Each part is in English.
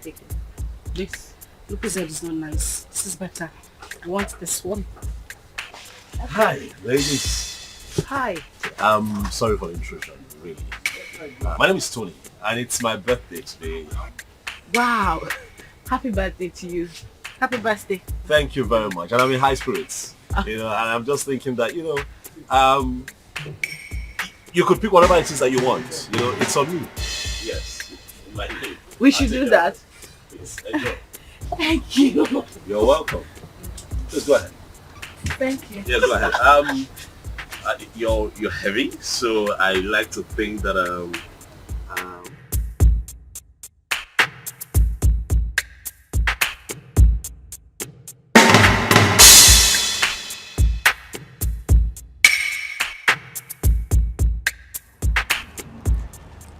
take it. This episode is not nice. This is better. I want this one. Okay. Hi, ladies. Hi. I'm sorry for the intrusion, really. My name is Tony, and it's my birthday today. Wow. Happy birthday to you. Happy birthday. Thank you very much. And I'm in high spirits. You know, and I'm just thinking that, you know, you could pick whatever it is that you want. You know, it's on me. Yes. We should do that. Please, enjoy. Thank you. You're welcome. Just go ahead. Thank you. Yeah, go ahead. You're heavy, so I like to think that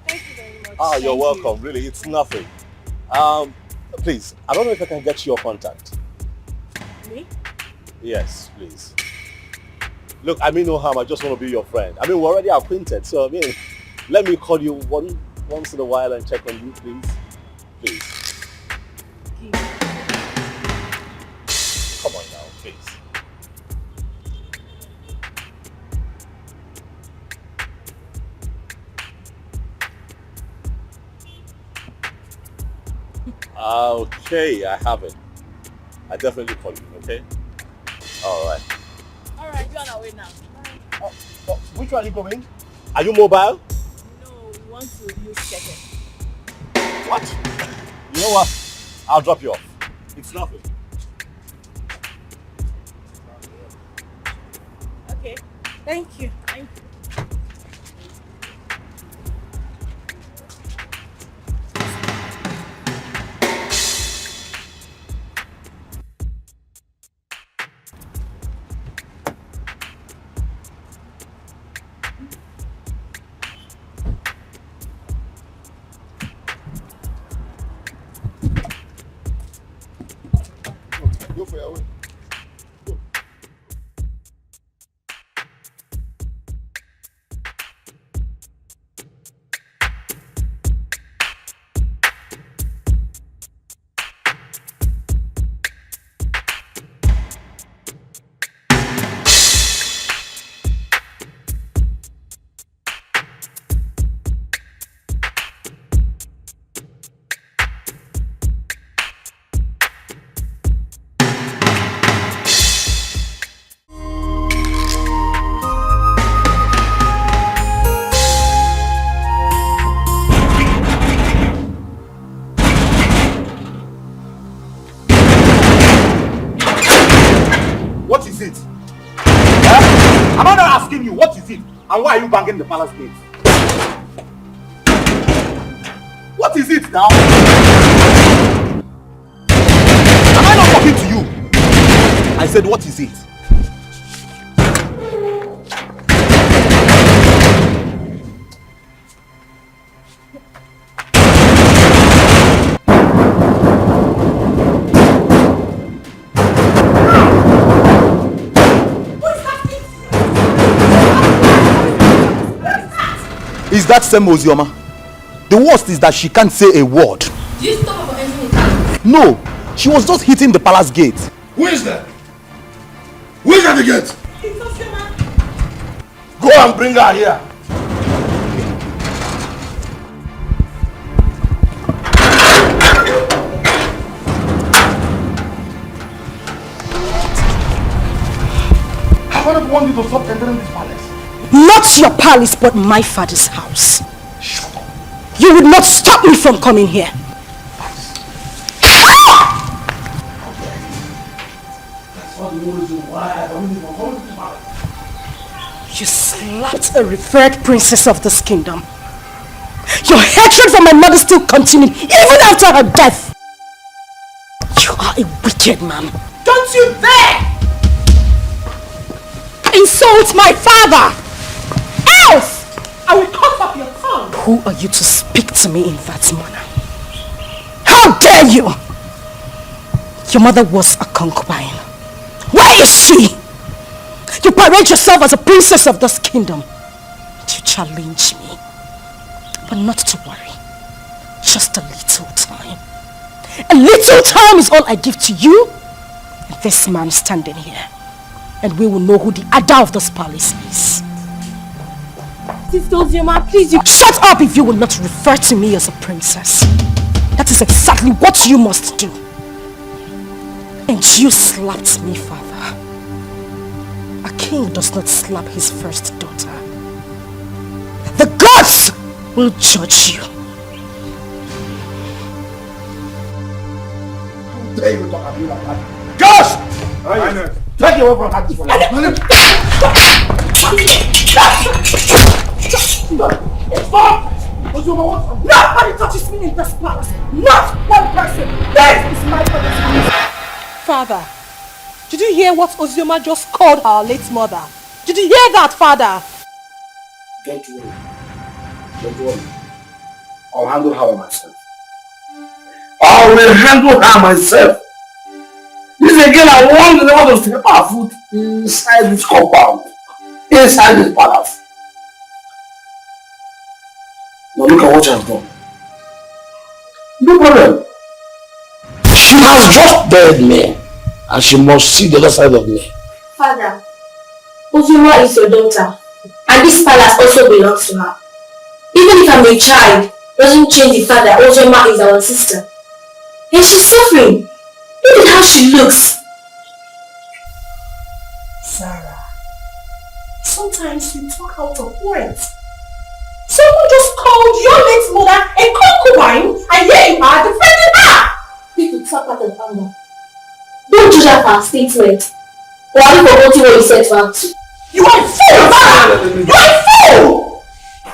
Thank you very much. Ah, you're welcome. Really, it's nothing. Please, I don't know if I can get your contact. Me? Yes, please. Look, I mean no harm. I just want to be your friend. I mean, we're already acquainted, so I mean, let me call you once in a while and check on you, please. Please. Come on now, please. Okay, I have it. I definitely call you, okay? Alright. Alright, you're on our way now. Oh, which one are you going? Are you mobile? No, we want to use second. What? You know what? I'll drop you off. It's nothing. Okay. Thank you. Thank you. Go for your way. Go. What is it? Am I not asking you what is it? And why are you banging the palace gate? What is it now? Am I not talking to you? I said, what is it? Is that same Ozioma? The worst is that she can't say a word. Do you stop her from entering the house? No, she was just hitting the palace gate. Who is that? Who is at the gate? It's Ozioma. Go and bring her here. Have I not warned you to stop entering this palace? Not your palace, but my father's house. Shut up. You would not stop me from coming here. That's not the only reason why I don't even come to this palace. You slapped a revered princess of this kingdom. Your hatred for my mother still continued even after her death. You are a wicked man. Don't you dare Insult my father! Else I will cut off your tongue. who are you to speak to me in that manner? How dare you! Your mother was a concubine. Where is she? You parade yourself as a princess of this kingdom. You challenge me. But not to worry. Just a little time. A little time is all I give to you and this man standing here. And we will know who the Ada of this palace is. Sister Ozioma, please, you... Shut up if you will not refer to me as a princess. That is exactly what you must do. And you slapped me, father. A king does not slap his first daughter. The gods will judge you. How dare you talk to me like that? Josh! Take your away from that for Stop! Nobody touches me in this palace. Not one person. This is my father's house. Father, did you hear what Ozioma just called our late mother? Did you hear that, Father? Don't worry. Don't worry. I'll handle her myself. I will handle her myself. This again, I want to step our foot inside this compound. Inside this palace. Now look at what she has done. No problem. She has just dared me. And she must see the other side of me. Father, Ozioma is your daughter. And this palace also belongs to her. Even if I'm a child, doesn't change the fact that Ozioma is our sister. And she's suffering. Look at how she looks. Sarah, sometimes you talk out of words. Someone just called your late mother a concubine, and here you are defending her! People talk out of anger. Don't judge her for her statement. Or have you forgotten what you said to her? You are a fool, Sarah! You are a fool!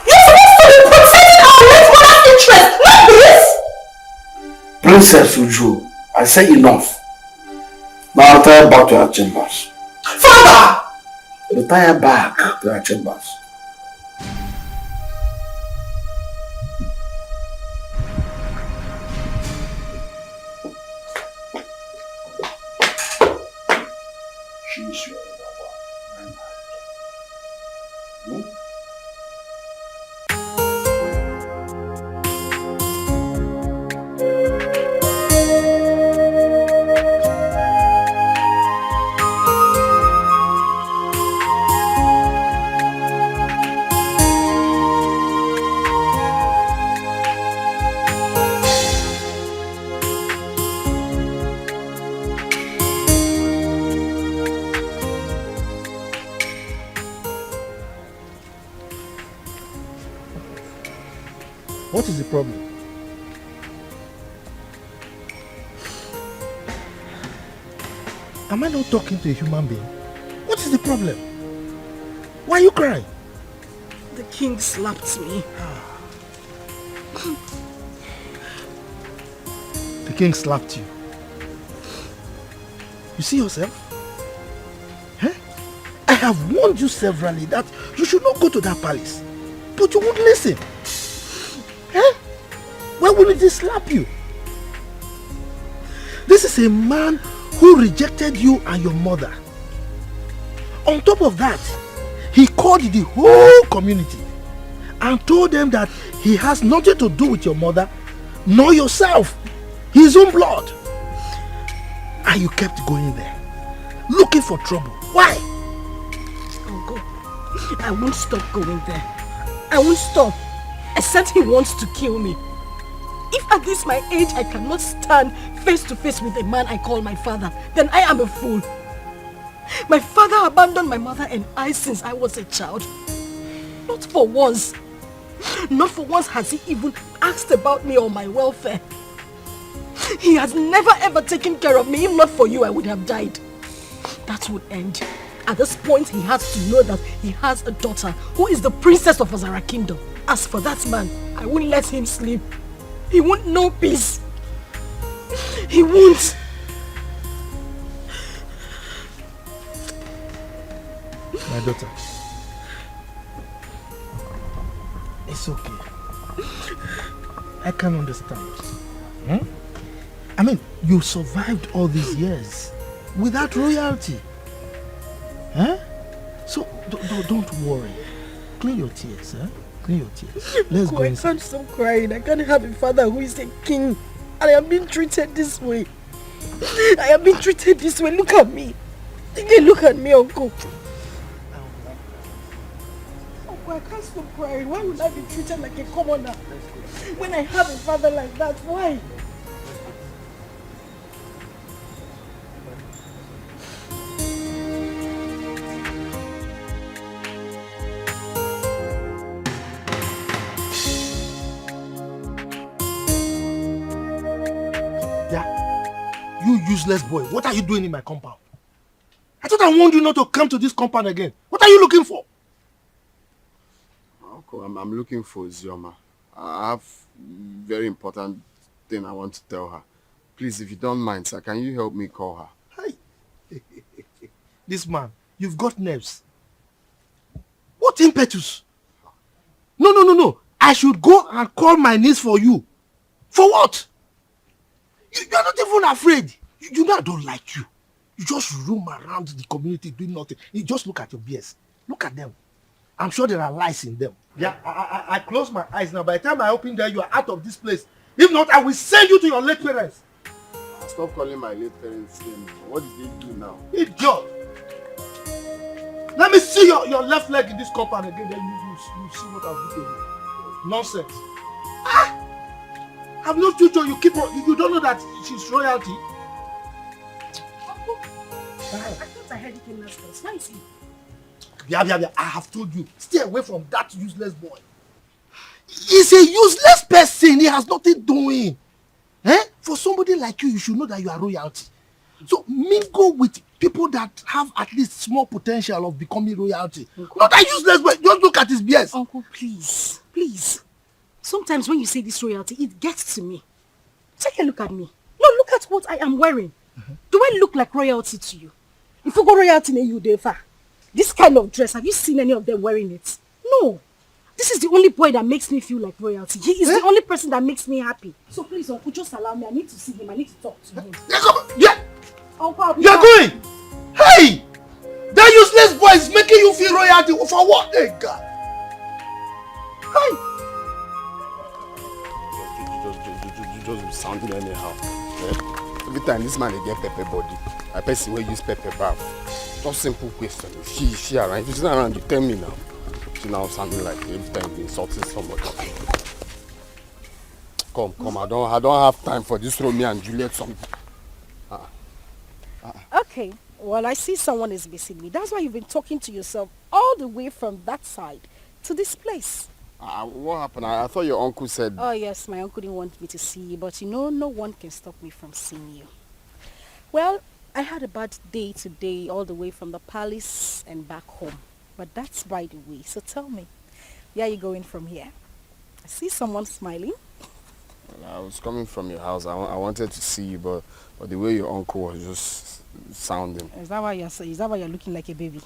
You're supposed to be protecting our late mother's interest, not this! Princess Uju, I say enough. Now retire back to our chambers. Father! Retire back to our chambers. She is your one. What is the problem? Am I not talking to a human being? What is the problem? Why are you crying? The king slapped me. The king slapped you. You see yourself? Huh? I have warned you severally that you should not go to that palace. But you won't listen. Huh? Why wouldn't he slap you? This is a man who rejected you and your mother. On top of that, he called the whole community and told them that he has nothing to do with your mother nor yourself, his own blood. And you kept going there, looking for trouble. Why? I'll go. I won't stop going there. I won't stop. Except he wants to kill me. If at this my age I cannot stand face to face with a man I call my father, then I am a fool. My father abandoned my mother and I since I was a child. Not for once. Not for once has he even asked about me or my welfare. He has never ever taken care of me. If not for you, I would have died. That would end. At this point, he has to know that he has a daughter who is the princess of Azara Kingdom. As for that man, I won't let him sleep. He won't know peace. He won't. My daughter, it's okay. I can understand. I mean, you survived all these years without royalty. Huh? So don't worry. Clean your tears, huh? Clean your tears. Let's go I inside. can't stop crying. I can't have a father who is a king. I am being treated this way. I am being treated this way. Look at me. Look at me, Uncle. Uncle, I can't stop crying. Why would I be treated like a commoner when I have a father like that? Why? You useless boy, what are you doing in my compound? I thought I warned you not to come to this compound again. What are you looking for? Uncle, I'm looking for Zioma. I have very important thing I want to tell her. Please, if you don't mind, sir, can you help me call her? Hey. This man, you've got nerves. What impetus? No. I should go and call my niece for you. For what? You are not even afraid. You know I don't like you. You just roam around the community doing nothing. You just look at your BS. Look at them. I'm sure there are lies in them. Yeah, I close my eyes now. By the time I open there, you are out of this place. If not, I will send you to your late parents. Stop calling my late parents name. What did they do now? Idiot. Let me see your left leg in this compound again. Then you see what I'll do to you. Nonsense. Have no future. You don't know that she's royalty. I thought I heard he came last place. Where is he? Yeah. I have told you. Stay away from that useless boy. He's a useless person. He has nothing doing. For somebody like you should know that you are royalty. So mingle with people that have at least small potential of becoming royalty. Uncle. Not that useless boy. Just look at his BS. Uncle, please. Sometimes when you say this royalty, it gets to me. Take a look at me. No, look at what I am wearing. Do I look like royalty to you? If you go royalty in you, Defa, this kind of dress, have you seen any of them wearing it? No. This is the only boy that makes me feel like royalty. He is the only person that makes me happy. So please, Uncle, just allow me. I need to see him. I need to talk to him. Yeah. Uncle, you're going. Hey! That useless boy is making you feel royalty. For what? Hey, God. Hey! You just sounding anyhow. Every time this man get pepper body, I person will use pepper bath. Just simple question. She around. If she's not around, you tell me now. She now sounding like every time insulting somebody. Come. I don't have time for this Romeo and Juliet song. Okay. Well, I see someone is missing me. That's why you've been talking to yourself all the way from that side to this place. What happened? I thought your uncle said... Oh yes, my uncle didn't want me to see you, but you know, no one can stop me from seeing you. Well, I had a bad day today, all the way from the palace and back home. But that's by the way. So tell me, where are you going from here? I see someone smiling. Well, I was coming from your house. I wanted to see you, but the way your uncle was just sounding. Is that why you're looking like a baby?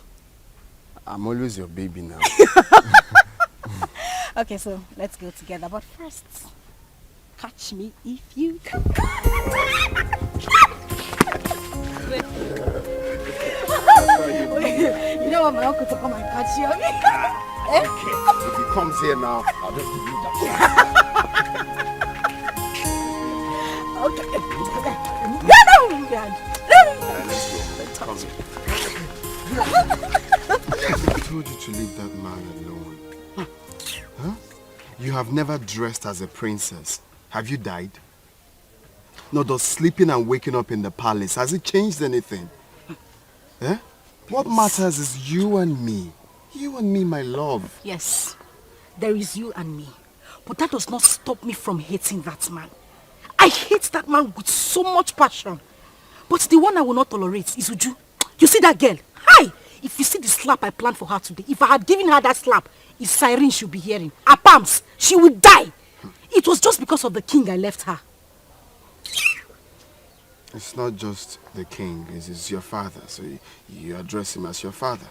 I'm always your baby now. Okay, so let's go together. But first, catch me if you can. You don't want my uncle to come and catch you. Okay. If he comes here now, I'll just give you that. Okay. No, Dad. Let's go. I told you to leave that man alone. Huh? You have never dressed as a princess. Have you died? No, does sleeping and waking up in the palace, has it changed anything? Eh? What matters is you and me. You and me, my love. Yes, there is you and me. But that does not stop me from hating that man. I hate that man with so much passion. But the one I will not tolerate is Uju. You see that girl? Hi! If you see the slap I planned for her today, if I had given her that slap, it's siren she'll be hearing. Her palms, she would die. It was just because of the king I left her. It's not just the king, it's your father, so you address him as your father.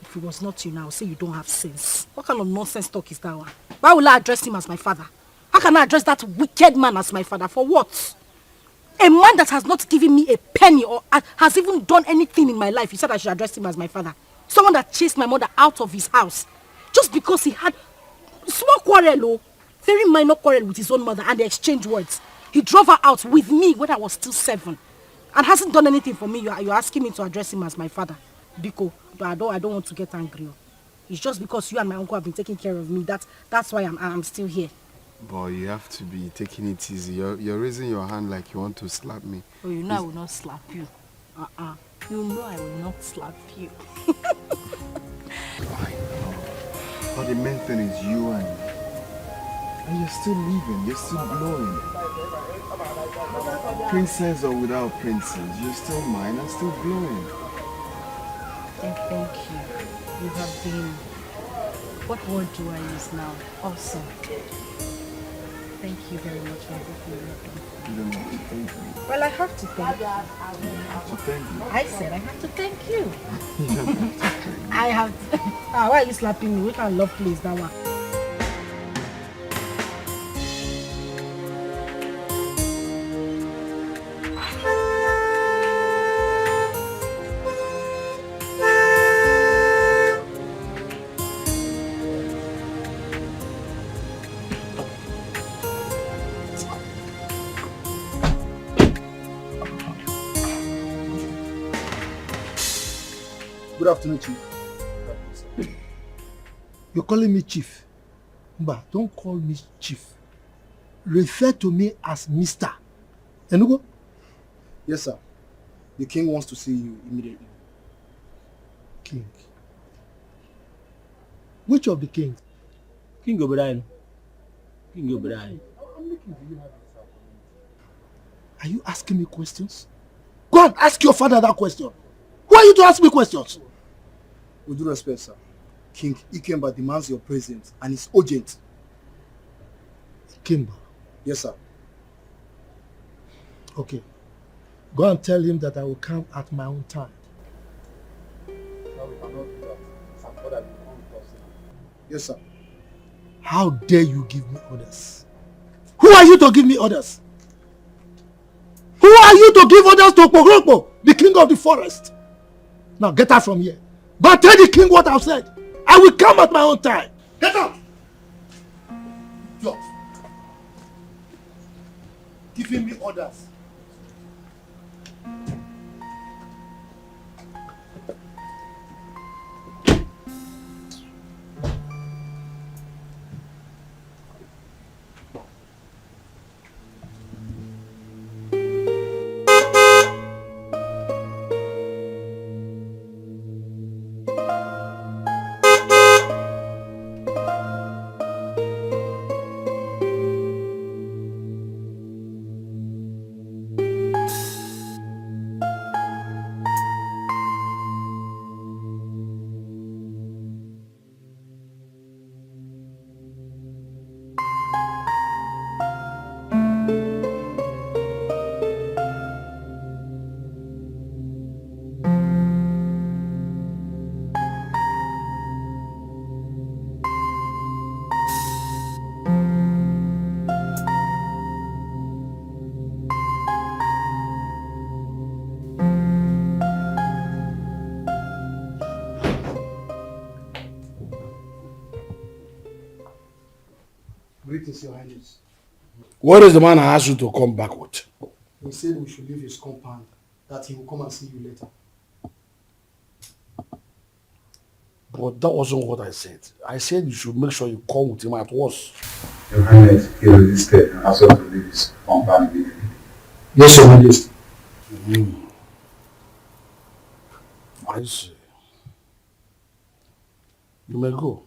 If it was not you now, say you don't have sense. What kind of nonsense talk is that one? Why will I address him as my father? How can I address that wicked man as my father? For what? A man that has not given me a penny or has even done anything in my life, you said I should address him as my father. Someone that chased my mother out of his house just because he had small quarrel, very minor quarrel with his own mother, and they exchanged words. He drove her out with me when I was still 7. And hasn't done anything for me. You're asking me to address him as my father. Biko, but I don't want to get angry. It's just because you and my uncle have been taking care of me. That's why I'm still here. Boy, you have to be taking it easy. You're raising your hand like you want to slap me. Oh, you know I will not slap you. You know I will not slap you. I know. But the main thing is you and me. And you're still living, you're still glowing. Princess or without princess, you're still mine and still glowing. And thank you. You have been... What word do I use now? Awesome. Thank you very much for everything you've done. You don't have to thank me. Well, I have to thank you. You have to thank you. I said I have to thank you. You don't have to thank me. I have to... why are you slapping me? We can love please that one. Good afternoon, Chief. You're calling me Chief. But don't call me Chief. Refer to me as Mr. Enugo? Yes, sir. The king wants to see you immediately. King. Which of the kings? King O'Brien. King O'Brien. Are you asking me questions? Go and ask your father that question. Who are you to ask me questions? With due respect, sir. King Ikemba demands your presence and it's urgent. Ikemba? Yes, sir. Okay. Go and tell him that I will come at my own time. Yes, sir. How dare you give me orders? Who are you to give me orders? Who are you to give orders to Pogrokpo, the king of the forest? Now get out from here. Go and tell the king what I've said. I will come at my own time. Get out! Yo. Giving me orders. Greetings, Your Highness. What is the man I asked you to come back with? He said we should leave his compound, that he will come and see you later. But that wasn't what I said. I said you should make sure you come with him at once. Your Highness, he resisted and asked us to leave his compound immediately. Yes, Your Majesty. I see. You may go.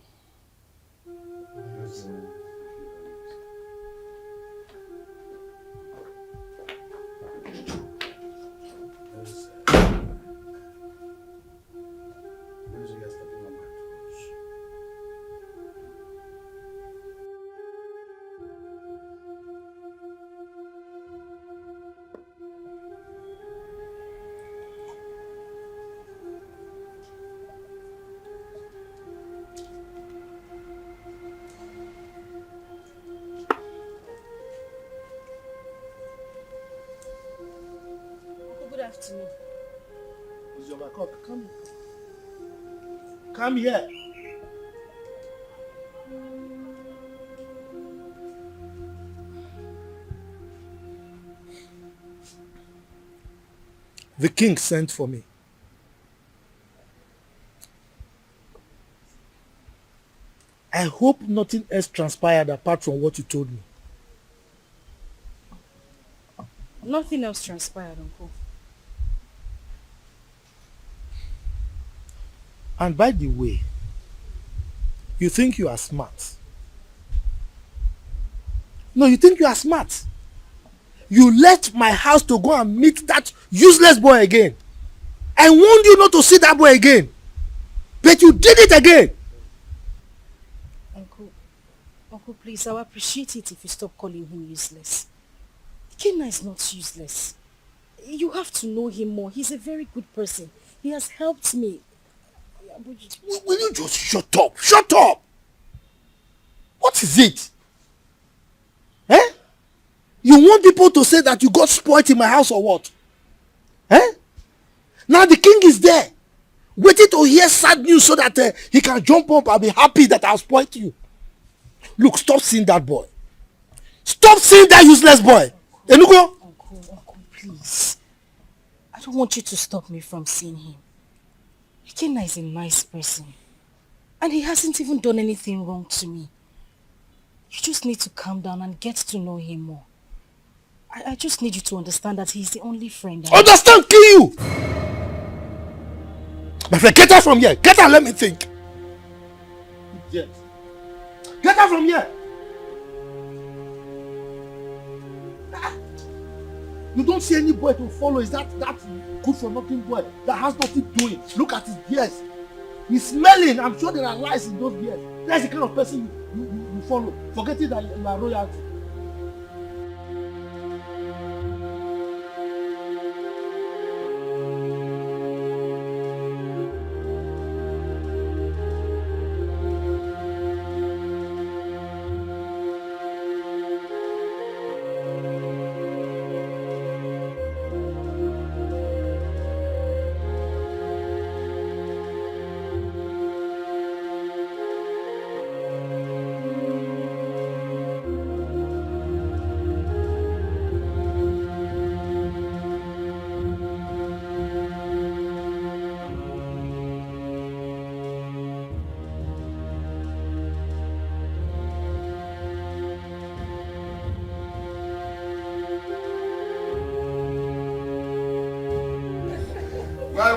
Come here. The king sent for me. I hope nothing else transpired apart from what you told me. Nothing else transpired, Uncle. And by the way, you think you are smart. No, you think you are smart. You left my house to go and meet that useless boy again. I warned you not to see that boy again. But you did it again. Uncle, please, I would appreciate it if you stop calling him useless. Kenna is not useless. You have to know him more. He's a very good person. He has helped me. Will you just shut up? Shut up! What is it? Eh? You want people to say that you got spoiled in my house or what? Eh? Now the king is there, waiting to hear sad news so that he can jump up and be happy that I spoiled you. Look, stop seeing that boy. Stop seeing that useless boy. Enugo? Uncle, please. I don't want you to stop me from seeing him. Kenna is a nice person. And he hasn't even done anything wrong to me. You just need to calm down and get to know him more. I just need you to understand that he's the only friend I have. Understand, kill you! My friend, get out from here. Get out, let me think. Yes. Get out from here. You don't see any boy to follow. Is that good for nothing boy that has nothing doing? Look at his beards. He's smelling. I'm sure there are lies in those beards. That's the kind of person you follow. Forgetting that you are royalty.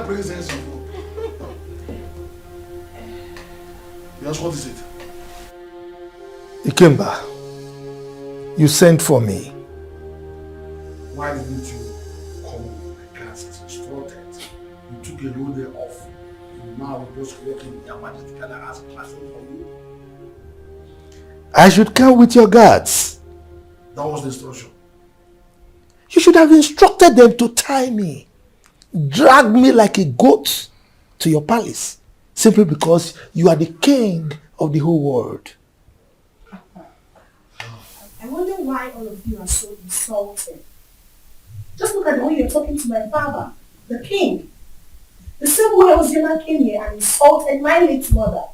Presence of hope. Yes, what is it? Ikemba, you sent for me. Why didn't you come with my class as instructed? You took a whole day off. And now we're just working with your Majesty and I ask classroom for you. I should come with your guards. That was the instruction. You should have instructed them to tie me. Drag me like a goat to your palace simply because you are the king of the whole world. I wonder why all of you are so insulted. Just look at the way you're talking to my father, the king. The same way Ozioma came here and insulted my late mother.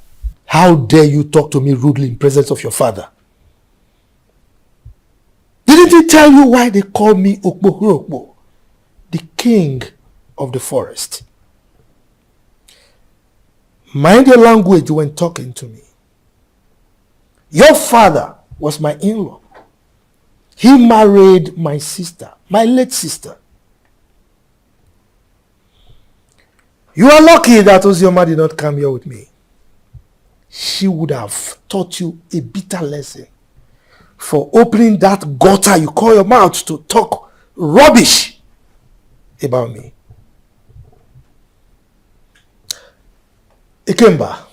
How dare you talk to me rudely in presence of your father? Didn't he tell you why they call me Okpohurokpo, the king of the forest? Mind your language when talking to me. Your father was my in-law. He married my sister, my late sister. You are lucky that Ozioma did not come here with me. She would have taught you a bitter lesson for opening that gutter you call your mouth to talk rubbish about me. Ikemba,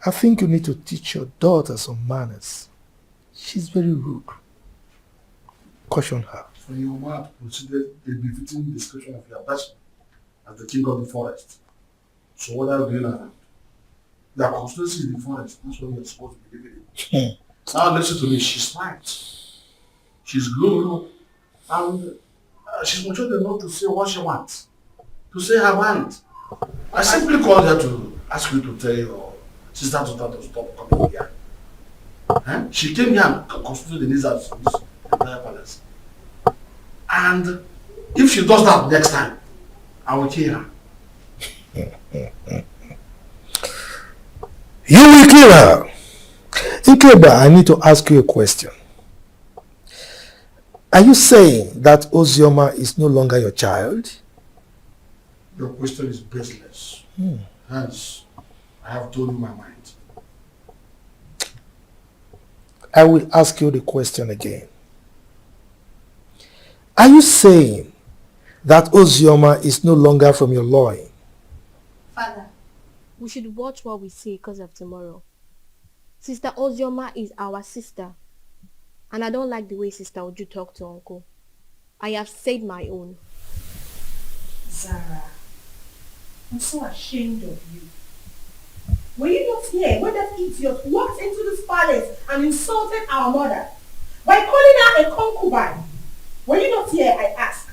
I think you need to teach your daughter some manners. She's very rude. Caution her. For your mouth considered a befitting description of your person as the king of the forest. So what are you doing now? Your constituency in the forest, that's what you're supposed to be living in. Now listen to me, she's smart. She's good. And she's mature enough to say what she wants. To say her mind. I simply called her to ask you to tell your sister to stop coming here. She came here and constituted the needs of this entire palace. And If she does that next time, I will kill her. You will kill her. Ikeba, I need to ask you a question. Are you saying that Ozioma is no longer your child? Your question is baseless. Hence, I have told you my mind. I will ask you the question again. Are you saying that Ozioma is no longer from your loin? Father, we should watch what we say because of tomorrow. Sister Ozioma is our sister. And I don't like the way Sister Oju talk to Uncle. I have said my own. Zara, I'm so ashamed of you. Were you not here when that idiot walked into this palace and insulted our mother by calling her a concubine? Were you not here, I ask?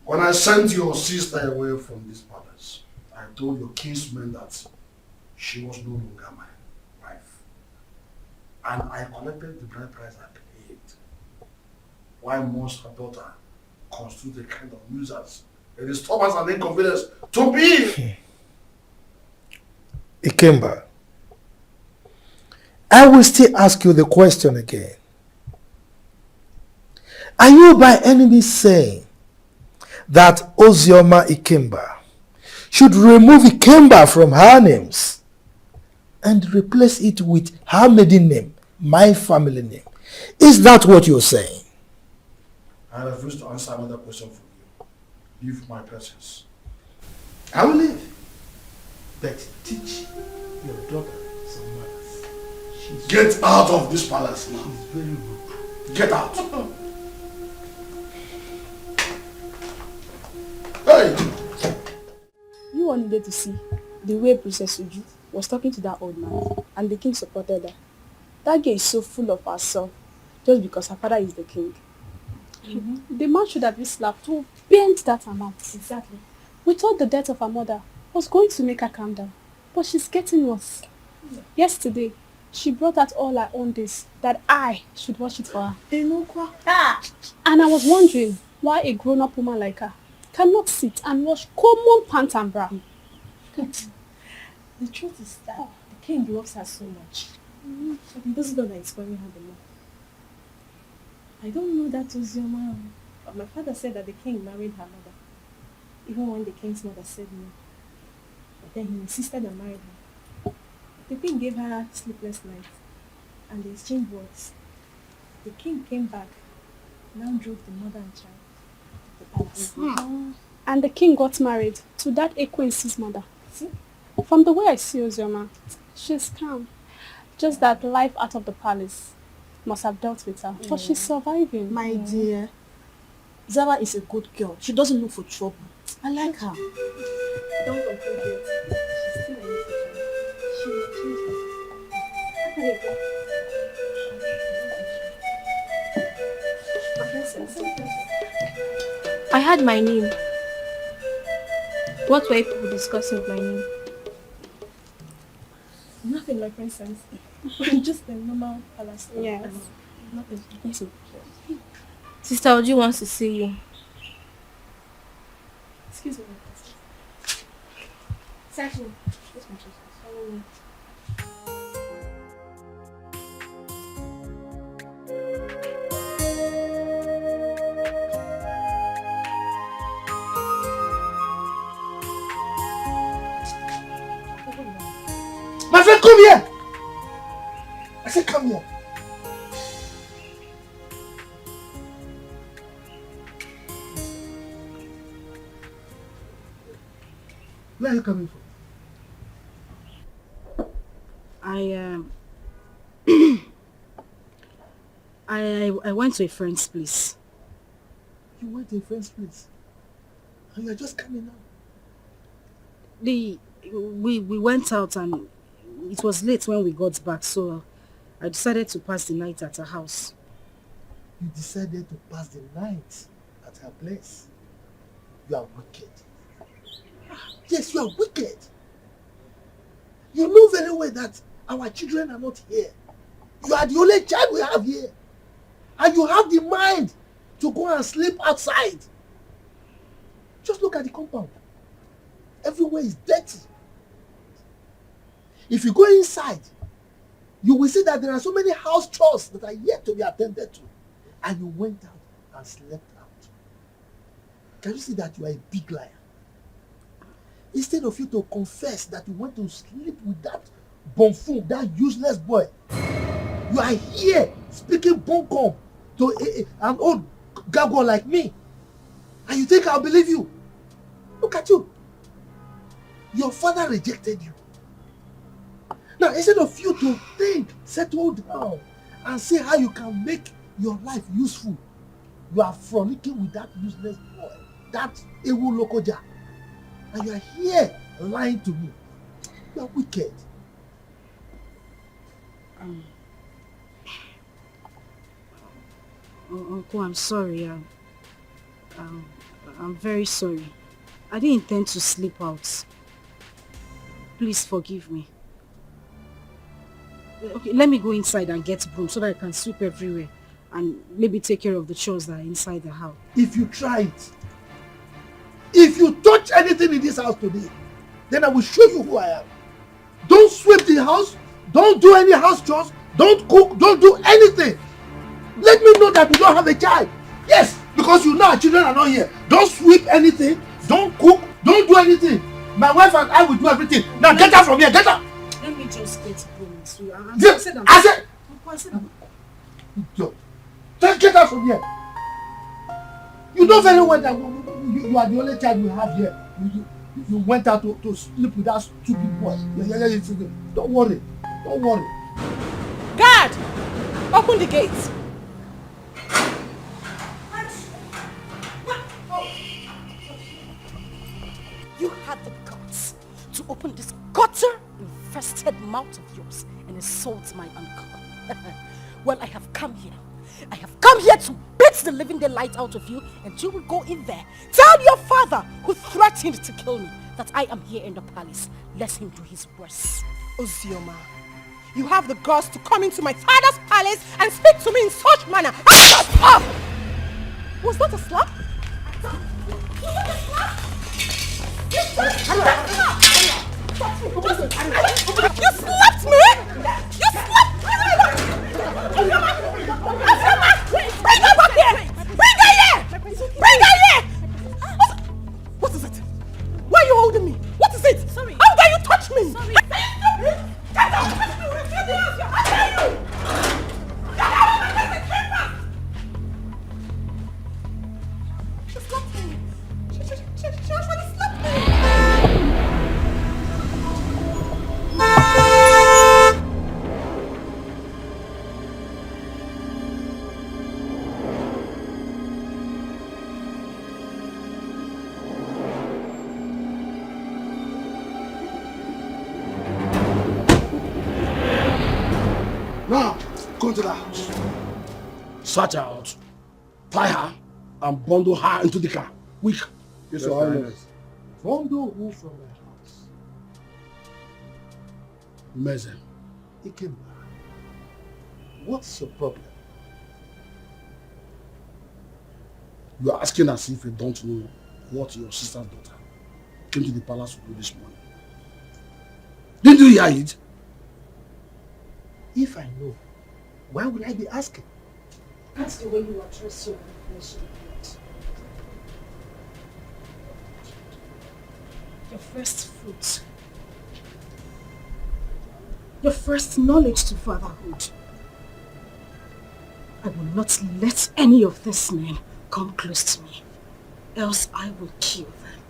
When I sent your sister away from this palace, I told your kinsman that she was no longer my wife. And I collected the bride price I paid. Why must her daughter constitute a kind of nuisance, a disturbance and inconvenience to me? Ikemba, I will still ask you the question again. Are you by any means saying that Ozioma Ikemba should remove Ikemba from her names and replace it with her maiden name, my family name? Is that what you're saying? I refuse to answer another question from you. Leave my presence. I will leave. But teach your daughter some manners. Get out of this palace now. She's very rude. Get out. Hey! You all needed to see the way Princess Uju was talking to that old man, and the king supported her. That girl is so full of herself just because her father is the king. The man should have been slapped to bend that amount. Exactly. We thought the death of her mother was going to make her calm down, but she's getting worse. Yesterday, she brought out all her own days that I should wash it for her. And I was wondering why a grown-up woman like her cannot sit and wash common pant and bra. The truth is that the king loves her so much. So he doesn't know that he's spoiling her the more. I don't know that Ozioma, but my father said that the king married her mother, even when the king's mother said no. But then he insisted and married her. The king gave her sleepless nights, and they exchanged words. The king came back, now drove the mother and child to the palace. And the king got married to that Ekwensi's mother. See? From the way I see Ozioma, she's calm. Just that life out of the palace must have dealt with her. But she's surviving. My dear, Zara is a good girl. She doesn't look for trouble. I like her. Don't conclude yet. She's still a little child. She will change her. I had my name. What were people discussing with my name? Nothing, my princess. Just a normal palace. Yes. Nothing. Yes. Sister Oju wants to see you. Excuse me, my princess. Sergeant. Yes, my princess. My friend, come here! I said, come here. Where are you coming from? I went to a friend's place. You went to a friend's place? And you're just coming now? We went out and it was late when we got back, so I decided to pass the night at her house. You decided to pass the night at her place? You are wicked. Yes, you are wicked. You know very well that our children are not here. You are the only child we have here. And you have the mind to go and sleep outside. Just look at the compound. Everywhere is dirty. If you go inside, you will see that there are so many house chores that are yet to be attended to. And you went out and slept out. Can you see that you are a big liar? Instead of you to confess that you went to sleep with that buffoon, that useless boy, you are here speaking bunkum to an old gargoyle like me. And you think I'll believe you? Look at you. Your father rejected you. Now, instead of you to think, settle down, and see how you can make your life useful, you are frolicking with that useless boy, that evil lokoja. And you are here lying to me. You are wicked. Uncle, I'm sorry. I'm very sorry. I didn't intend to sleep out. Please forgive me. Okay, let me go inside and get broom so that I can sweep everywhere and maybe take care of the chores that are inside the house. If you try it, if you touch anything in this house today, then I will show you who I am. Don't sweep the house, don't do any house chores, don't cook, don't do anything. Let me know that you don't have a child. Yes, because you know our children are not here. Don't sweep anything, don't cook, don't do anything. My wife and I will do everything. Now get out from here, get out. Let me just get broom. I said, get out from here. You know very well that you are the only child we have here. You went out to sleep with that stupid boy. Don't worry. Don't worry. Guard! Open the gate. You had the guts to open this gutter-infested mouth of yours and insult my uncle. Well, I have come here. I have come here to beat the living daylight out of you, and you will go in there. Tell your father, who threatened to kill me, that I am here in the palace. Let him do his worst. Ozioma, you have the guts to come into my father's palace and speak to me in such manner. Was that a slap? Was that a slap? You slapped me! You slapped me! Bring her back here! Bring her here! Bring her here! What is it? Why are you holding me? What is it? Sorry. How dare you touch me? Sorry. Get out! I tell you! Get out! She slapped me. She actually slapped me. Now, go into the house. Search her out. Tie her and bundle her into the car. Quick. Yes, Your Highness. Bundle who from the house? Meze. Ikemba. What's your problem? You are asking as if you don't know what your sister's daughter came to the palace to do this morning. Didn't you hear it? If I know, why would I be asking? That's the way you address your flesh and blood. Your first fruit. Your first knowledge to fatherhood. I will not let any of these men come close to me, else I will kill them.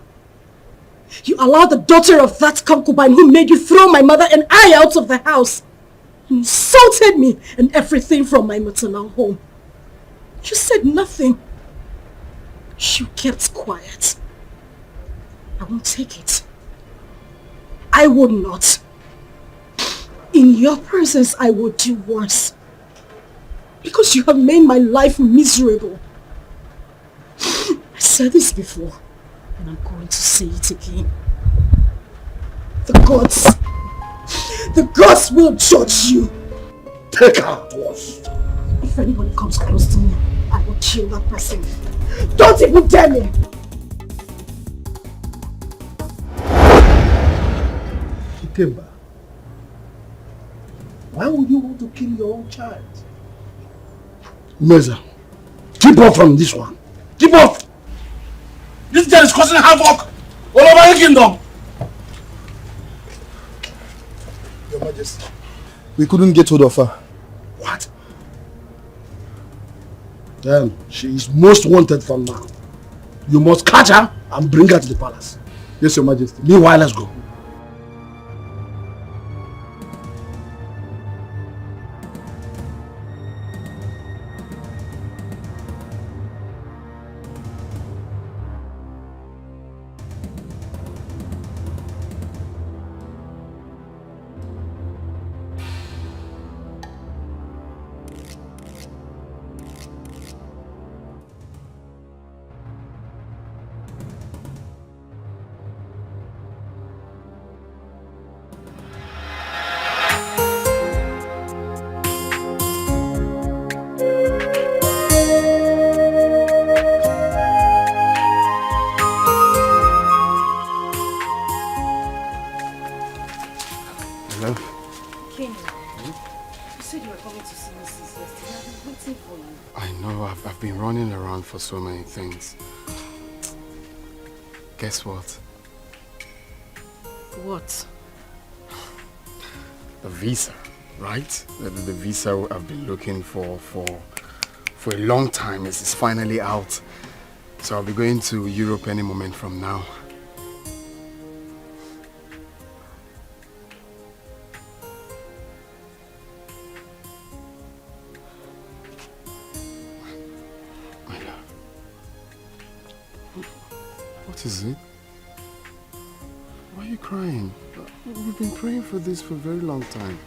You allowed the daughter of that concubine who made you throw my mother and I out of the house. You insulted me and everything from my maternal home. You said nothing. You kept quiet. I won't take it. I would not. In your presence, I would do worse. Because you have made my life miserable. I said this before, and I'm going to say it again. The gods will judge you. Take her to us. If anybody comes close to me, I will kill that person. Don't even dare me! Ikemba, why would you want to kill your own child? Meza, keep off from this one. Keep off! This girl is causing havoc all over the kingdom. Your Majesty. We couldn't get hold of her. What? Then she is most wanted from now. You must catch her and bring her to the palace. Yes, Your Majesty. Meanwhile, let's go. For so many things. Guess what? What? The visa, right? The visa I've been looking for a long time is finally out. So I'll be going to Europe any moment from now. What is it? Why are you crying? We've been praying for this for a very long time.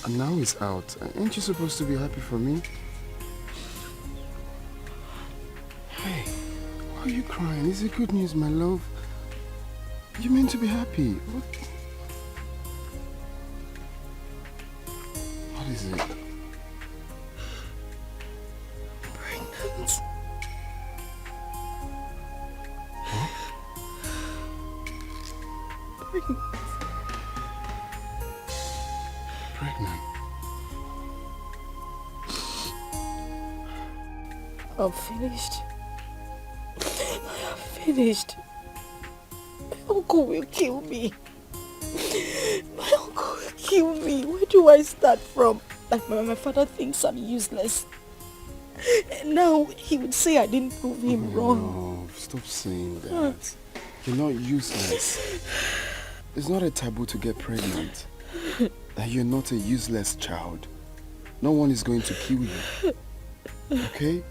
And now it's out. Aren't you supposed to be happy for me? Hey, why are you crying? Is it good news, my love? You're meant to be happy. What is it? Pregnant. Pregnant. I'm finished. I am finished. My uncle will kill me. My uncle will kill me. Where do I start from? Like my father thinks I'm useless. And now he would say I didn't prove him wrong. No, stop saying that. You're not useless. It's not a taboo to get pregnant. That you're not a useless child. No one is going to kill you. Okay?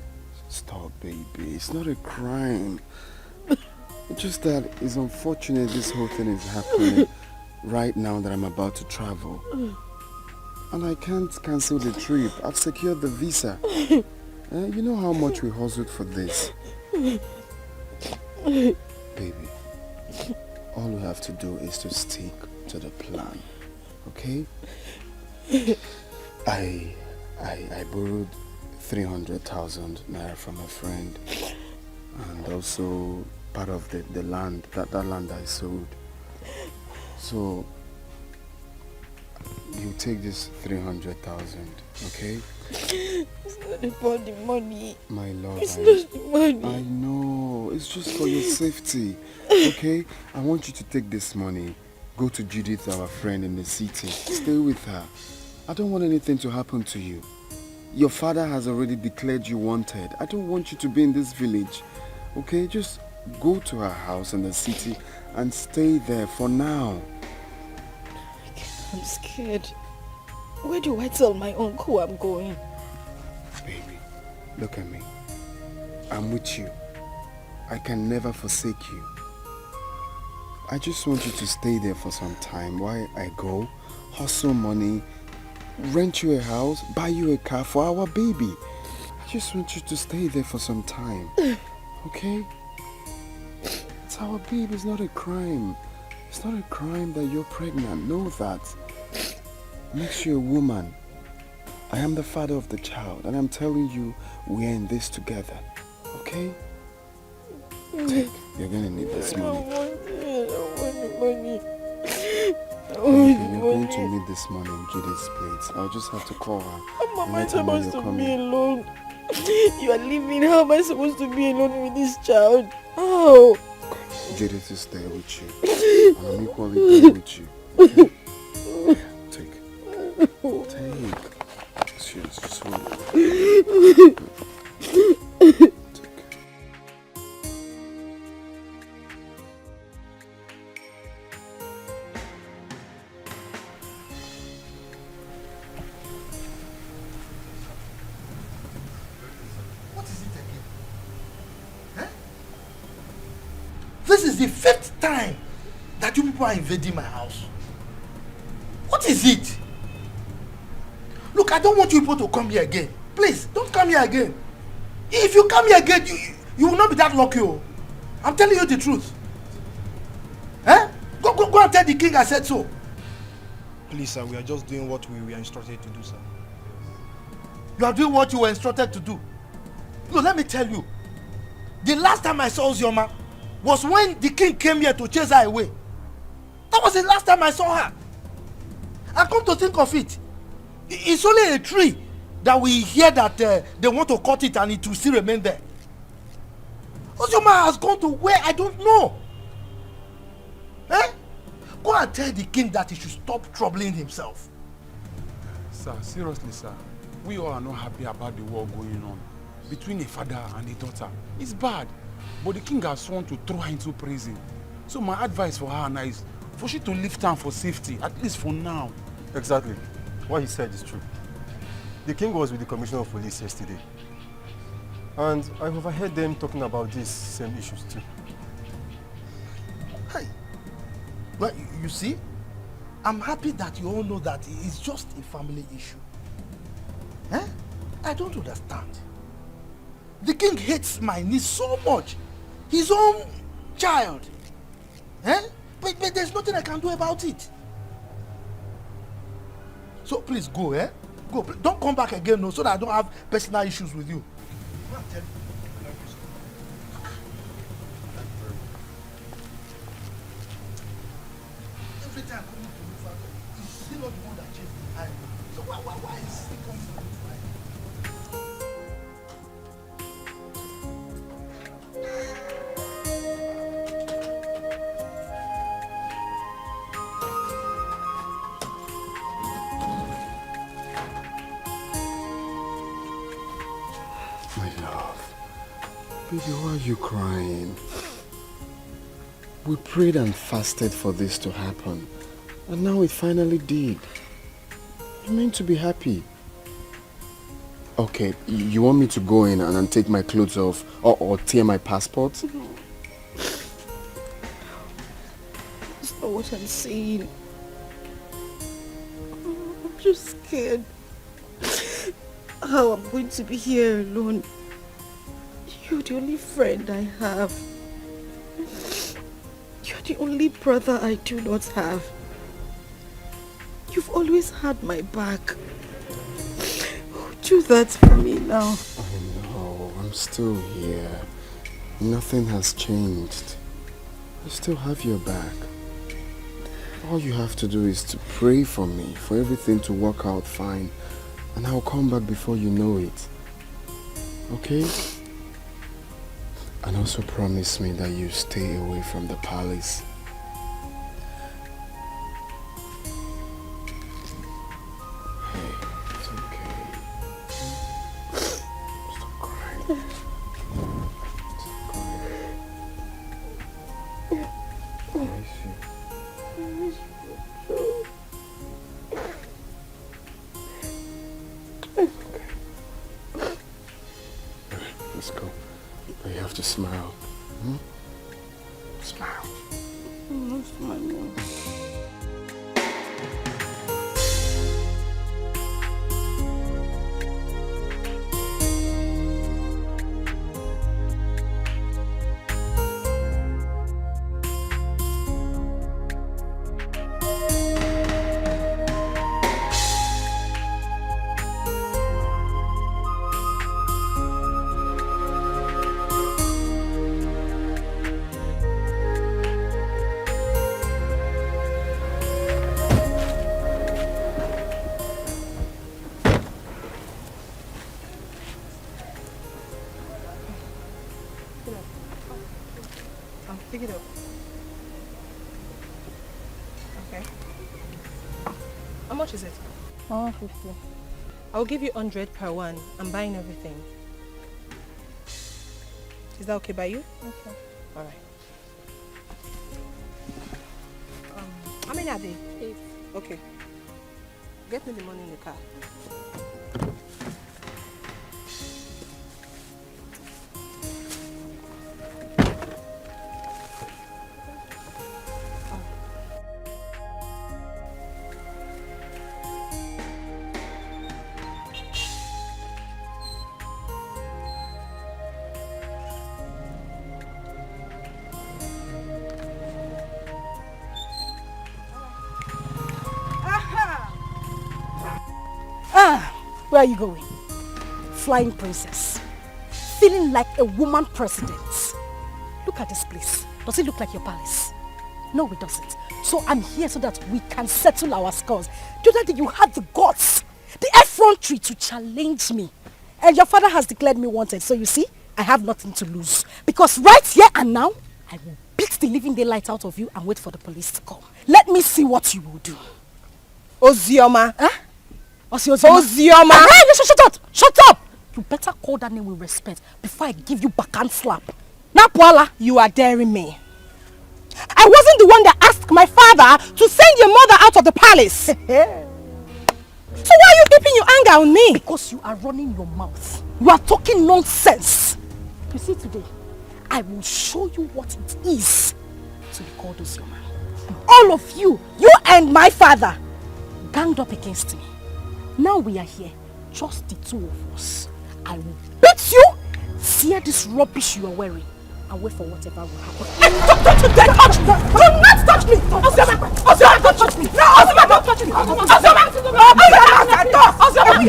Stop, baby. It's not a crime. It's just that it's unfortunate this whole thing is happening right now that I'm about to travel. And I can't cancel the trip. I've secured the visa. You know how much we hustled for this. Baby, all we have to do is to stick to the plan. Okay? I borrowed 300,000 naira from a friend, and also part of the land, that land I sold. So you take this 300,000, okay? It's not about the money. My love, it's not the money. I know, it's just for your safety, okay? I want you to take this money, go to Judith, our friend in the city, stay with her. I don't want anything to happen to you. Your father has already declared you wanted. I don't want you to be in this village, okay? Just go to her house in the city and stay there for now. I'm scared. Where do I tell my uncle I'm going? Baby, look at me. I'm with you. I can never forsake you. I just want you to stay there for some time while I go, hustle money, rent you a house, buy you a car for our baby. I just want you to stay there for some time. Okay? It's our baby, it's not a crime. It's not a crime that you're pregnant. Know that. Makes you a woman. I am the father of the child, and I'm telling you, we're in this together. Okay? Take. You're gonna need this money. You're going to need this money in Judy's place. I'll just have to call her. How am I supposed to be alone? You are leaving. How am I supposed to be alone with this child? How? Judith is there with you. And I'm equally there with you. Okay? Take. It's yours. Just hold it. This is the 5th time that you people are invading my house. What is it? Look, I don't want you people to come here again. Please, don't come here again. If you come here again, you will not be that lucky. Oh. I'm telling you the truth. Eh? Go and tell the king I said so. Please, sir, we are just doing what we were instructed to do, sir. You are doing what you were instructed to do. Look, let me tell you. The last time I saw Ozioma was when the king came here to chase her away. That was the last time I saw her. And come to think of it, it's only a tree that we hear that they want to cut it and it will still remain there. Ozioma has gone to where I don't know. Eh? Go and tell the king that he should stop troubling himself. Sir, seriously, sir, we all are not happy about the war going on between a father and a daughter. It's bad. But the king has sworn to throw her into prison. So my advice for her now is for she to leave town for safety, at least for now. Exactly. What he said is true. The king was with the commissioner of police yesterday. And I overheard them talking about these same issues too. Hey, well, you see, I'm happy that you all know that it's just a family issue. Eh? I don't understand. The king hates my niece so much. His own child. Eh? But there's nothing I can do about it. So please go, eh? Go. Don't come back again, no, so that I don't have personal issues with you. Every time I come to look for her, he's still not the one that chased behind me. So why is he coming to look for her? Baby, why are you crying? We prayed and fasted for this to happen. And now it finally did. You're meant to be happy. Okay, you want me to go in and take my clothes off or tear my passport? That's not what I'm saying. I'm just scared. How I'm going to be here alone. You're the only friend I have. You're the only brother I do not have. You've always had my back. Do that for me now. I know, I'm still here. Nothing has changed. I still have your back. All you have to do is to pray for me, for everything to work out fine, and I'll come back before you know it. Okay? And also promise me that you stay away from the palace. Hey, it's okay. Stop crying. Stop crying. I miss you. Okay. Alright, let's go. But you have to smile. Hmm? Smile. I'm smiling. Okay. How much is it? 150. I'll give you 100 per one. I'm buying everything. Is that okay by you? Okay. Alright. How many are they? 8. Okay. Get me the money in the car. Where are you going? Flying princess. Feeling like a woman president. Look at this place. Does it look like your palace? No, it doesn't. So I'm here so that we can settle our scores. The other day you had the guts, the effrontery to challenge me. And your father has declared me wanted. So you see, I have nothing to lose. Because right here and now, I will beat the living daylight out of you and wait for the police to come. Let me see what you will do. Ozioma. Huh? Ozioma. Hey, shut up! Shut up! You better call that name with respect before I give you backhand slap. Now, Paula, you are daring me. I wasn't the one that asked my father to send your mother out of the palace. So why are you keeping your anger on me? Because you are running your mouth. You are talking nonsense. You see today, I will show you what it is to be called Ozioma. All of you, you and my father, ganged up against me. Now we are here, just the two of us. I will beat you, tear this rubbish you are wearing, and wait for whatever will happen. Don't you dare touch me! Do not touch me! Ozioma, don't touch me! No, Ozioma, don't touch me! Ozioma, open your mouth and talk! Ozioma,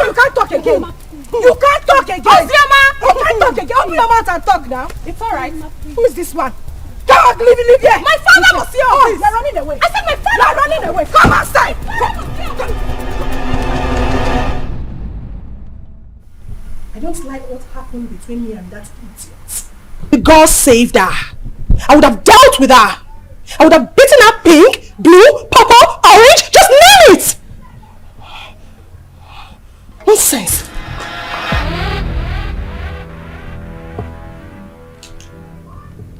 you can't talk again! You can't talk again! Ozioma! You can't talk again! Open your mouth and talk now! It's alright. Who is this one? Come on, leave here! My father was here! Oh, you're running away! I said my father! You're running away! Come outside! I don't like what happened between me and that idiot. God saved her. I would have dealt with her. I would have beaten her pink, blue, purple, orange, just name it! Nonsense.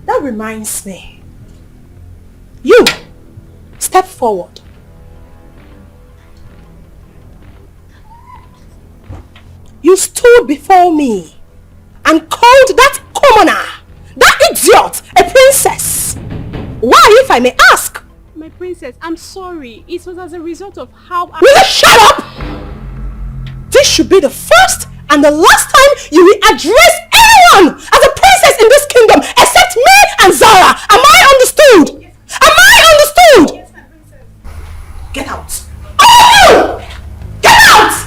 That reminds me. You, step forward. You stood before me and called that commoner, that idiot, a princess. Why, if I may ask? My princess, I'm sorry. It was as a result of how I... Will you shut up? This should be the first and the last time you will address anyone as a princess in this kingdom except me and Zara. Am I understood? Am I understood? Yes, my princess. Get out. Oh! Get out!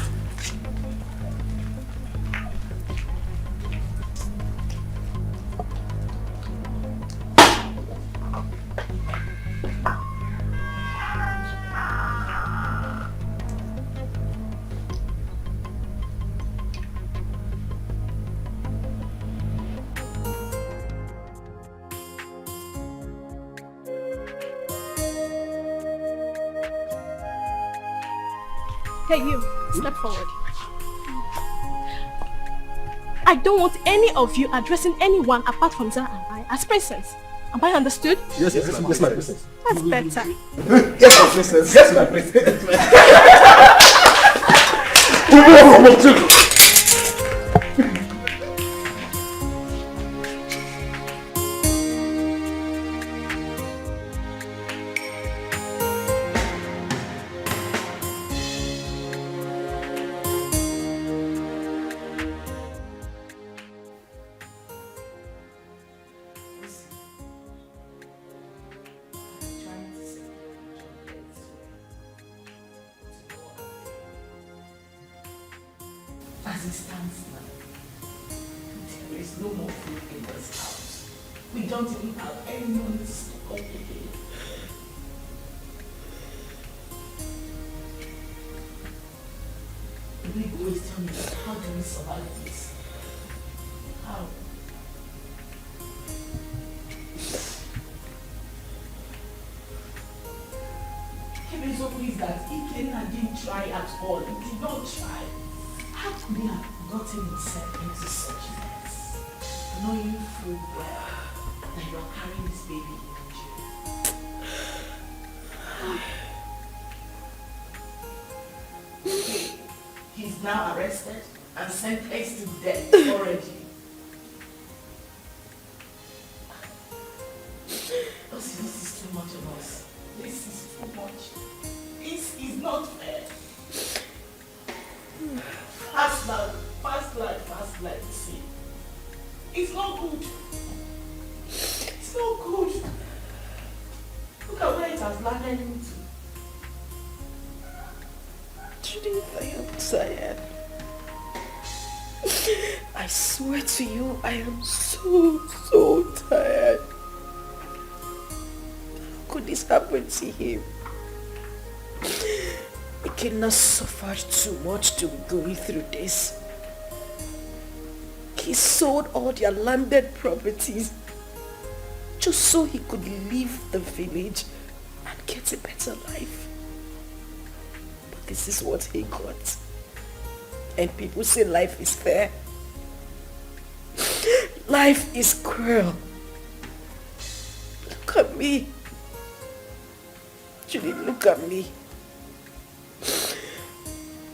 Hey, you, step forward. I don't want any of you addressing anyone apart from Zara and I as princess. Am I understood? Yes, my princess. That's better. Yes, my princess. Yes, my princess. As it stands now, there is no more food in this house. We don't even have any money to stock up again. The big question is, how do we survive this? How? so pleased that if Denard didn't try at all, he did not try. How could he have gotten himself into such a mess? Knowing full well that you are carrying this baby in jail. He's now arrested and sentenced to death already. This is too much of us. This is too much. This is not fair. Fast life, see. It's not good. It's not good. Look at where it has landed into. Judith, I am tired. I swear to you, I am so tired. How could this happen to him? We cannot suffer too much to be going through this. He sold all their landed properties just so he could leave the village and get a better life. But this is what he got. And people say life is fair. Life is cruel. Look at me. Julie, look at me.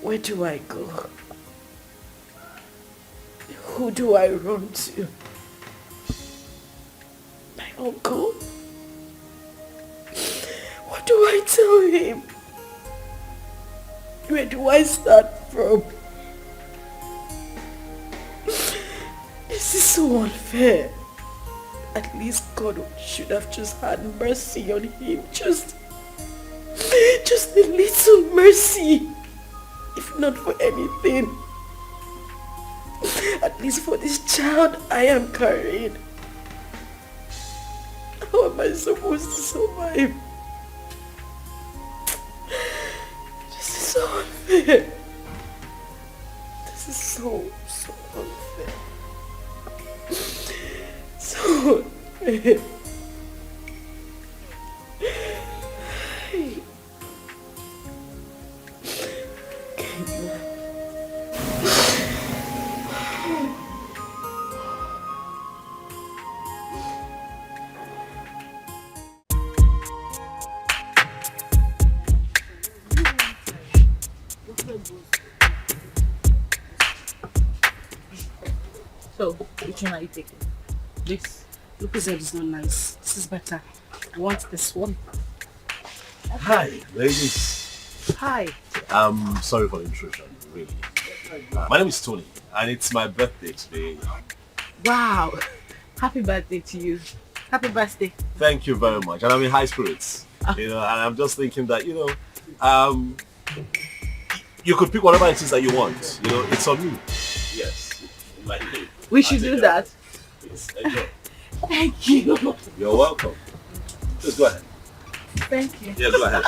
Where do I go? Who do I run to? My uncle? What do I tell him? Where do I start from? This is so unfair. At least God should have just had mercy on him. Just a little mercy. If not for anything. At least for this child I am carrying. How am I supposed to survive? This is so unfair. This is so unfair. So unfair. So, which one are you taking? This. Look, this is not nice. This is better. I want this one. Hi, ladies. Hi. I'm sorry for the intrusion, really. My name is Tony, and it's my birthday today. Wow. Happy birthday to you. Happy birthday. Thank you very much. And I'm in high spirits. You know, and I'm just thinking that, you know, you could pick whatever it is that you want. You know, it's on me. Yes. We should do that. Please, enjoy. Thank you. You're welcome. Just go ahead. Thank you. Yeah, go ahead.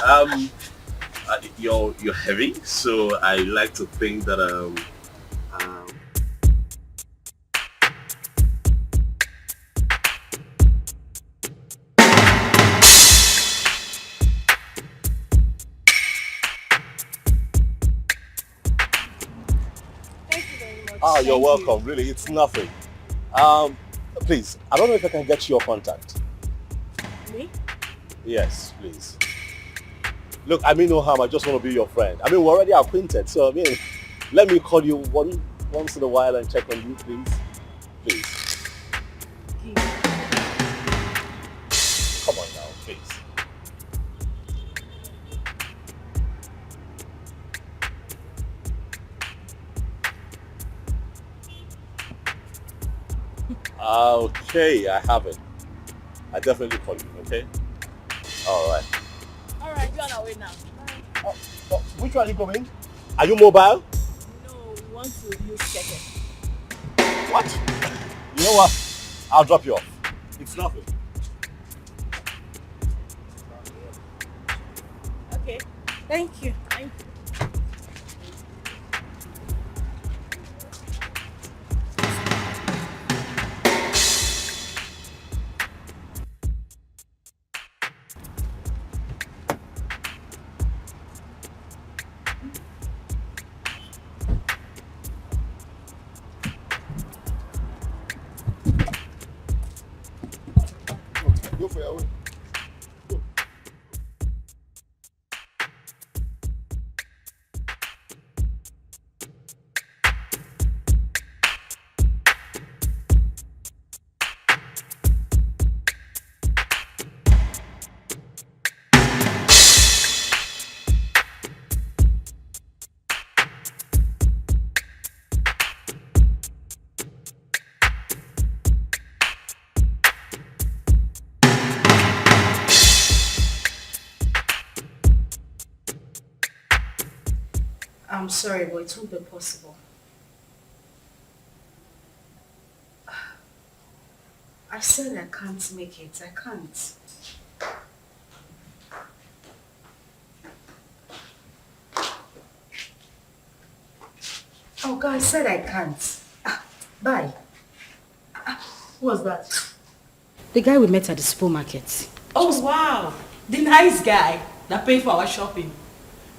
You're heavy, so I like to think that Thank you very much. Ah, you're welcome. Really, it's nothing. Please, I don't know if I can get your contact. Me? Yes, please. Look, I mean no harm. I just want to be your friend. I mean, we're already acquainted, so I mean, let me call you once in a while and check on you, please. Please. Come on now, please. Okay, I have it. I definitely call you, okay? Alright. Alright, we're on our way now. Which one are you going? Are you mobile? No, we want to use second. What? You know what? I'll drop you off. It's nothing. Okay. Thank you. Thank you. I'm sorry, but it won't be possible. I said I can't make it. I can't. Oh, God, I said I can't. Bye. Who was that? The guy we met at the supermarket. Oh, wow. The nice guy that paid for our shopping.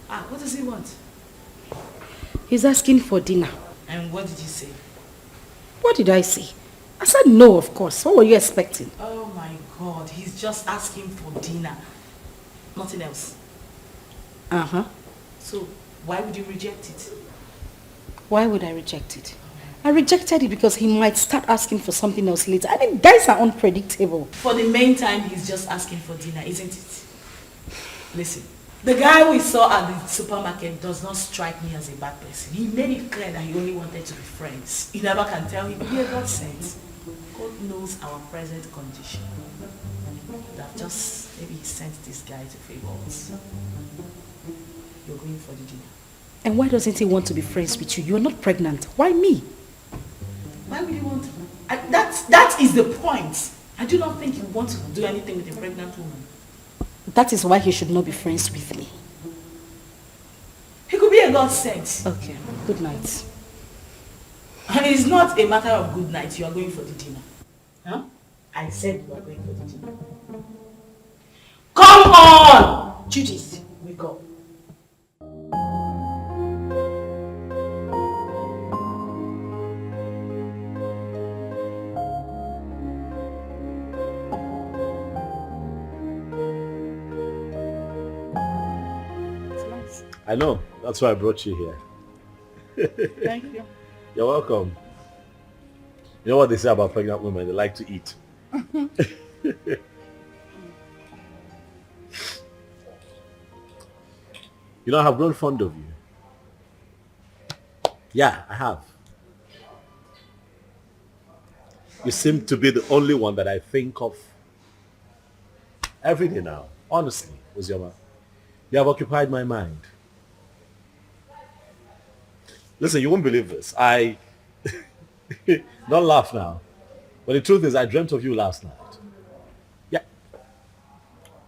What does he want? He's asking for dinner. And what did you say? What did I say? I said no, of course. What were you expecting? Oh my God, he's just asking for dinner. Nothing else. Uh-huh. So, why would you reject it? Why would I reject it? I rejected it because he might start asking for something else later. I mean, guys are unpredictable. For the main time, he's just asking for dinner, isn't it? Listen, the guy we saw at the supermarket does not strike me as a bad person. He made it clear that he only wanted to be friends. You never can tell him, yeah, God sends. God knows our present condition. That just, maybe he sent this guy to favor us. You're going for the dinner. And why doesn't he want to be friends with you? You're not pregnant. Why me? Why would you want to? That is the point. I do not think you want to do anything with a pregnant woman. That is why he should not be friends with me. He could be a God sent. Okay, good night. And it's not a matter of good night. You are going for the dinner. Huh? I said you are going for the dinner. Come on! Judith, wake up. I know. That's why I brought you here. Thank you. You're welcome. You know what they say about pregnant women? They like to eat. You know, I have grown fond of you. Yeah, I have. You seem to be the only one that I think of every day now. Honestly, Uzioma. You have occupied my mind. Listen, you won't believe this. Don't laugh now. But the truth is, I dreamt of you last night. Yeah.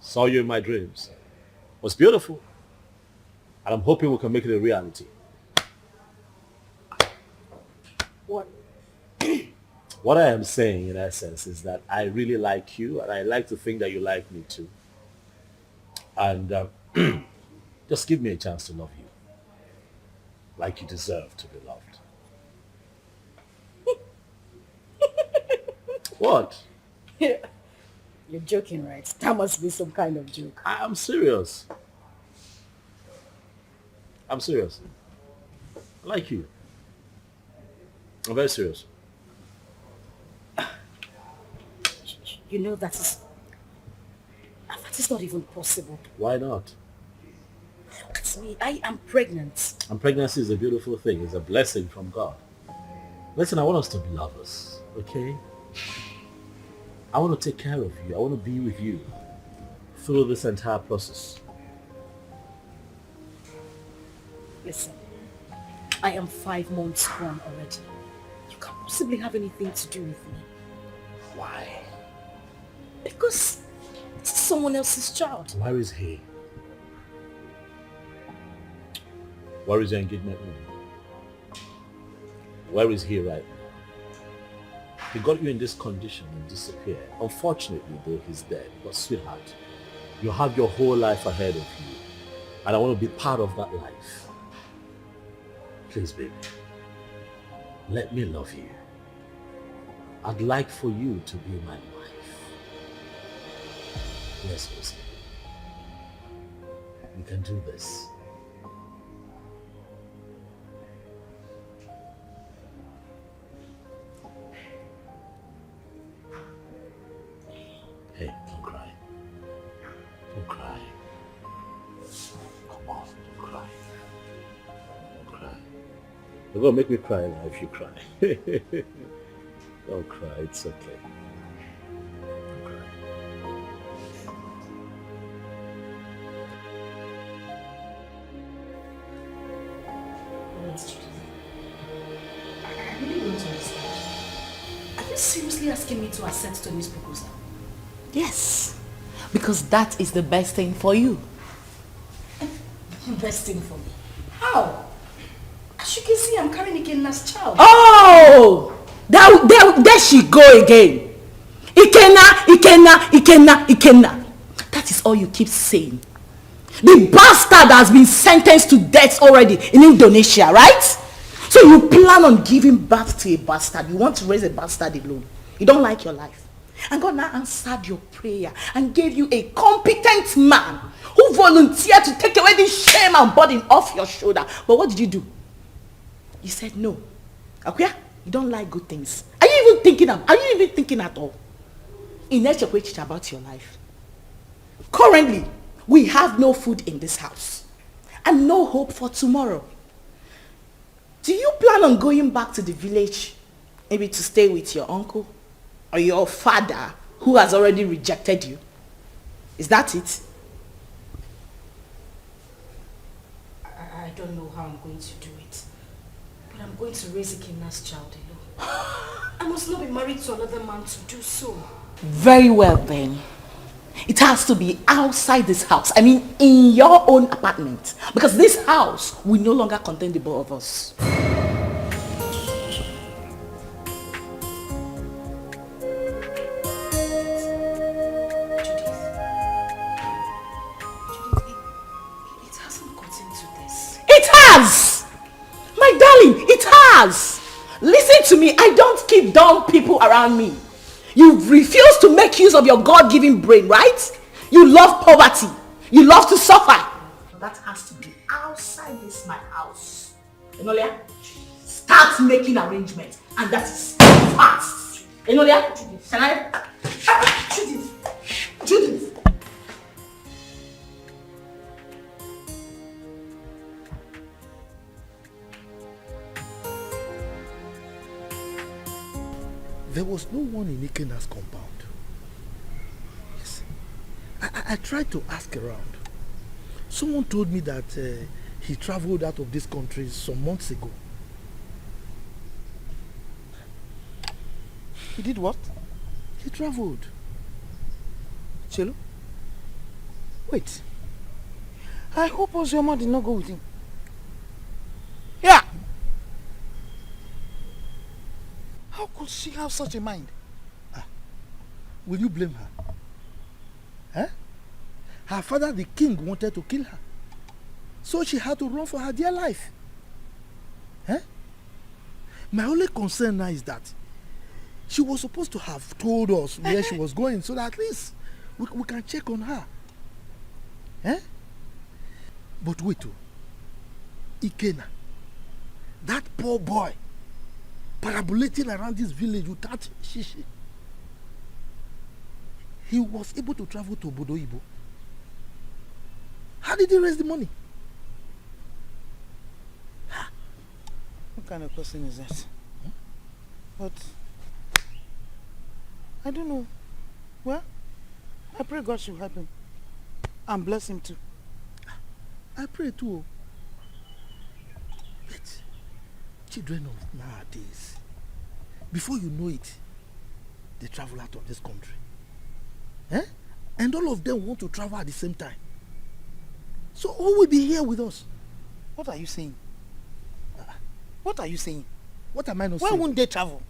Saw you in my dreams. It was beautiful. And I'm hoping we can make it a reality. What? What I am saying, in essence, is that I really like you, and I like to think that you like me too. And just give me a chance to love you. Like you deserve to be loved. What? You're joking, right? That must be some kind of joke. I'm serious. I'm serious. I like you. I'm very serious. You know that is not even possible. Why not? Look at me. I am pregnant. And pregnancy is a beautiful thing. It's a blessing from God. Listen, I want us to be lovers, okay? I want to take care of you. I want to be with you through this entire process. Listen, I am 5 months gone already. You can't possibly have anything to do with me. Why? Because this is someone else's child. Where is he? Where is your engagement ring? Where is he right now? He got you in this condition and disappeared. Unfortunately, though, he's dead. But sweetheart, you have your whole life ahead of you. And I want to be part of that life. Please, baby, let me love you. I'd like for you to be my wife. Yes, Lucy. We can do this. Hey, don't cry. Don't cry. Come on, don't cry. Don't cry. You're gonna make me cry now if you cry. Don't cry, it's okay. Don't cry. I really don't understand. Are you seriously asking me to accept Tony's proposal? Yes, because that is the best thing for you. Best thing for me? How? As you can see, I'm carrying Ikenna's child. Oh! There she go again. Ikenna. That is all you keep saying. The bastard has been sentenced to death already in Indonesia, right? So you plan on giving birth to a bastard. You want to raise a bastard alone. You don't like your life. And God now answered your prayer and gave you a competent man who volunteered to take away this shame and burden off your shoulder. But what did you do? You said no. Okay? You don't like good things. Are you even thinking at all? About your life. Currently, we have no food in this house and no hope for tomorrow. Do you plan on going back to the village, maybe to stay with your uncle or your father who has already rejected you? Is that it? I don't know how I'm going to do it, but I'm going to raise Ikenna's child alone. I must not be married to another man to do so. Very well then. It has to be outside this house. I mean, in your own apartment. Because this house will no longer contain the both of us. It hasn't gotten to this. It has! My darling, it has! Listen to me, I don't keep dumb people around me. You refuse to make use of your God-given brain, right? You love poverty. You love to suffer. That has to be outside this my house. Enolia, start making arrangements. And that is fast. Enolia, can I? Judith. There was no one in Ikenna's compound. Yes. I tried to ask around. Someone told me that he traveled out of this country some months ago. He did what? He traveled. Chelo? Wait. I hope Ozioma did not go with him. Yeah! How could she have such a mind? Will you blame her? Her father, the king, wanted to kill her. So she had to run for her dear life. My only concern now is that she was supposed to have told us where she was going so that at least we can check on her. But wait, Ikenna, that poor boy, parabolating around this village without shishi. He was able to travel to Obodo Ibo. How did he raise the money? What kind of person is that? But I don't know. Well, I pray God should help him and bless him too. I pray too. But children of nowadays, before you know it, they travel out of this country. And all of them want to travel at the same time. So who will be here with us? What are you saying? What are you saying? What am I not Why saying? won't they travel?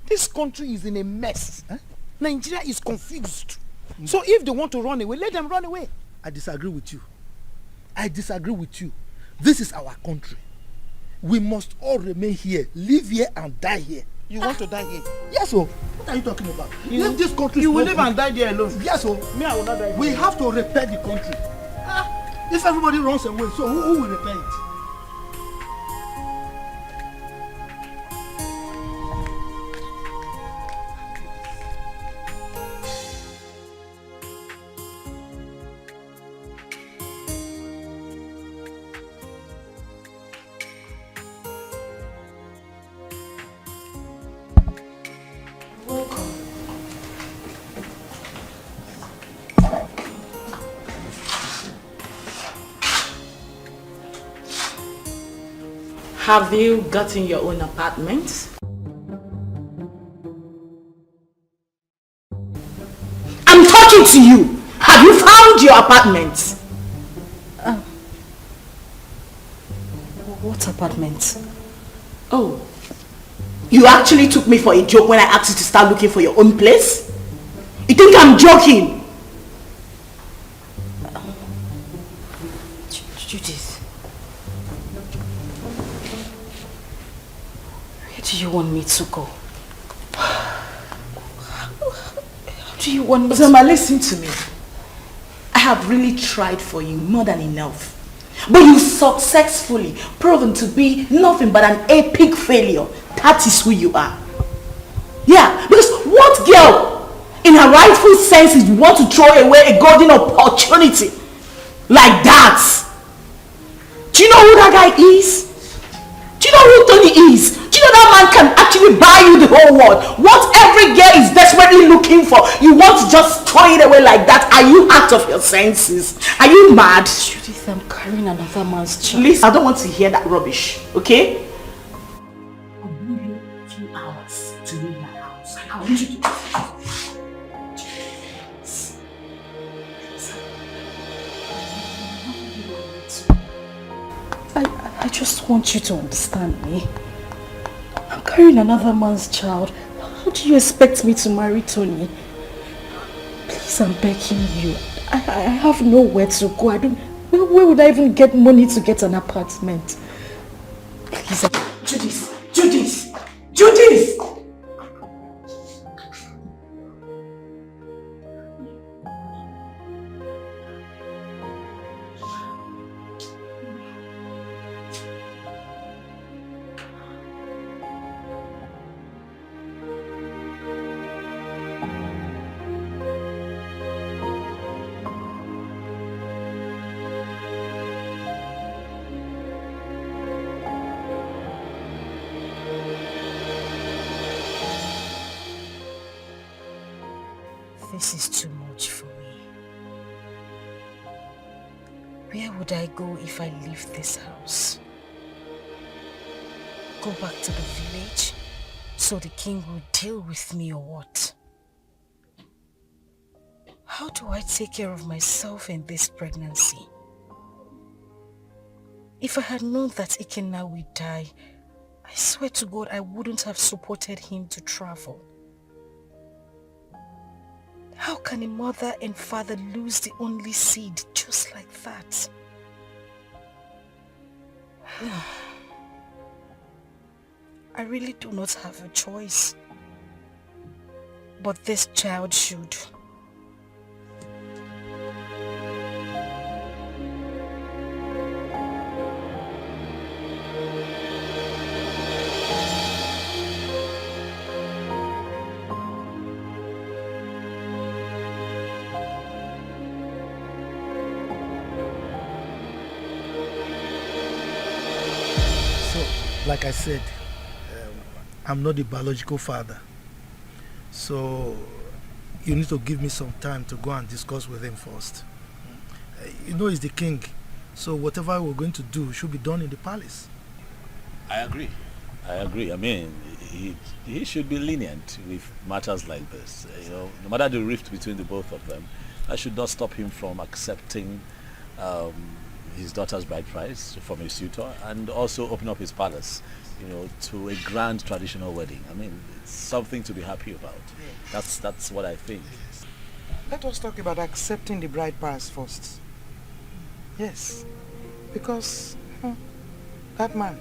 This country is in a mess. Nigeria is confused. So if they want to run away, let them run away. I disagree with you. This is our country. We must all remain here, live here and die here. You want to die here? Yes, sir. What are you talking about? Leave this country. You will live and die there alone. Yes, sir. Me, I will not die here. We have to repair the country. If everybody runs away, so who will repair it? Have you gotten your own apartment? I'm talking to you. Have you found your apartment? What apartment? Oh, you actually took me for a joke when I asked you to start looking for your own place? You think I'm joking? Judith. Where do you want me to go? How do you want me Zoma, listen to me. I have really tried for you more than enough. But you successfully proven to be nothing but an epic failure. That is who you are. Yeah, because what girl in her rightful senses want to throw away a golden opportunity like that? Do you know who that guy is? Do you know who Tony is? Do you know that man can actually buy you the whole world? What every girl is desperately looking for, you want to just throw it away like that? Are you out of your senses? Are you mad? Judith, I'm carrying another man's child. Listen, I don't want to hear that rubbish, okay? I'll give you a few hours to leave my house. I want you to... I just want you to understand me. I'm carrying another man's child. How do you expect me to marry Tony? Please, I'm begging you. I have nowhere to go. Where would I even get money to get an apartment? Please. Judith! This is too much for me. Where would I go if I leave this house? Go back to the village so the king will deal with me or what? How do I take care of myself in this pregnancy? If I had known that Ikenna would die, I swear to God I wouldn't have supported him to travel. How can a mother and father lose the only seed just like that? I really do not have a choice. But this child should. Like I said, I'm not the biological father. So you need to give me some time to go and discuss with him first. You know he's the king, so whatever we're going to do should be done in the palace. I agree. I mean, he should be lenient with matters like this. You know, no matter the rift between the both of them, that should not stop him from accepting his daughter's bride price from a suitor and also open up his palace, you know, to a grand traditional wedding. I mean, it's something to be happy about. That's what I think. Let us talk about accepting the bride price first. Yes, because that man,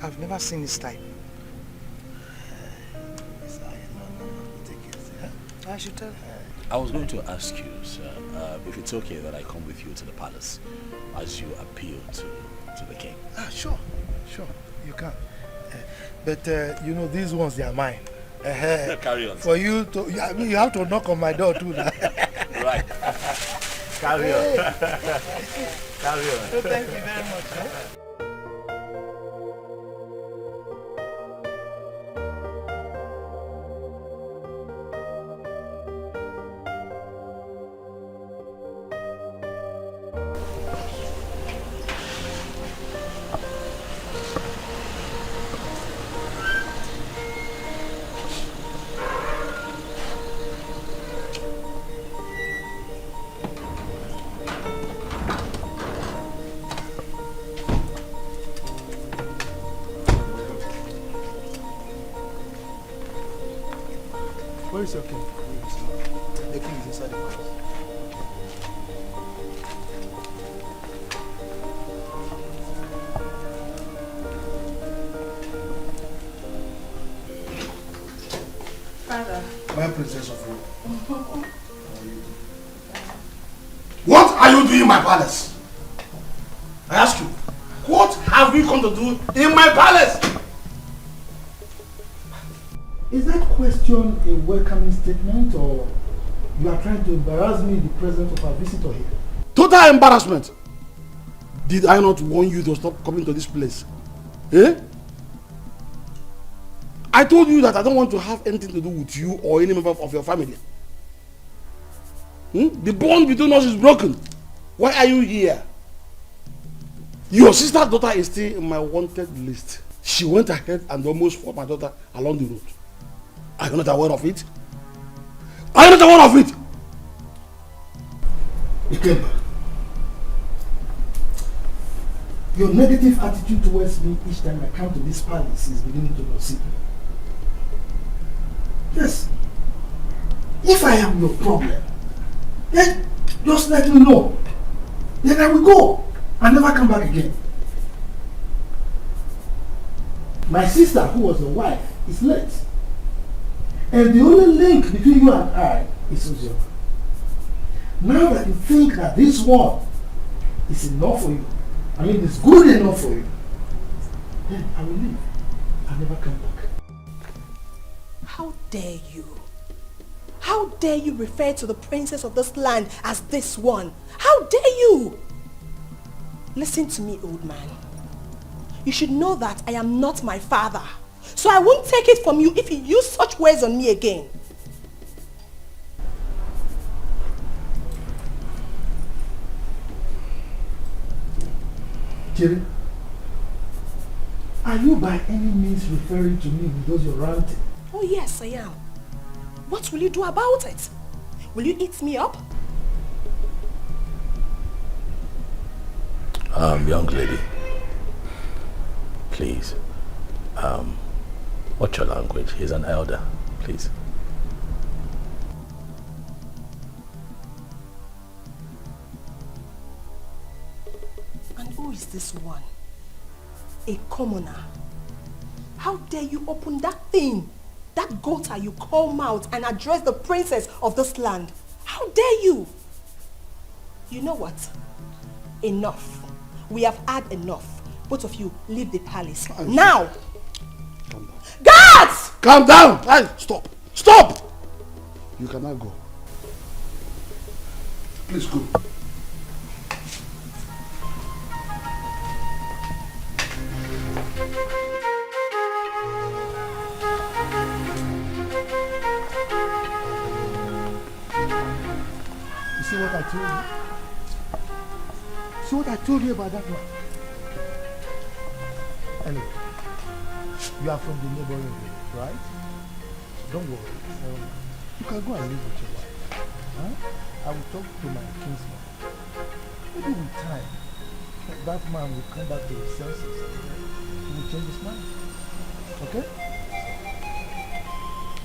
I've never seen his type. I should tell her. I was going to ask you, sir, if it's okay that I come with you to the palace as you appeal to the king. Sure, you can. But you know, these ones, they are mine. Carry on. For you to, I mean, you have to knock on my door too now. Right. Carry on. Carry on. So thank you very much. is your king? The king is inside the palace. Father. My princess of Rome. What are you doing in my palace? I ask you, what have you come to do in my palace? Is that question a welcoming statement, or you are trying to embarrass me in the presence of our visitor here? Total embarrassment. Did I not warn you to stop coming to this place? Eh? I told you that I don't want to have anything to do with you or any member of your family. The bond between us is broken. Why are you here? Your sister's daughter is still in my wanted list. She went ahead and almost fought my daughter along the road. Are you not aware of it? Are you not aware of it? Ikemba, your negative attitude towards me each time I come to this palace is beginning to unseat me. Yes. If I am your problem, then just let me know. Then I will go and never come back again. My sister, who was your wife, is late. And the only link between you and I is Uzio. Now that you think that this one is enough for you, I mean it's good enough for you, then I will leave. I'll never come back. How dare you? How dare you refer to the princess of this land as this one? How dare you? Listen to me, old man. You should know that I am not my father. So I won't take it from you if you use such words on me again. Jerry, are you by any means referring to me with those you're ranting? Oh yes, I am. What will you do about it? Will you eat me up? Young lady, please, watch your language. He's an elder, please. And who is this one? A commoner. How dare you open that thing, that gutter you call mouth, and address the princess of this land? How dare you? You know what? Enough. We have had enough. Both of you, leave the palace. Now! Calm down. Guards! Calm down! Hey, stop! Stop! You cannot go. Please go. You see what I told you? See what I told you about that one? Anyway, you are from the neighboring village, right? Don't worry. You can go and live with your wife. Huh? I will talk to my kinsman. Maybe with time, that man will come back to his senses. He will change his mind. Okay?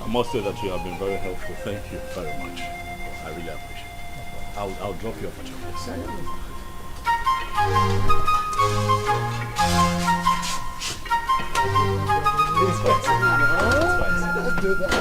I must say that you have been very helpful. Thank you very much. I really appreciate it. I'll drop you off at your place. It's fine. Let's do that.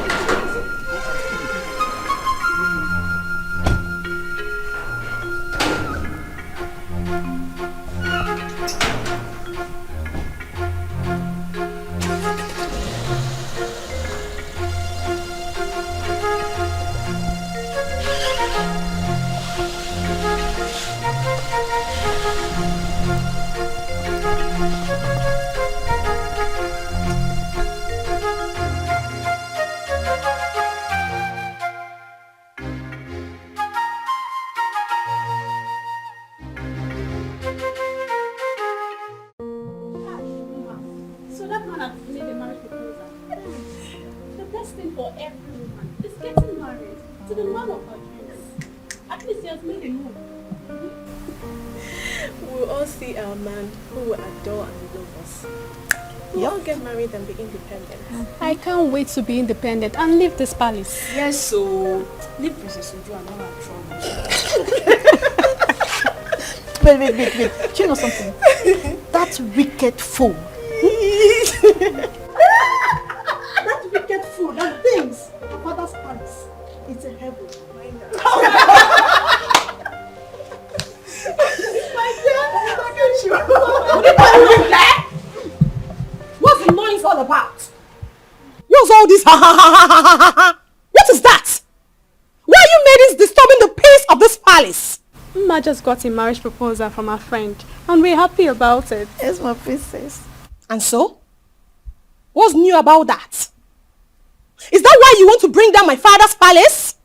We'll all get married and be independent. I can't wait to be independent and leave this palace. Yes, so leave Princess Uju and all her trouble. Wait. Do you know something? That wicked fool. That wicked fool that thinks her father's palace is a heaven. What's the noise all about? What's all this ha ha ha ha ha ha? What is that? Why are you maidens disturbing the peace of this palace? Ma just got a marriage proposal from her friend and we're happy about it. Yes, my princess. And so? What's new about that? Is that why you want to bring down my father's palace?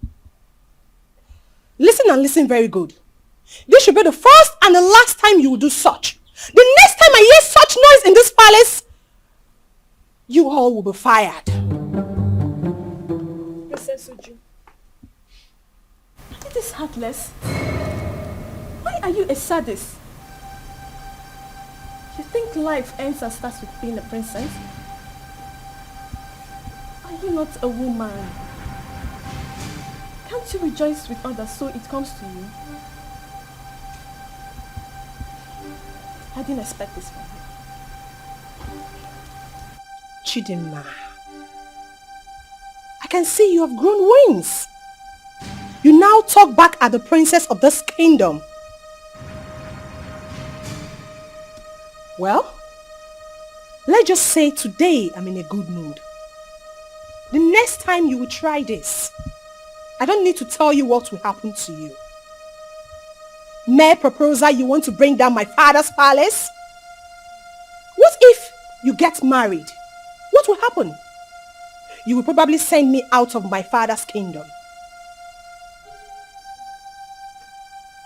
Listen and listen very good. This should be the first and the last time you will do such. The next time I hear such noise in this palace, you all will be fired. Princess Uju, it is heartless. Why are you a sadist? You think life ends and starts with being a princess? Are you not a woman? Can't you rejoice with others so it comes to you? I didn't expect this from you. Chidinma, I can see you have grown wings. You now talk back at the princess of this kingdom. Well, let's just say today I'm in a good mood. The next time you will try this, I don't need to tell you what will happen to you. Mere proposal, you want to bring down my father's palace? What if you get married? What will happen? You will probably send me out of my father's kingdom.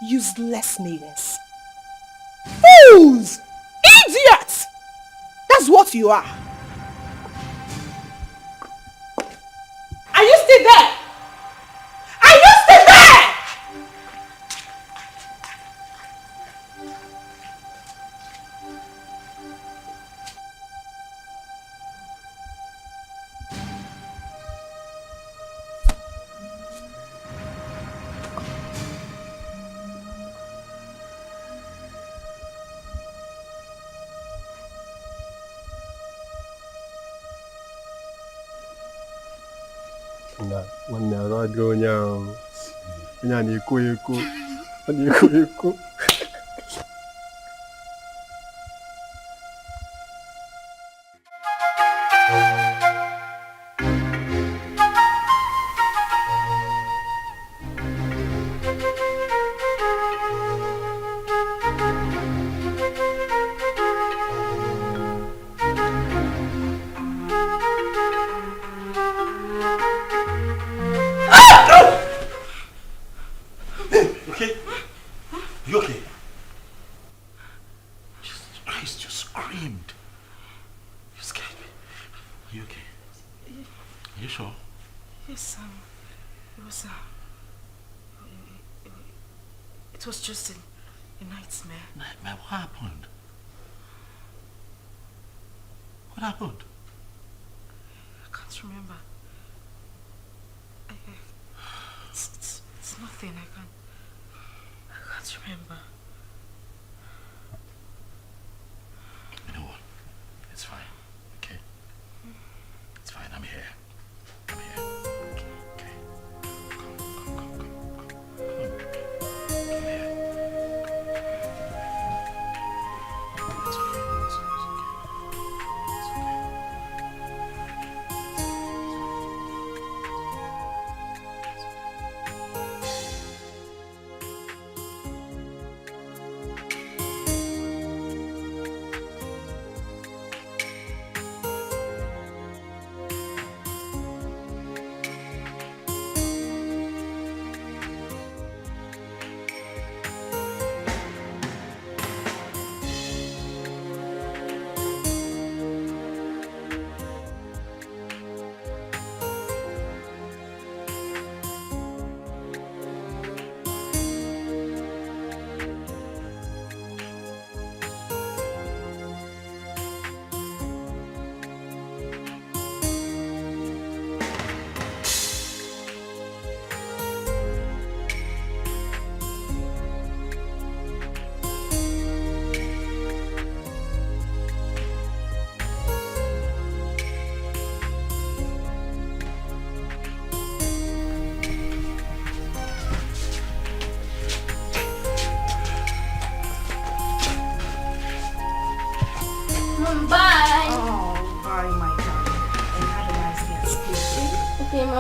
Useless maidens. Fools! Idiots! That's what you are. Are you still there? Are you still there? Nwanne arụ adịghị onye ahụ. Onye a na-ekwo ekwo. Ọ na-ekwo ekwo. It was just a nightmare. Nightmare? What happened? What happened? I can't remember. It's nothing. I can't remember. You know what? It's fine. Okay? It's fine. I'm here. I'm here. Okay. Come.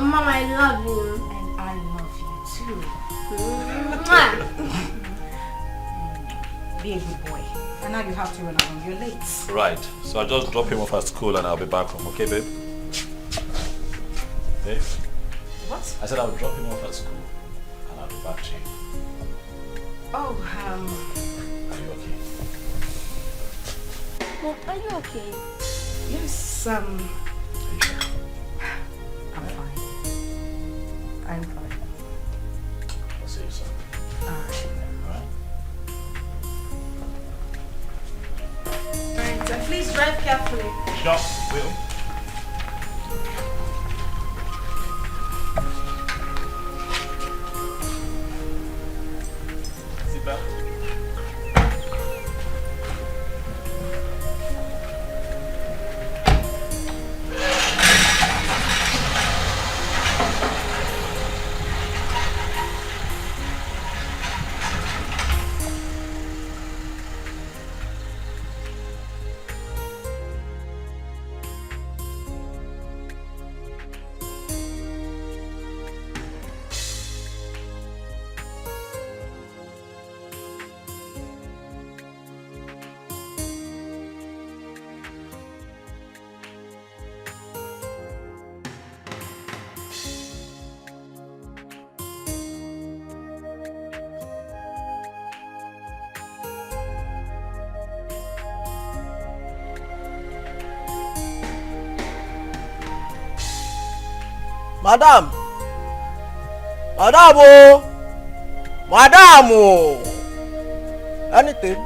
Mom, I love you. And I love you too. Be a good boy. And now you have to run along. You're late. Right. So I'll just drop him off at school and I'll be back home. Okay, babe? Babe? What? I said I'll drop him off at school and I'll be back to you. Oh, Are you okay? Mom, are you okay? Yes, I'm fine. I'm fine. I'll see you soon. Alright. Alright? Alright, so please drive carefully. Sure, will. Seatbelt. Madam! Madam! Oh! Madam! Oh! Anything?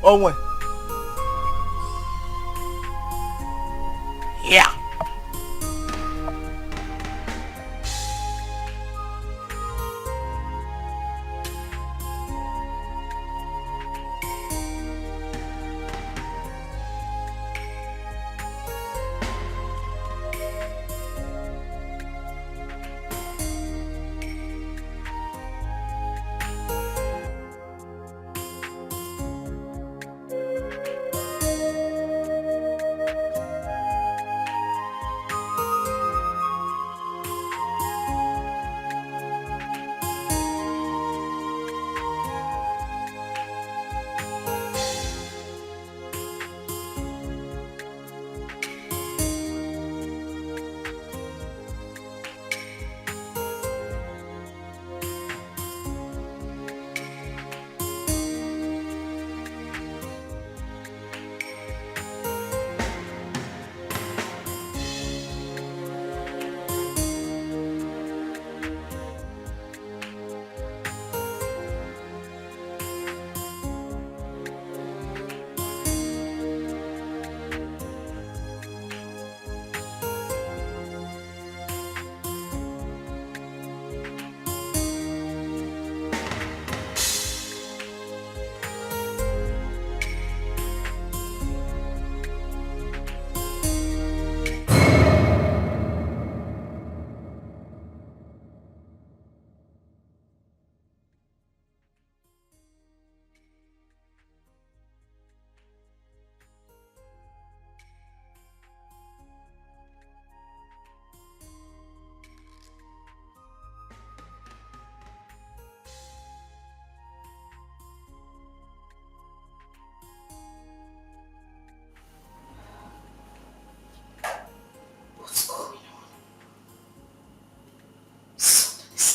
Oh, when? Yeah!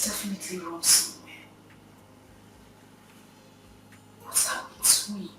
Definitely wrong somewhere. What's happened to me?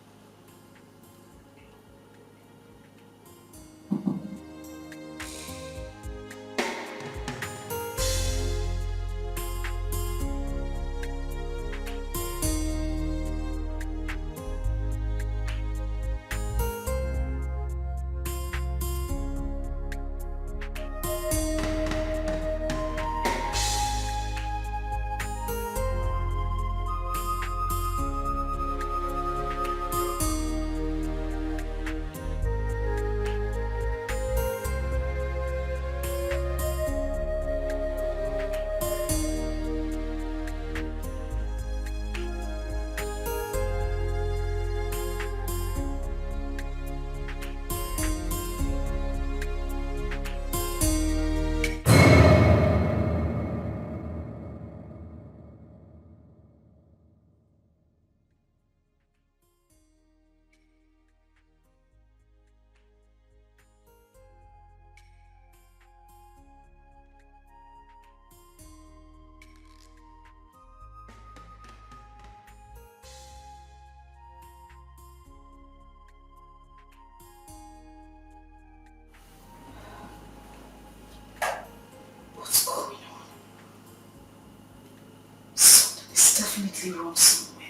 something wrong somewhere.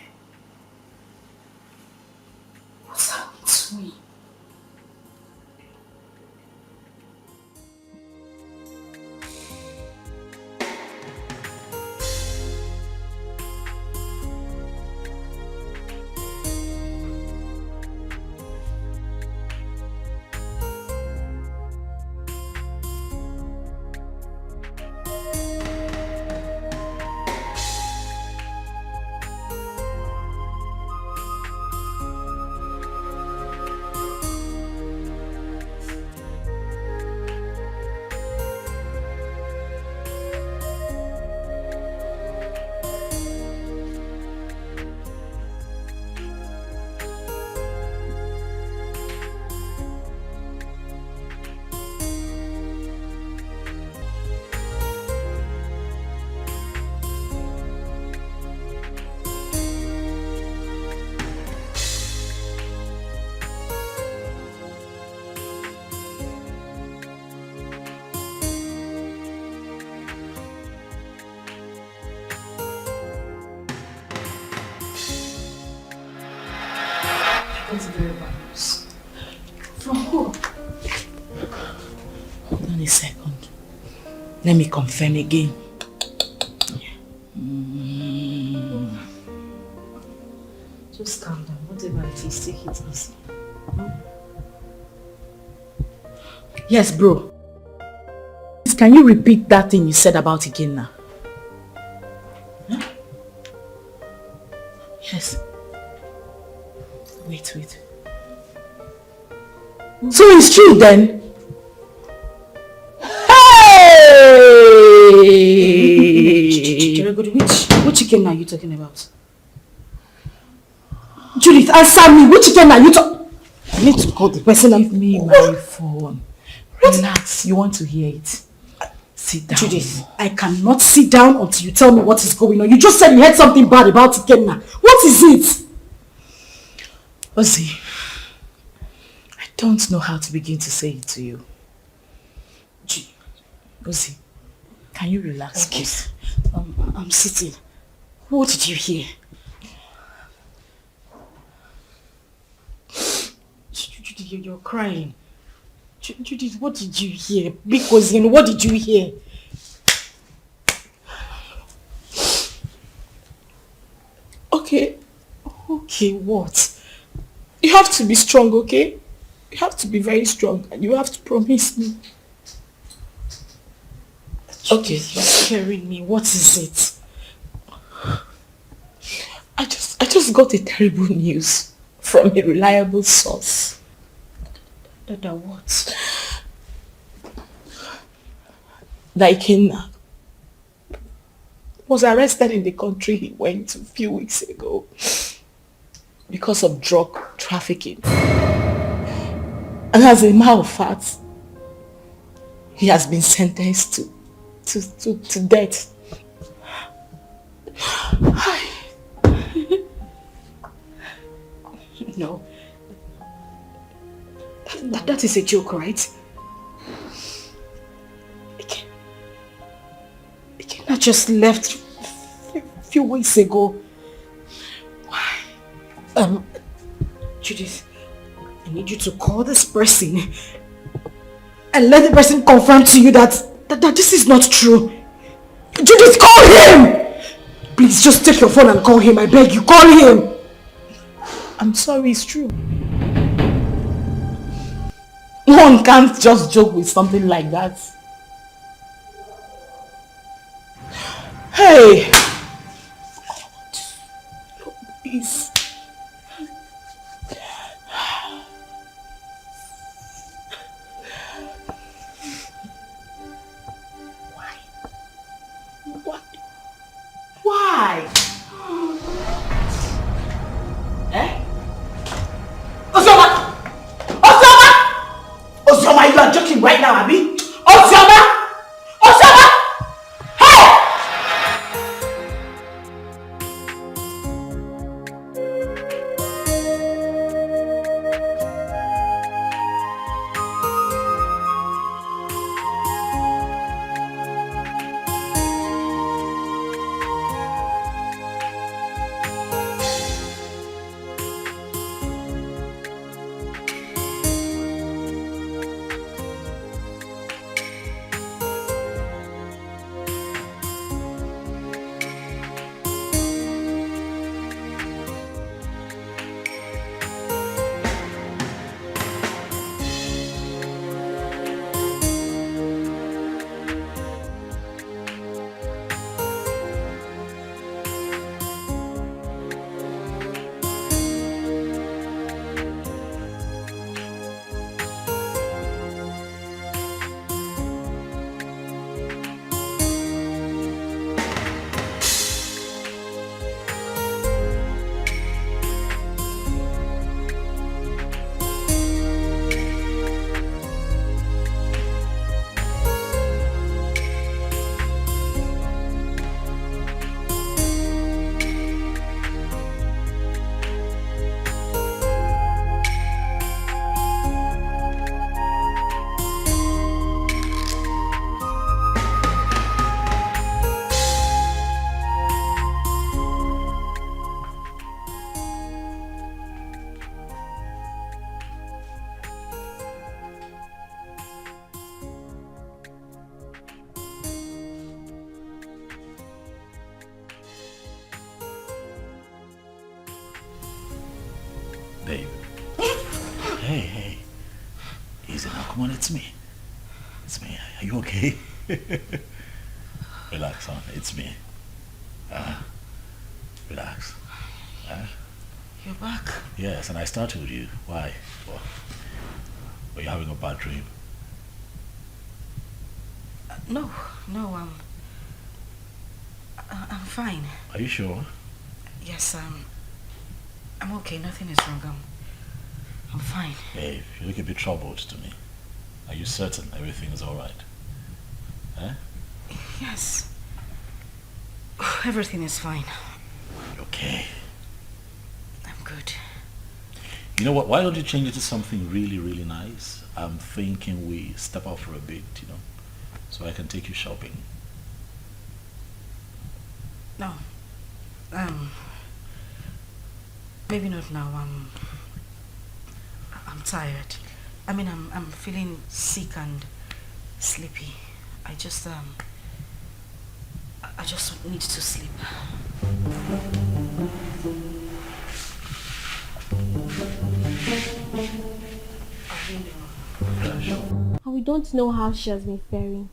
What's happened to me? That's very bad news. From who? Hold on a second. Let me confirm again. Just calm down. Whatever it is, take it easy. Yes, bro. Can you repeat that thing you said about again now? Huh? Yes. Wait. So it's true then? Hey! Which chicken are you talking about? Judith, answer me. Which chicken are you talking? I need to call the person. Give me my phone. Relax. You want to hear it? Sit down. Judith, I cannot sit down until you tell me what is going on. You just said you heard something bad about Ikenna. What is it? Ozzy, I don't know how to begin to say it to you. Ozzy, can you relax, please? I'm sitting. What did you hear? You're crying. Judith, what did you hear? Because, what did you hear? Okay, what? You have to be strong, okay? You have to be very strong and you have to promise me. Okay, you're scaring me. What is it? I just got a terrible news from a reliable source. That what? That Ikenna was arrested in the country he went to a few weeks ago because of drug trafficking. And as a matter of fact, he has been sentenced to death. No. That is a joke, right? Ikenna just left a few weeks ago. Why? Judith, I need you to call this person and let the person confirm to you that this is not true. Judith, call him! Please, just take your phone and call him. I beg you, call him. I'm sorry, it's true. One can't just joke with something like that. Hey! Please. Why? Eh? Ozoma, you are joking right now, Abi? Ozoma! Hey! Babe. Hey. Easy now. Come on, it's me. It's me. Are you okay? Relax, son. It's me. Relax. You're back? Yes, and I started with you. Why? Well, were you having a bad dream? No, I'm fine. Are you sure? Yes, I'm okay. Nothing is wrong. I'm fine. Hey, you look a bit troubled to me. Are you certain everything is all right? Huh? Yes. Everything is fine. Okay. I'm good. You know what? Why don't you change it to something really, really nice? I'm thinking we step out for a bit, so I can take you shopping. No. Maybe not now. I'm tired. I mean, I'm feeling sick and sleepy. I just need to sleep. And we don't know how she has been faring.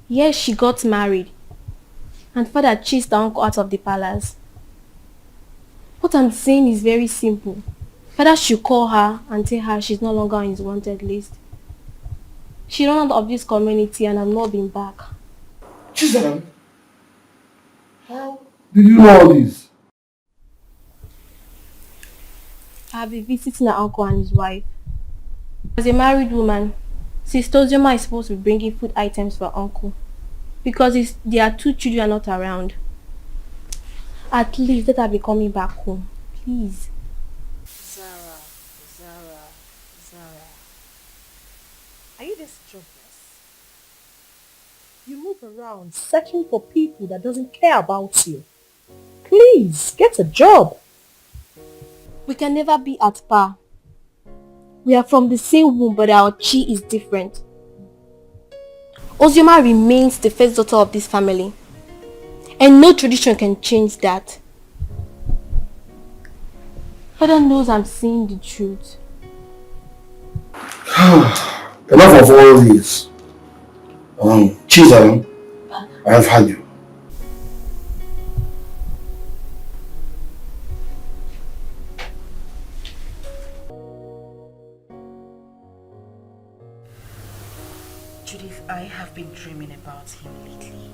Yes, she got married. And father chased the uncle out of the palace. What I'm saying is very simple. Father should call her and tell her she's no longer on his wanted list. She ran out of this community and has not been back. Chisholm, how did you know all this? I have been visiting her uncle and his wife. As a married woman, Sister Ozoma is supposed to be bringing food items for her uncle. Because their 2 children are not around. At least let her be coming back home. Please. Zara. Are you this jobless? You move around searching for people that doesn't care about you. Please, get a job. We can never be at par. We are from the same womb, but our chi is different. Ozoma remains the first daughter of this family. And no tradition can change that. Father knows I'm saying the truth. Enough of all this. Chisholm, I have had you. Judith, I have been dreaming about him lately.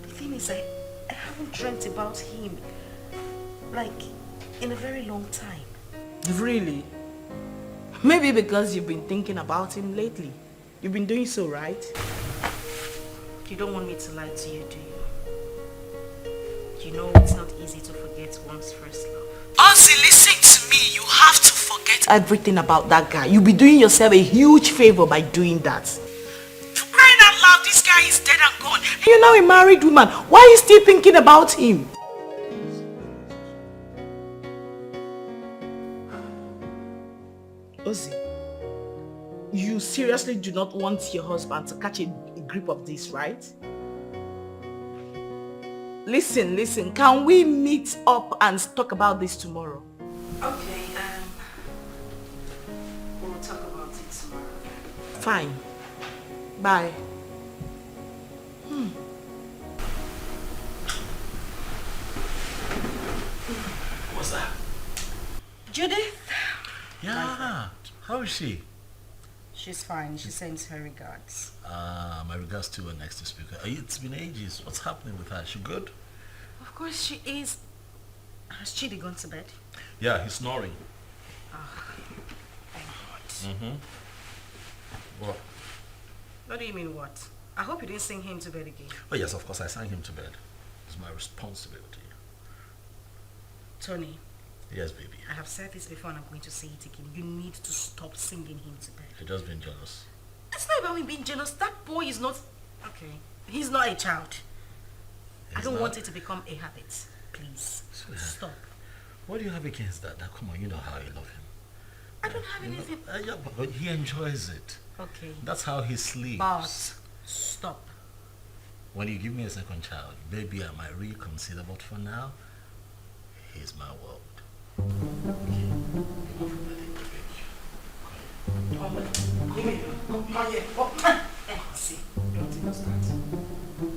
The thing is, I haven't dreamt about him, like, in a very long time. Really? Maybe because you've been thinking about him lately. You've been doing so, right? You don't want me to lie to you, do you? You know it's not easy to forget one's first love. Ozzy, listen to me. You have to forget everything about that guy. You'll be doing yourself a huge favor by doing that. For crying out loud, this guy is dead and gone. And you're now a married woman. Why are you still thinking about him? Ozzy, you seriously do not want your husband to catch a grip of this, right? Listen, can we meet up and talk about this tomorrow? Okay, we'll talk about it tomorrow. Fine. Bye. What's that? Judith? Yeah. How is she? She's fine. She sends her regards. My regards to her next speaker. It's been ages. What's happening with her? She good? Of course she is. Has Chidi gone to bed? Yeah, he's snoring. Oh, thank God. What? What do you mean what? I hope you didn't sing him to bed again. Oh yes, of course I sang him to bed. It's my responsibility. Tony. Yes, baby. I have said this before and I'm going to say it again. You need to stop singing him to bed. You're just being jealous. It's not about me being jealous. That boy is not... Okay. He's not a child. I don't want it to become a habit. Please. Stop. What do you have against that? Now, come on, you know how I love him. I don't have anything... Yeah, but he enjoys it. Okay. That's how he sleeps. But stop. When you give me a second child, maybe I might reconsider, but for now, he's my world. See, don't even start.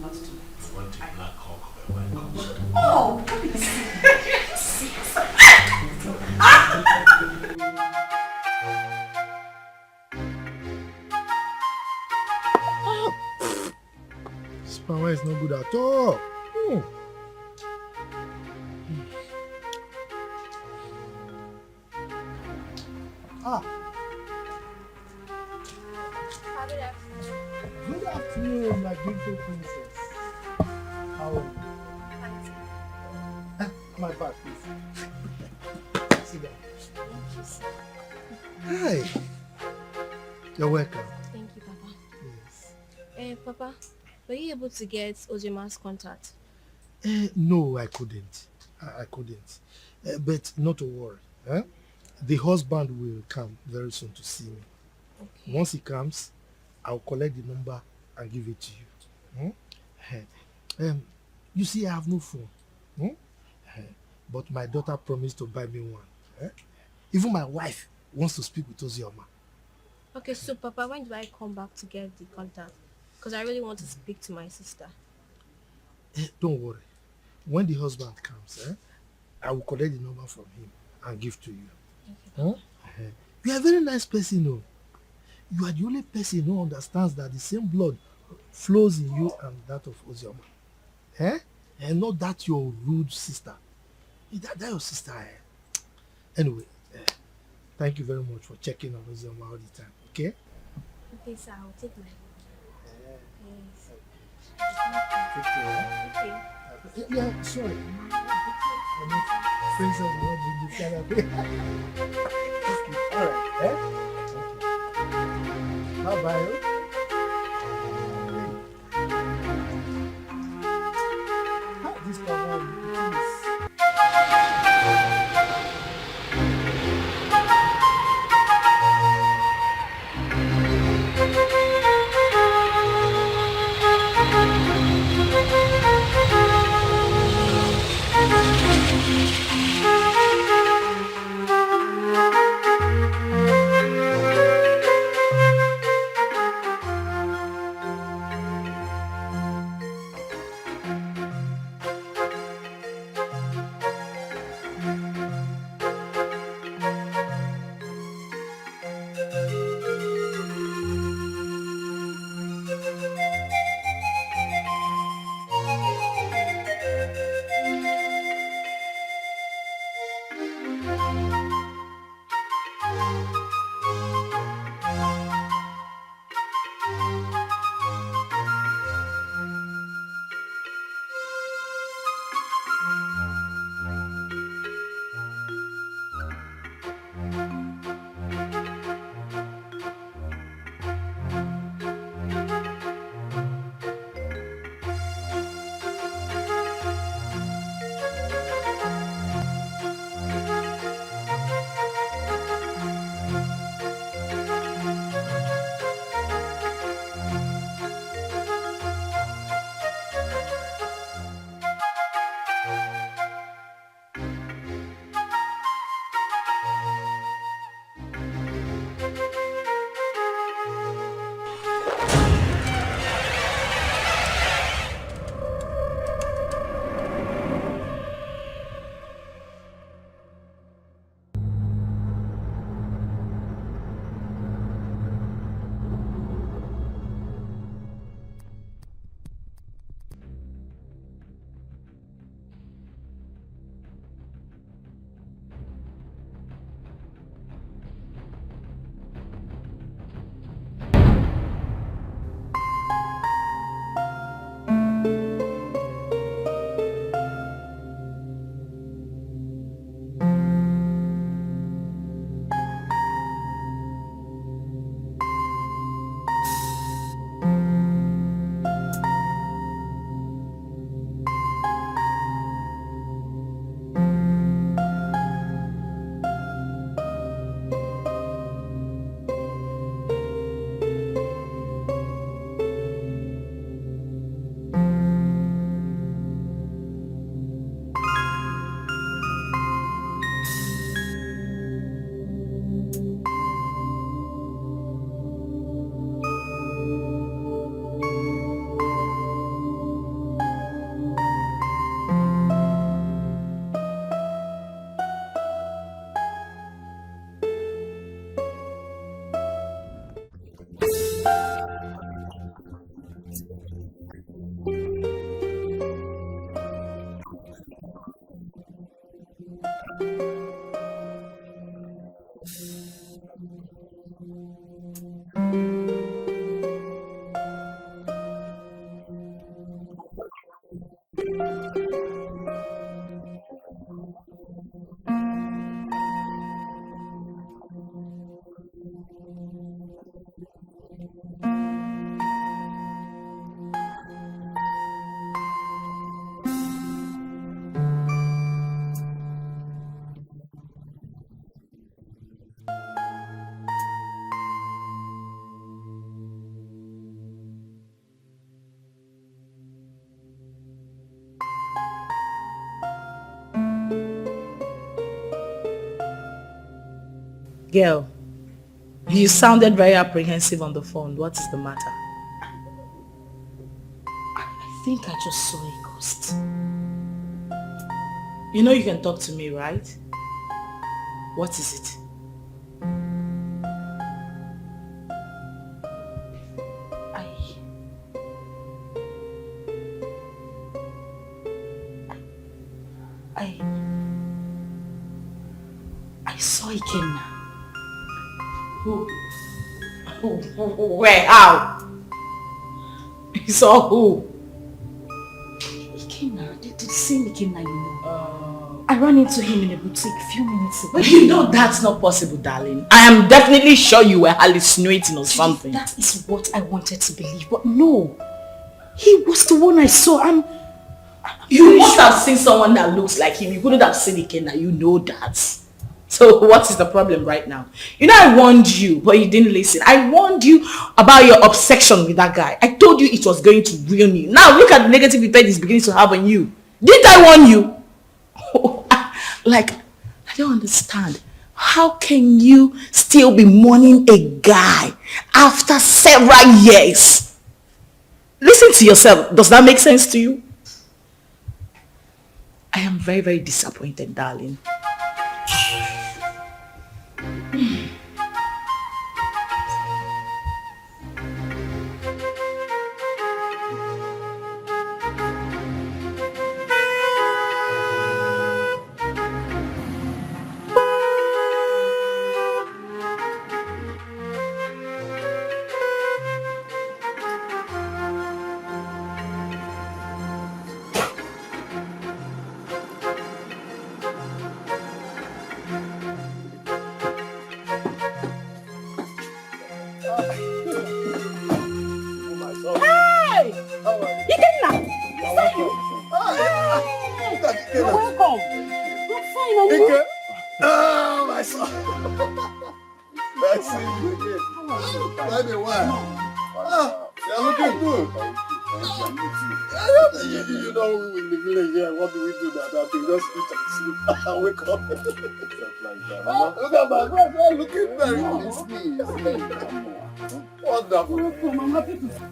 Not tonight. I want a black cock or a white cock. Oh, see. This power is not good at all. Good afternoon, my beautiful princess. How are you? My bad, please. Sit down. Hi. You're welcome. Thank you, Papa. Yes. Papa, were you able to get Ojima's contact? No, I couldn't. I couldn't. But not to worry. The husband will come very soon to see me. Okay. Once he comes, I'll collect the number and give it to you. You see, I have no phone. But my daughter promised to buy me one. Even my wife wants to speak with Ozioma. Okay, so Papa, when do I come back to get the contact? Because I really want to speak to my sister. Don't worry. When the husband comes, I will collect the number from him and give to you. Okay. You are a very nice person, though. You are the only person who understands that the same blood flows in you and that of Ozioma. And not that your rude sister. That your sister. Anyway, thank you very much for checking on Ozioma all the time, okay? Okay, sir, I'll take my... Okay. Yeah, sorry. Princess will not bring this kind of thing. Alright, Bye-bye. This cover is... Girl, you sounded very apprehensive on the phone. What is the matter? I think I just saw a ghost. You know you can talk to me, right? What is it? I saw Ikenna. Who? Where? How? You saw who? Ikenna, the same Ikenna you know. I ran into him in a boutique a few minutes ago. But you know that's not possible, darling. I am definitely sure you were hallucinating or something. That is what I wanted to believe, but no. He was the one I saw. You must have seen someone that looks like him. You couldn't have seen Ikenna. You know that. So what is the problem right now? You know I warned you, but you didn't listen. I warned you about your obsession with that guy. I told you it was going to ruin you. Now look at the negative effect it's beginning to have on you. Didn't I warn you? Like, I don't understand. How can you still be mourning a guy after several years? Listen to yourself. Does that make sense to you? I am very, very disappointed, darling. Wake up. Look at my friend, looking very wonderful. I'm happy to see.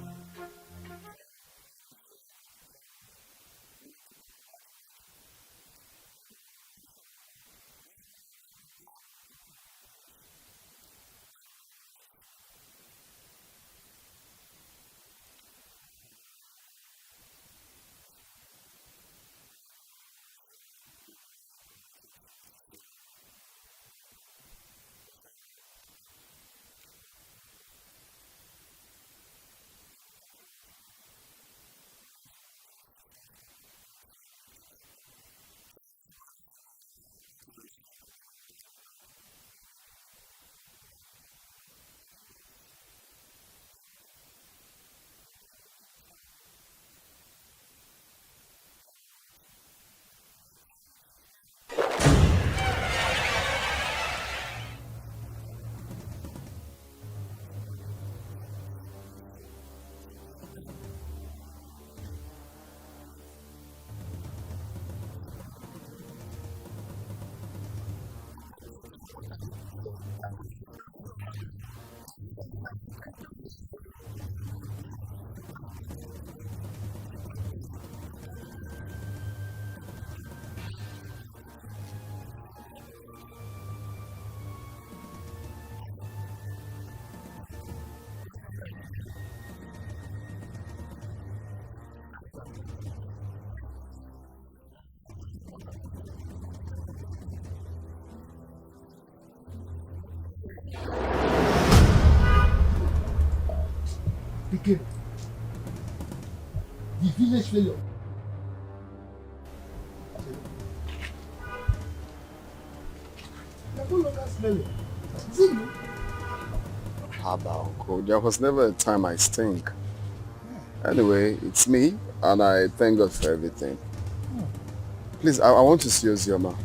Dikeh. The village failure. You're no longer smelling. Is it you? Haba, uncle. There was never a time I stink. Anyway, it's me, and I thank God for everything. Please, I want to see Ozioma.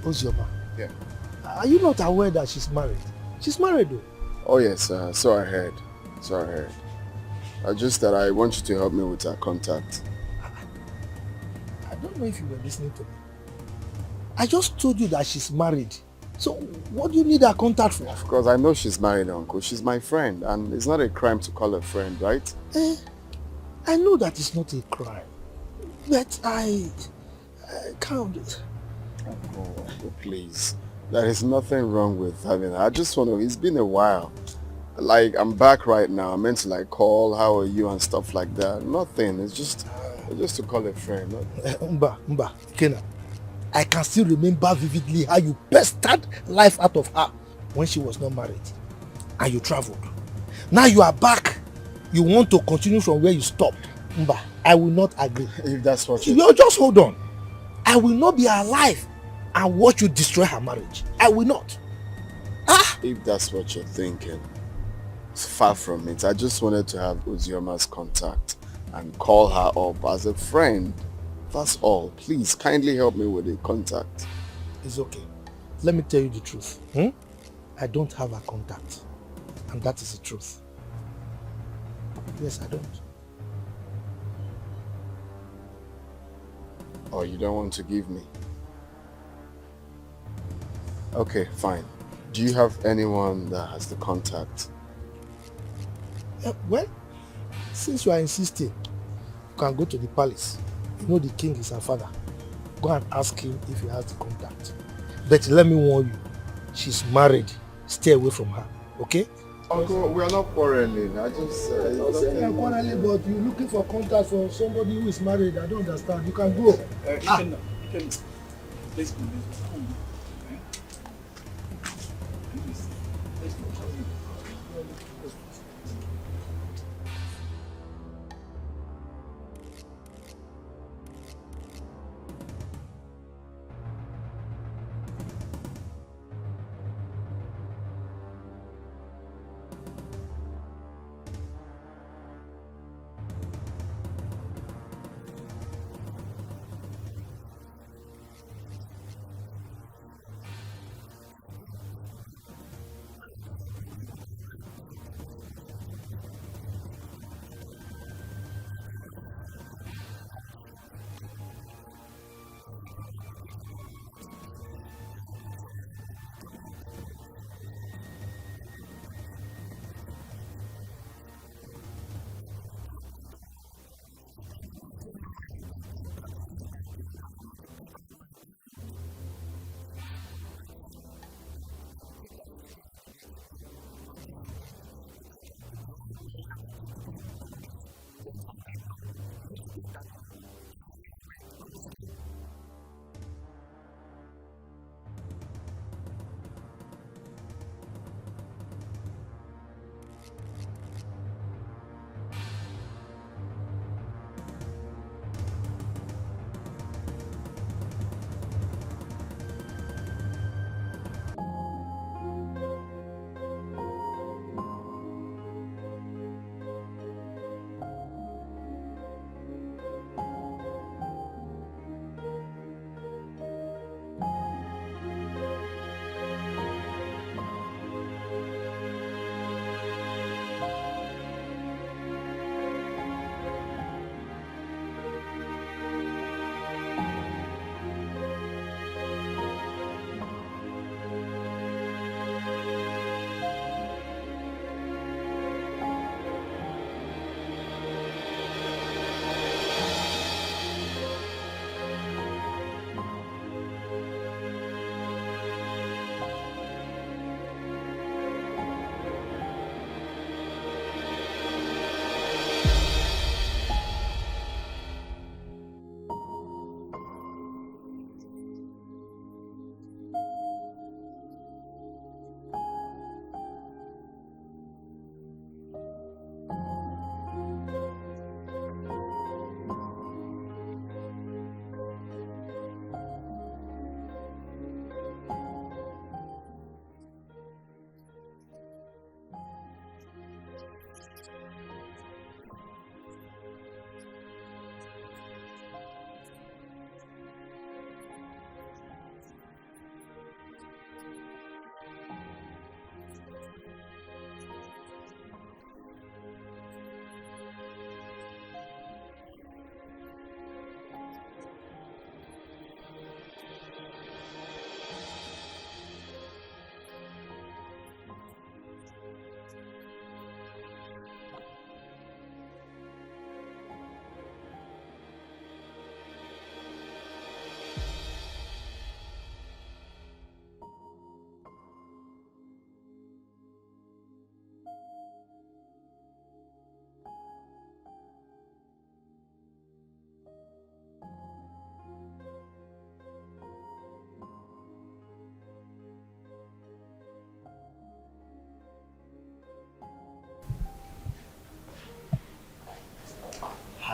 Ozioma? Yeah. Are you not aware that she's married? She's married though. Oh yes, so I heard. Just that I want you to help me with her contact. I don't know if you were listening to me. I just told you that she's married. So what do you need her contact for? Of course, I know she's married, uncle. She's my friend, and it's not a crime to call her friend, right? I know that it's not a crime. But I can't. Uncle, please. There is nothing wrong with having her. I just want to, it's been a while. Like, I'm back right now. I meant to like call, how are you and stuff like that. Nothing. It's just to call a friend. Mba, Kena. I can still remember vividly how you pestered life out of her when she was not married. And you traveled. Now you are back. You want to continue from where you stopped. Mba, I will not agree. If that's what you just hold on. I will not be alive and watch you destroy her marriage. I will not. If that's what you're thinking, it's far from it. I just wanted to have Ozioma's contact and call her up as a friend. That's all. Please, kindly help me with the contact. It's okay. Let me tell you the truth. I don't have a contact. And that is the truth. Yes, I don't. Oh, you don't want to give me? Okay, fine. Do you have anyone that has the contact? Well, since you are insisting, you can go to the palace. You know the king is her father. Go and ask him if he has the contact. But let me warn you, she's married. Stay away from her, okay? Uncle, we are not quarreling. I just... I'm not quarreling, but you're looking for contact for somebody who is married. I don't understand. You can go. You can please come.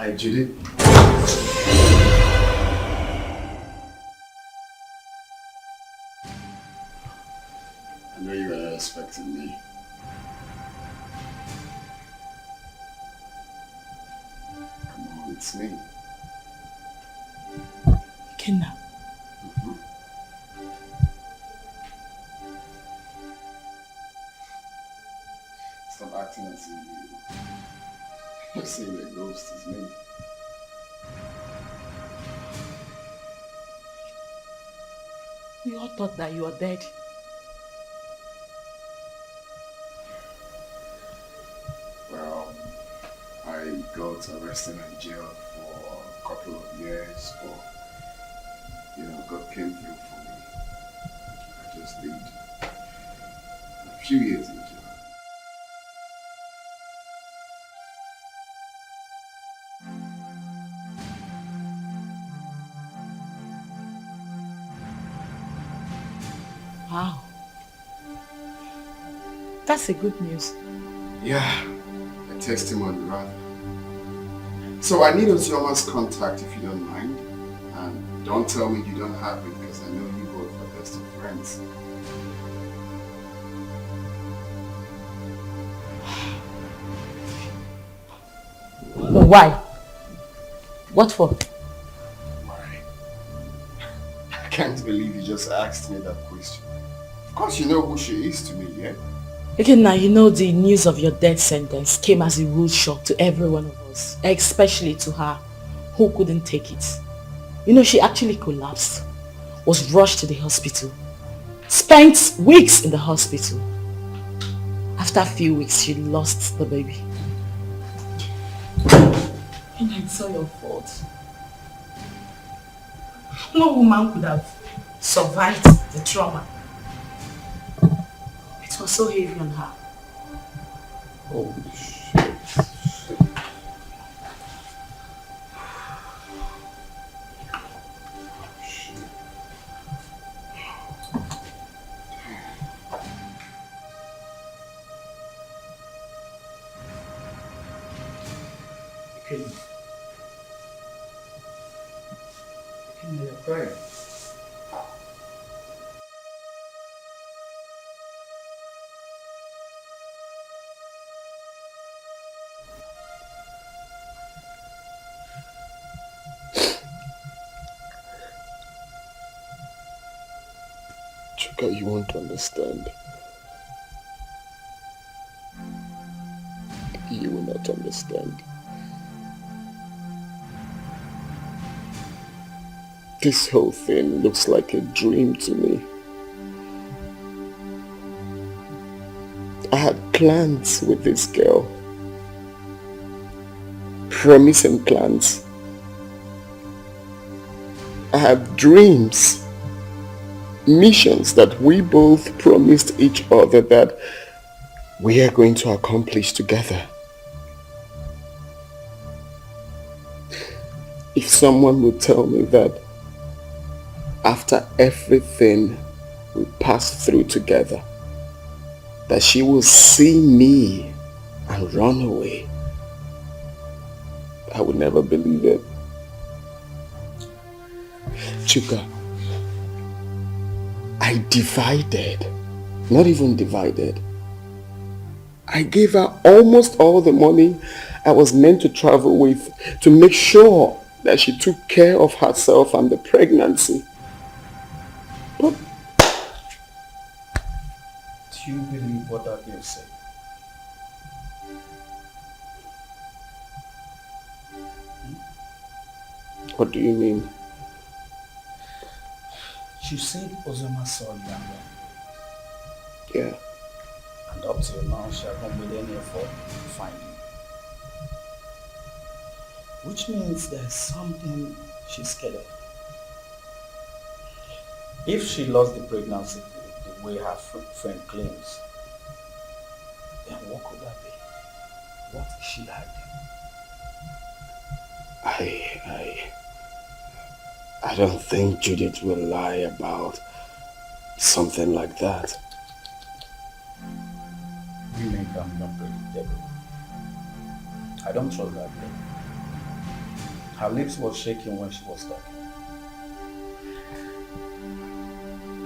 Hi, Judy. I know you were expecting me. Come on, it's me. Ikenna. Stop acting as if you're saying the ghost is me. We all thought that you were dead. Well, I got arrested and jailed for a couple of years, but God came through for me. I just did a few years in jail. Wow. That's a good news. Yeah, a testimony rather. So I need Ozioma's contact if you don't mind. And don't tell me you don't have it because I know you both are best of friends. Why? What for? Why? I can't believe you just asked me that question. Of course you know who she is to me, yeah? Again, now you know the news of your death sentence came as a rude shock to every one of us, especially to her, who couldn't take it. You know, she actually collapsed, was rushed to the hospital, spent weeks in the hospital. After a few weeks, she lost the baby. And it's all your fault. No woman could have survived the trauma. It was so heavy on her. Holy shit. You're crying. Chuka, you won't understand. You will not understand. This whole thing looks like a dream to me. I had plans with this girl. Promising plans. I had dreams. Missions that we both promised each other that we are going to accomplish together. If someone would tell me that after everything we passed through together, that she will see me and run away, I would never believe it. Chuka, I divided, not even divided. I gave her almost all the money I was meant to travel with to make sure that she took care of herself and the pregnancy. But do you believe what that girl said? What do you mean? She said Ozoma saw you and ran. Yeah. And up till now, she hasn't made any effort to find you. Which means there's something she's scared of. If she lost the pregnancy the way her friend claims, then what could that be? What is she hiding? I don't think Judith will lie about something like that. Women can be unpredictable. I don't trust that girl. Her lips were shaking when she was talking.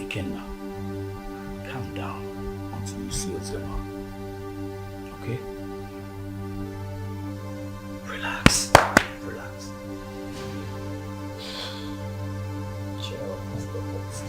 Again now, calm down until you see what's going on. Okay? Relax. Relax. Cheer up, Mr. Host.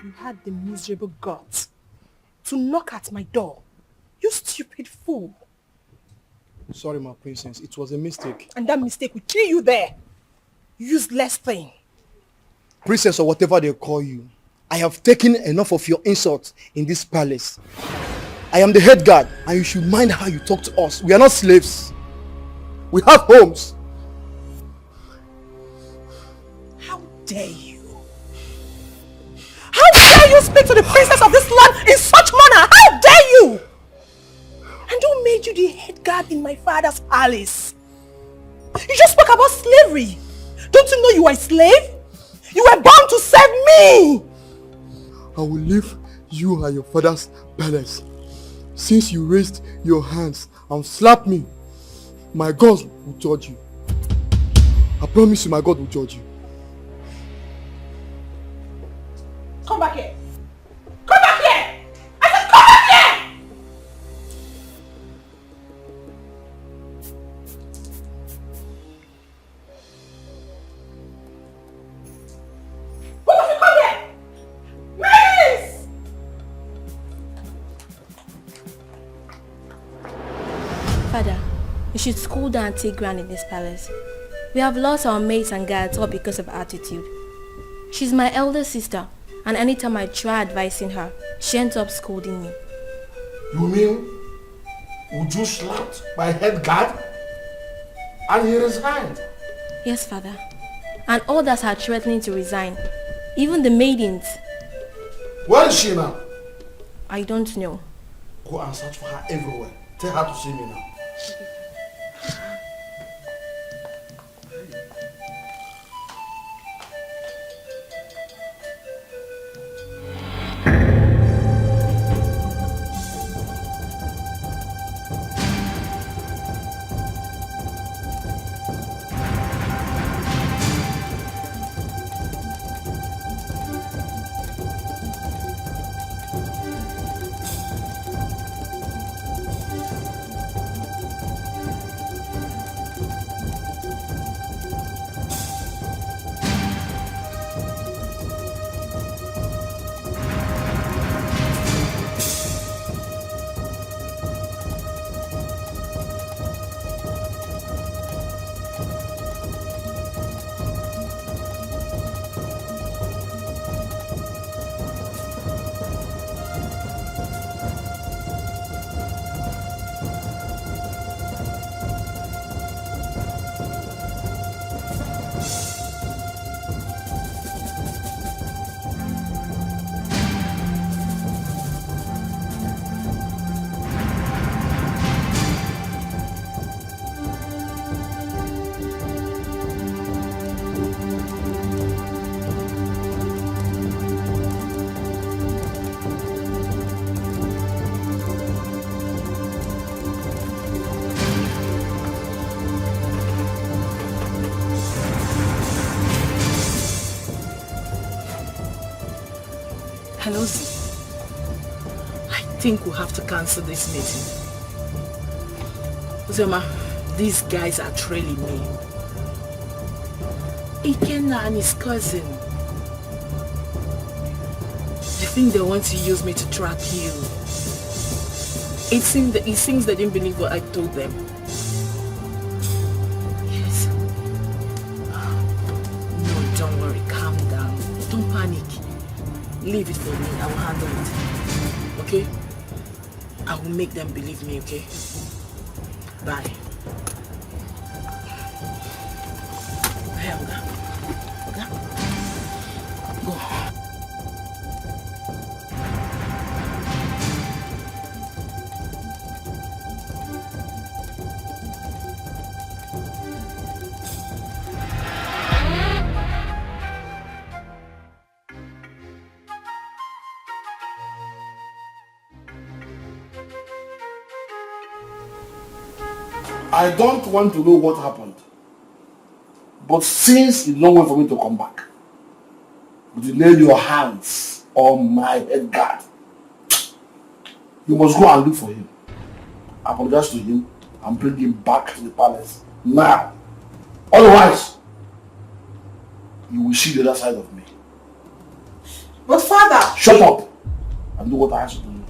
You had the miserable guts to knock at my door. You stupid fool. Sorry, my princess. It was a mistake. And that mistake will kill you there. Useless thing. Princess or whatever they call you, I have taken enough of your insults in this palace. I am the head guard and you should mind how you talk to us. We are not slaves. We have homes. How dare you? How dare you speak to the princess of this land in such manner? How dare you? And who made you the head guard in my father's palace? You just spoke about slavery. Don't you know you are a slave? You were born to serve me. I will leave you and your father's palace. Since you raised your hands and slapped me, my God will judge you. I promise you my God will judge you. Come back here. Come back here. I said come back here. Why don't you come here? Please. Father, you should cool down and take ground in this palace. We have lost our maids and guards all because of attitude. She's my elder sister, and anytime I try advising her, she ends up scolding me. You mean Uju slapped my head guard and he resigned? Yes, Father. And others are threatening to resign. Even the maidens. Where is she now? I don't know. Go and search for her everywhere. Tell her to see me now. Kanozi, I think we'll have to cancel this meeting. Uzoma, these guys are trailing me. Ikenna and his cousin. I think they want to use me to track you. It seems they didn't believe what I told them. Yes. No, don't worry. Calm down. Don't panic. Leave it for me. I will handle it. Okay? I will make them believe me, okay? Bye. Hey, Oga. Oga. Go. I don't want to know what happened. But since you don't wait for me to come back, you laid your hands on my head guard, you must go and look for him. Apologize to him and bring him back to the palace now. Otherwise, you will see the other side of me. But father... Shut up and do what I ask you to do.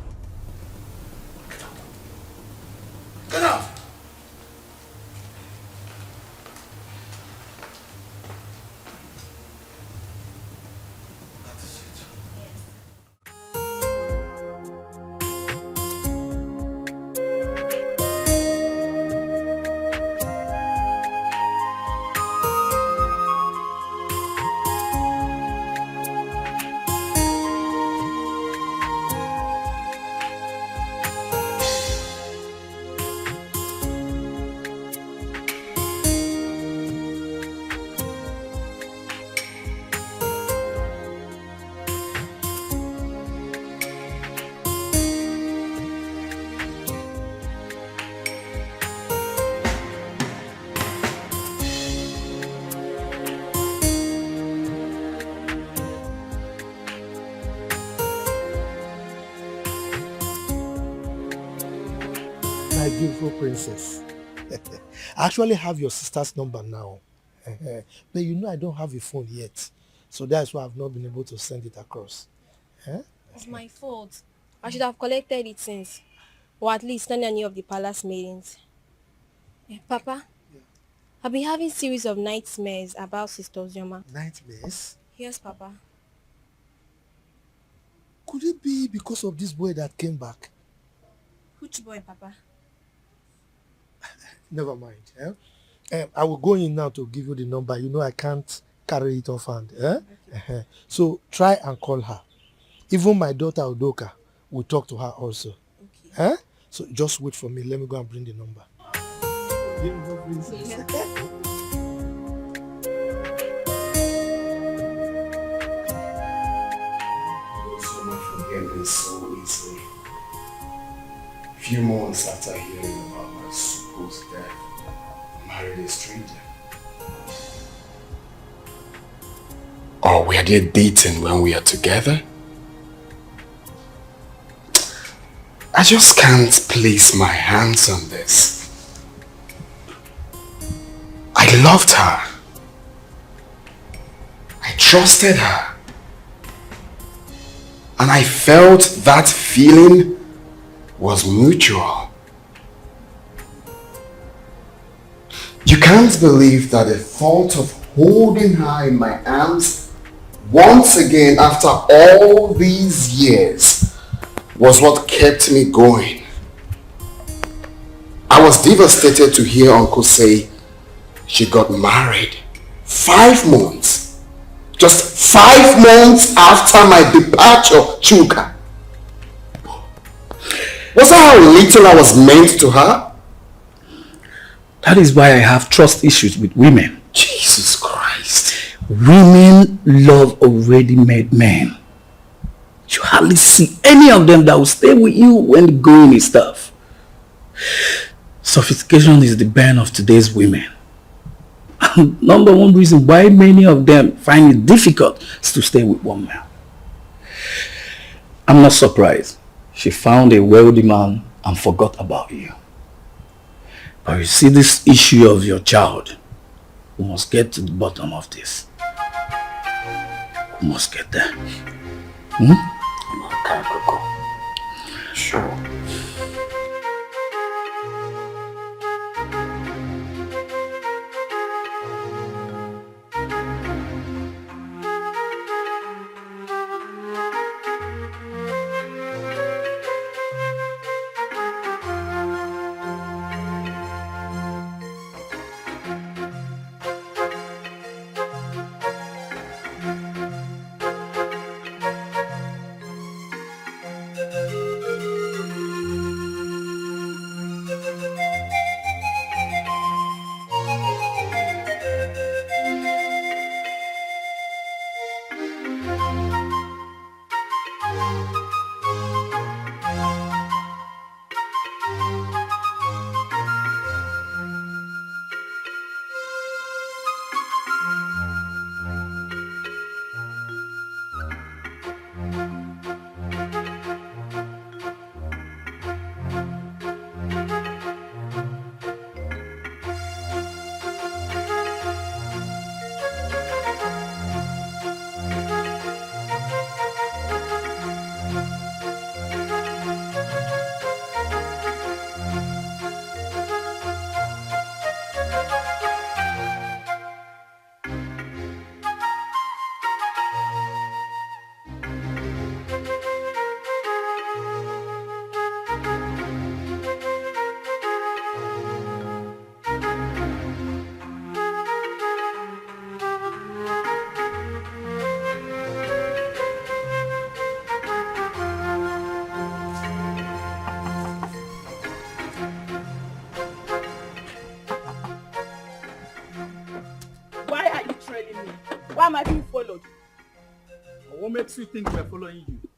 Get out! My beautiful princess. I actually have your sister's number now. But you know I don't have a phone yet. So that's why I've not been able to send it across. It's my fault. I should have collected it since. Or at least not any of the palace meetings. Papa, I've been having series of nightmares about Sister Ozioma. Nightmares? Yes, Papa. Could it be because of this boy that came back? Which boy, Papa? Never mind. I will go in now to give you the number. You know I can't carry it off hand. Okay. So try and call her. Even my daughter Udoka will talk to her also. Okay. So just wait for me. Let me go and bring the number. Beautiful princess. Yeah. So much forgetting so easily. Few months after hearing about my supposed death, I married a stranger. Or were they dating when we are together? I just can't place my hands on this. I loved her. I trusted her. And I felt that feeling was mutual. You can't believe that the thought of holding her in my arms once again after all these years was what kept me going. I was devastated to hear Uncle say she got married 5 months. Just 5 months after my departure, Chuka. Was that how little I was meant to her? That is why I have trust issues with women. Jesus Christ. Women love already made men. You hardly see any of them that will stay with you when the going is tough. Sophistication is the bane of today's women. And number one reason why many of them find it difficult is to stay with one man. I'm not surprised. She found a wealthy man and forgot about you. But you see, this issue of your child, we must get to the bottom of this. We must get there. Okay, Coco. Sure. Why am I being followed? What makes you think we're following you?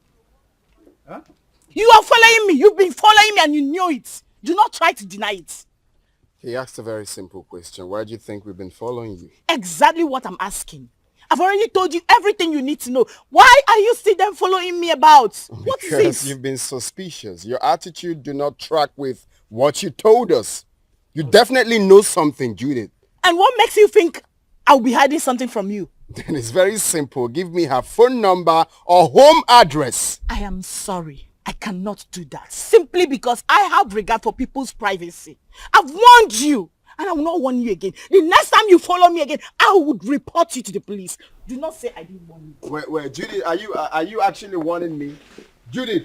Huh? You are following me. You've been following me and you knew it. Do not try to deny it. He asked a very simple question. Why do you think we've been following you? Exactly what I'm asking. I've already told you everything you need to know. Why are you still then following me about? What is Because this? you've been suspicious. Your attitude do not track with what you told us. You definitely know something, Judith. And what makes you think I'll be hiding something from you? Then it's very simple. Give me her phone number or home address. I am sorry. I cannot do that. Simply because I have regard for people's privacy. I've warned you. And I will not warn you again. The next time you follow me again, I would report you to the police. Do not say I didn't warn you. Wait, Judith, are you actually warning me? Judith!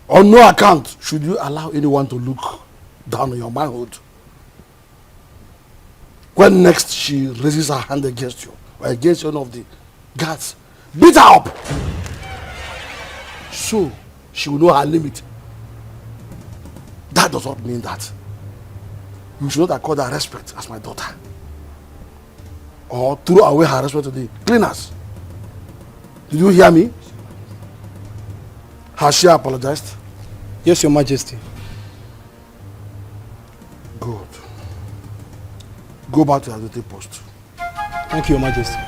On no account should you allow anyone to look down on your manhood. When next she raises her hand against you or against one of the guards, beat her up. So she will know her limit. That does not mean that you should not accord her respect as my daughter. Or throw away her respect to the cleaners. Did you hear me? Has she apologized? Yes, Your Majesty. Good. Go back to your duty post. Thank you, Your Majesty.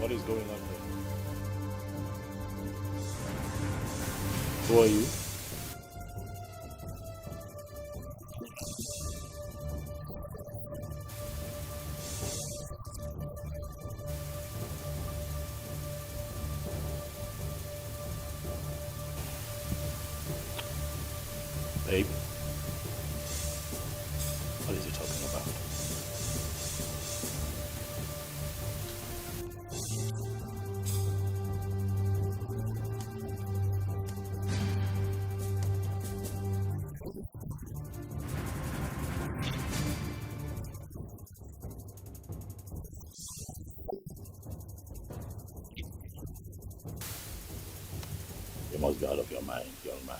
What is going on here? Who are you? Babe, what is he talking about? You must be out of your mind, young man.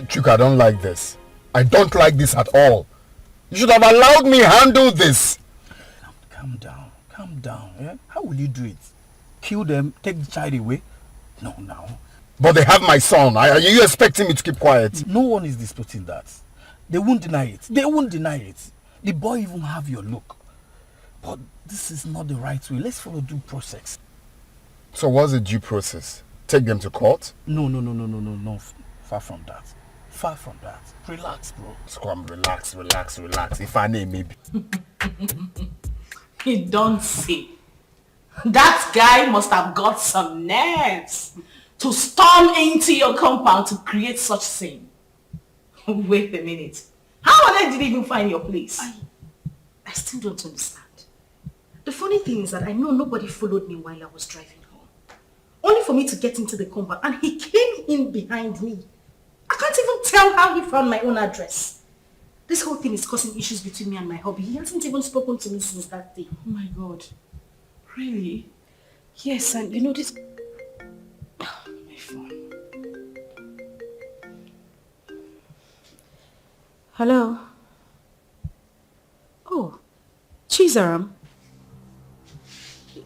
Chuka, I don't like this. I don't like this at all. You should have allowed me handle this. Calm down. Eh? How will you do it? Kill them, take the child away? No, now. But they have my son. Are you expecting me to keep quiet? No one is disputing that. They won't deny it. They won't deny it. The boy even have your look. But this is not the right way. Let's follow due process. So what's the due process? Take them to court? No. Far from that. Far from that. Relax, bro. Scrum, relax. If I name maybe. You don't see. That guy must have got some nerves to storm into your compound to create such scene. Wait a minute. How on earth did he even find your place? I still don't understand. The funny thing is that I know nobody followed me while I was driving home. Only for me to get into the compound and he came in behind me. I can't even tell how he found my own address. This whole thing is causing issues between me and my hubby. He hasn't even spoken to me since that day. Oh my God. Really? Yes, and you know this... my phone. Hello? Oh, Chizaram.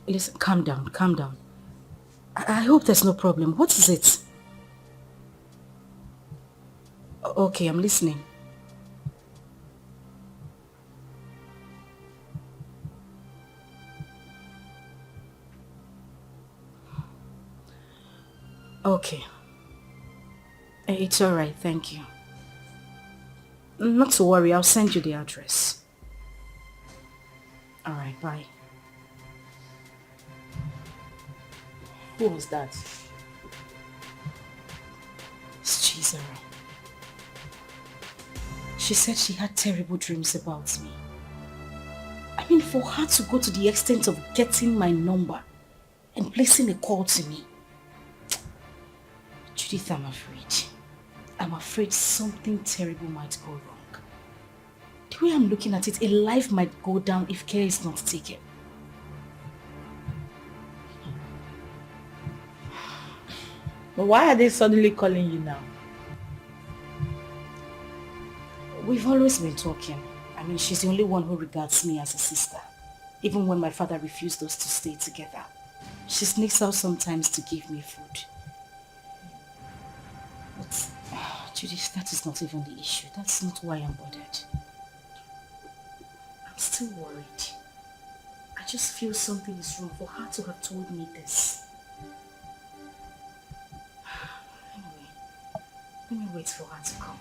Listen, calm down. I hope there's no problem. What is it? Okay, I'm listening. Okay. It's alright, thank you. Not to worry, I'll send you the address. Alright, bye. Who was that? It's Chizara. She said she had terrible dreams about me. I mean, for her to go to the extent of getting my number and placing a call to me. Judith, I'm afraid. I'm afraid something terrible might go wrong. The way I'm looking at it, a life might go down if care is not taken. But why are they suddenly calling you now? We've always been talking. I mean, she's the only one who regards me as a sister. Even when my father refused us to stay together. She sneaks out sometimes to give me food. But, Judith, that is not even the issue. That's not why I'm bothered. I'm still worried. I just feel something is wrong for her to have told me this. Anyway, let me wait for her to come.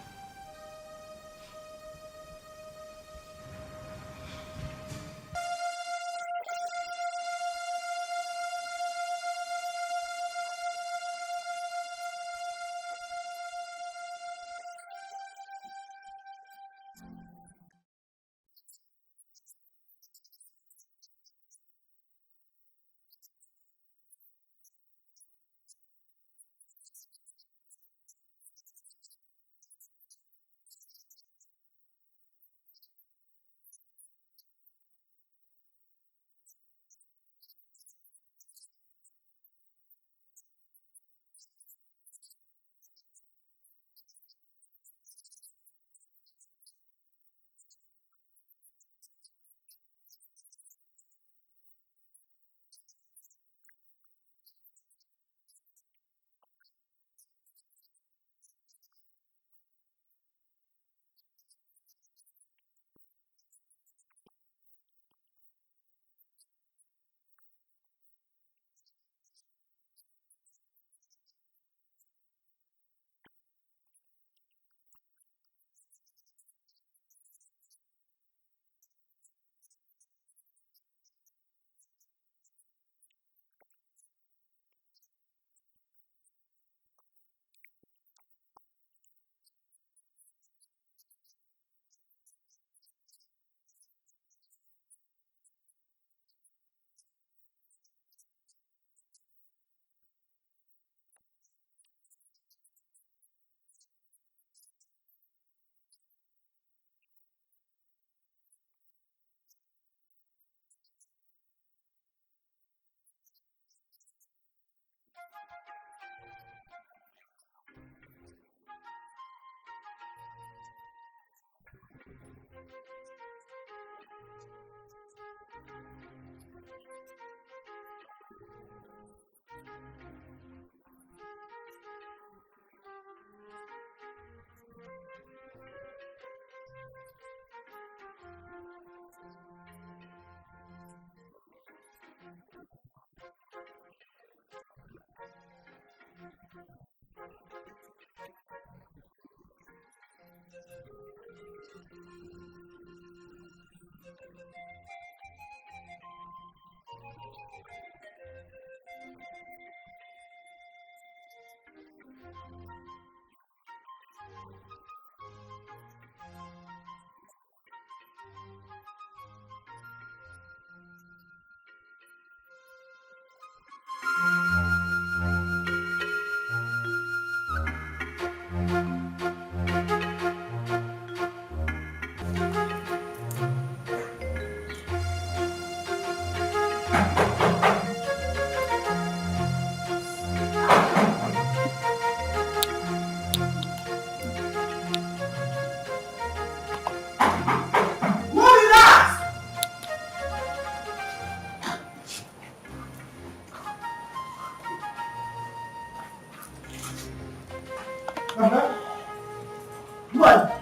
What?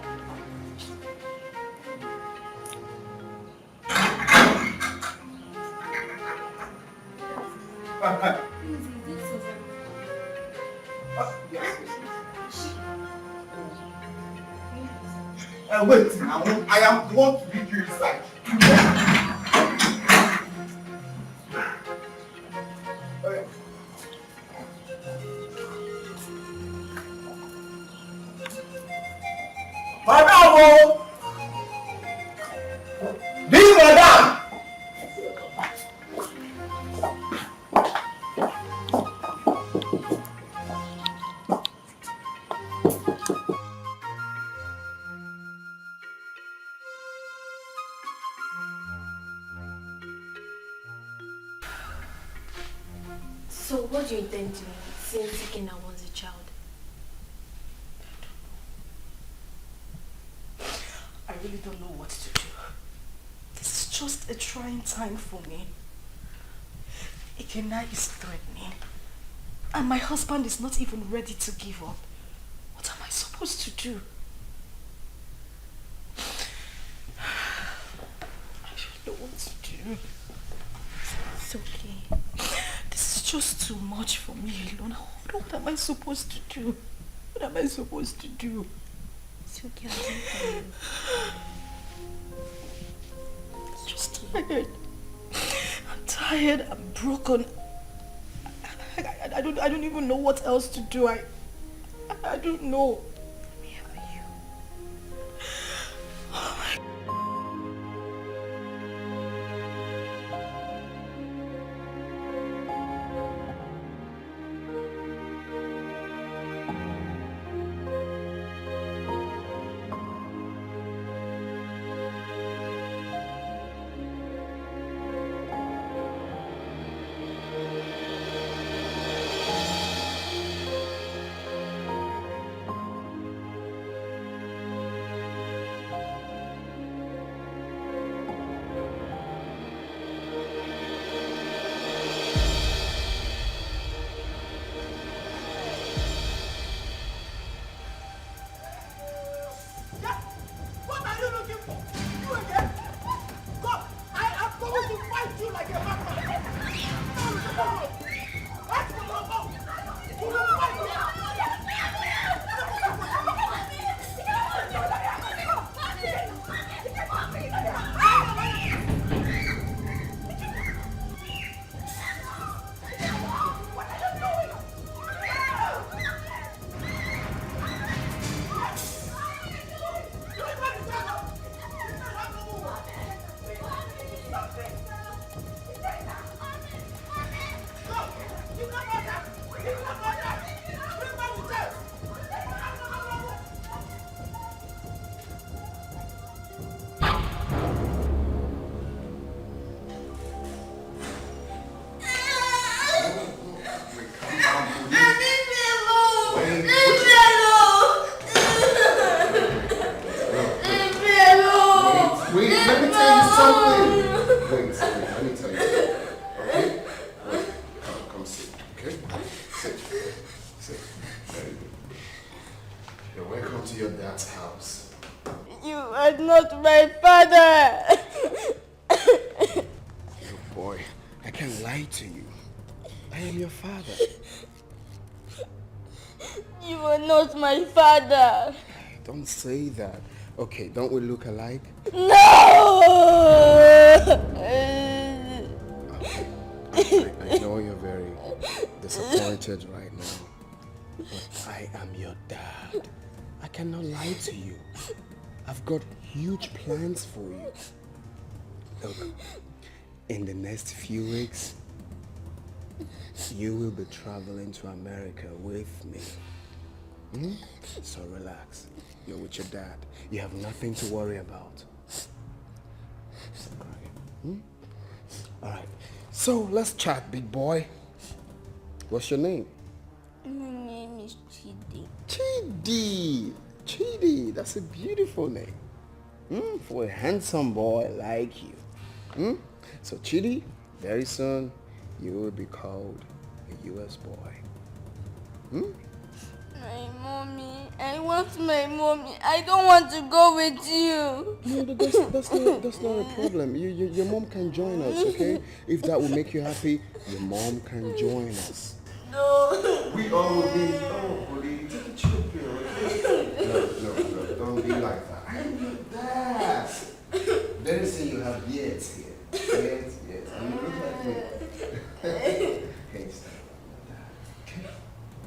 Wait, I am the one to lead you inside. Madam! This madam! So what do you intend doing since Dikeh wants a child? I really don't know what to do. This is just a trying time for me. Ikena is threatening. And my husband is not even ready to give up. What am I supposed to do? I don't know what to do. It's okay. This is just too much for me alone. What am I supposed to do? What am I supposed to do? It's okay, I'll do it for you. I'm just tired. I'm tired. I'm broken. I don't even know what else to do. I don't know. Let me help you. Oh my God. You are not my father. Don't say that. Okay, don't we look alike? No! I know you're very disappointed right now, but I am your dad. I cannot lie to you. I've got huge plans for you. Look, in the next few weeks, you will be traveling to America with me. So relax. You're with your dad. You have nothing to worry about. Stop crying. Alright, so let's chat, big boy. What's your name? My name is Chidi. Chidi! Chidi, that's a beautiful name. For a handsome boy like you. So Chidi, very soon you will be called a US boy. My mommy, I want my mommy. I don't want to go with you. No, that's not a problem. Your mom can join us, okay? If that will make you happy, your mom can join us. No. We all will be. Oh, buddy, take a chill pill, okay? No, don't be like that. I'm your dad. Very soon you have beards here. Beards. And you look like me. Hey, stop.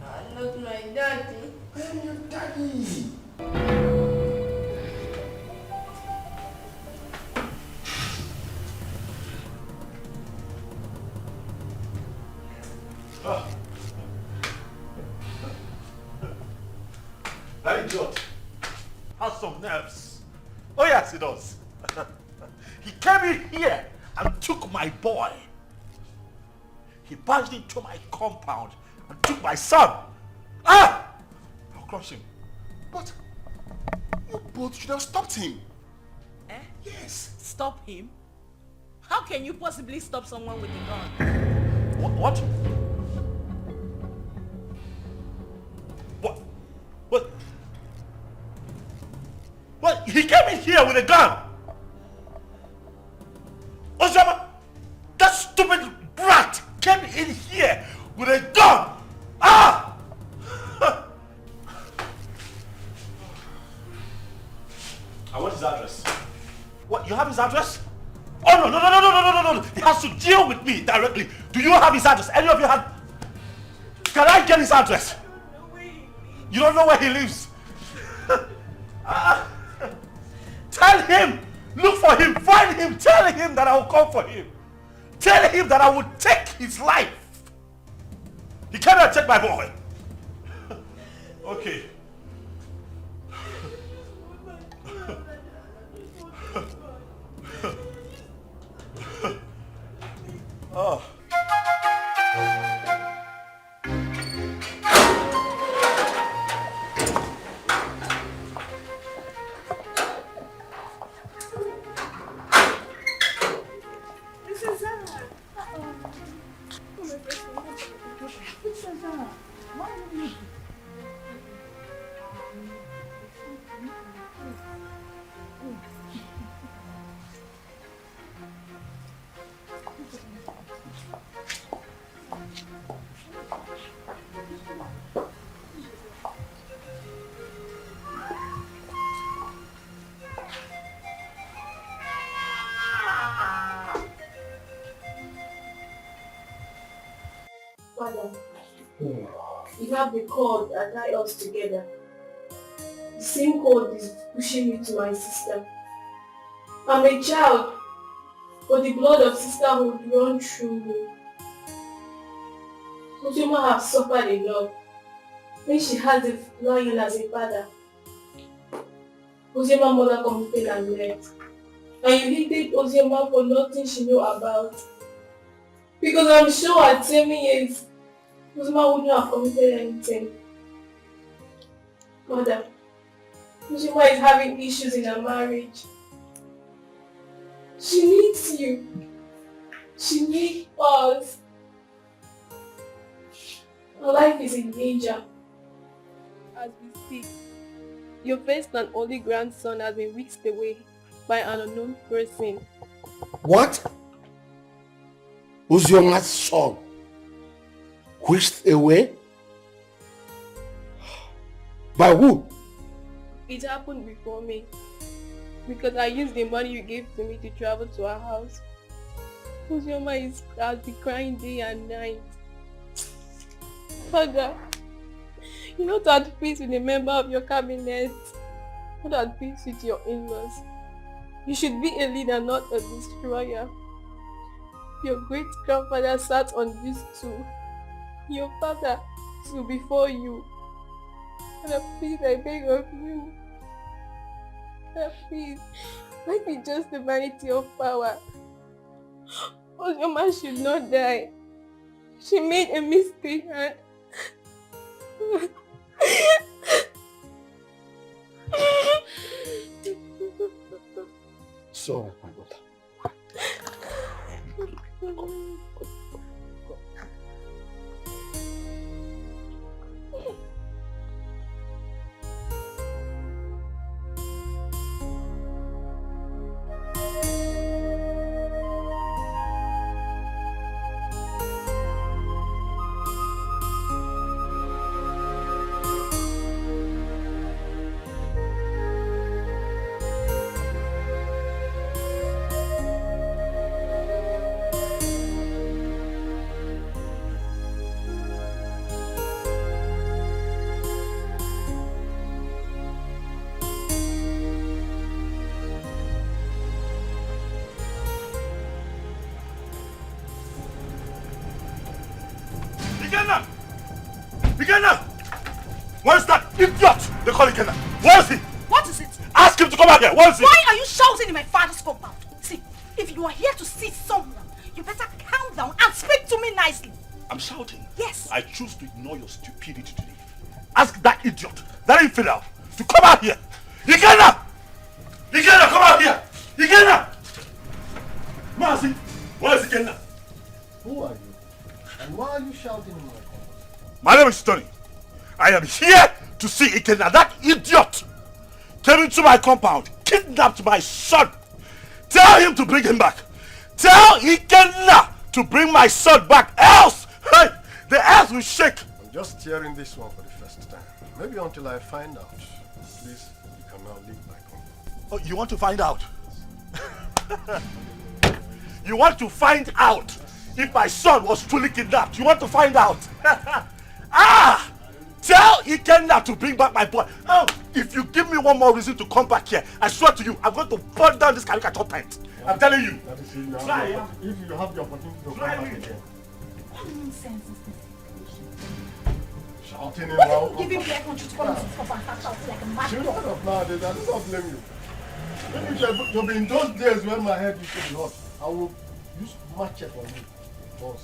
I'm not my daddy. I'm your daddy. That idiot has some nerves. Oh yes, he does. He came in here and took my boy. He barged into my compound and took my son. I'll crush him. But you both should have stopped him. Yes. Stop him? How can you possibly stop someone with a gun? What? What? He came in here with a gun. Osama, that stupid brat came in here with a gun. I want his address. What? You have his address? Oh no! He has to deal with me directly. Do you have his address? Any of you have? Can I get his address? You don't know where he lives. Tell him, look for him, find him, tell him that I will come for him. Tell him that I will take his life. He cannot take my boy. Okay. Oh. Father, you have the cord that ties us together. The same cord is pushing me to my sister. I'm a child, but the blood of sisterhood runs through me. Ojoma has suffered a lot when she has a lion as a father. Ojema's mother committed and left. And you hated Ojema for nothing she knew about. Because I'm sure at 7 years, Ojema wouldn't have committed anything. Mother, Ojema is having issues in her marriage. She needs you. She needs us. Her life is in danger. As we speak, your first and only grandson has been whisked away by an unknown person. What? Uzioma's son whisked away? By who? It happened before me. because I used the money you gave to me to travel to our house. Ozioma has been crying day and night. Father, you're not at peace with a member of your cabinet. Not at peace with your in-laws. You should be a leader, not a destroyer. Your great-grandfather sat on this stool. Your father stood before you. Father, please, I beg of you. Father, please, let me just the vanity of power. Ozioma should not die. She made a mistake and... So, my daughter. Where's that idiot? They call it Kenna. Where is he? What is it? Ask him to come out here. Where is he? Why are you shouting in my father's compound? See, if you are here to see someone, you better calm down and speak to me nicely. I'm shouting. Yes. I choose to ignore your stupidity today. Ask that idiot, that infidel, to come out here. Ikenna! Ikenna, come out here! Ikenna! Mercy, where is Ikenna? Who are you? And why are you shouting in my compound? My name is Tony. I am here to see Ikenna. That idiot came into my compound, kidnapped my son. Tell him to bring him back. Tell Ikenna to bring my son back, else hey, the earth will shake. I'm just hearing this one for the first time. Maybe until I find out. Please, you can now leave my compound. Oh, you want to find out? You want to find out if my son was truly kidnapped? You want to find out? Ah! Tell Ikenna to bring back my boy. Oh, if you give me one more reason to come back here, I swear to you, I'm going to burn down this caricature tent. I'm telling you. If you have the opportunity to come back again. What nonsense is this? Shouting him What out. are you giving me air control to come into this compound and start shouting like a mad You dog? know what nowadays, I don't blame you. Maybe it should be in those days when my head used to be hot. I will use machete on you. Boss.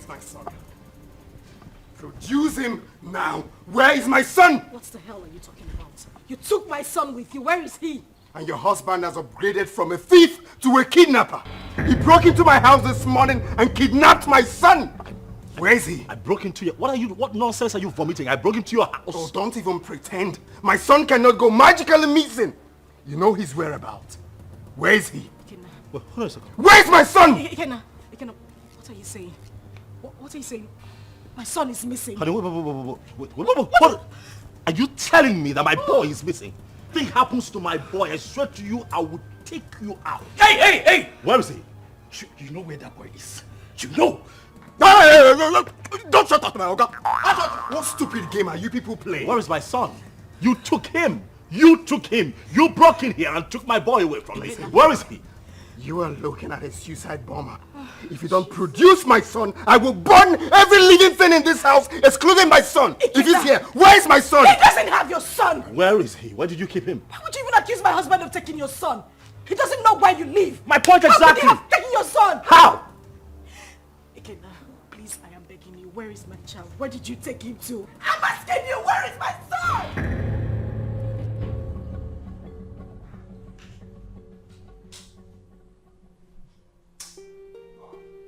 My son. Produce him now. Where is my son? What the hell are you talking about? You took my son with you. Where is he? And your husband has upgraded from a thief to a kidnapper. He broke into my house this morning and kidnapped my son. Where is he? I broke into your... What nonsense are you vomiting? I broke into your house. Oh, don't even pretend. My son cannot go magically missing. You know his whereabouts. Where is he? Well, hold on a second. Where's my son? Ikenna, what are you saying? What are you saying? My son is missing. Honey, wait. Are you telling me that my boy is missing? Thing happens to my boy, I swear to you, I will take you out. Hey! Where is he? You know where that boy is? You know? Hey, don't shut up, my Oga. What stupid game are you people playing? Where is my son? You took him. You broke in here and took my boy away from me. Where is he? You are looking at a suicide bomber. If you don't produce my son, I will burn every living thing in this house, excluding my son. If he's here, where is my son? He doesn't have your son. Where is he? Where did you keep him? Why would you even accuse my husband of taking your son? He doesn't know where you live. My point exactly. How could he have taken your son? How? Ikenna, please, I am begging you. Where is my child? Where did you take him to? I'm asking you, where is my son?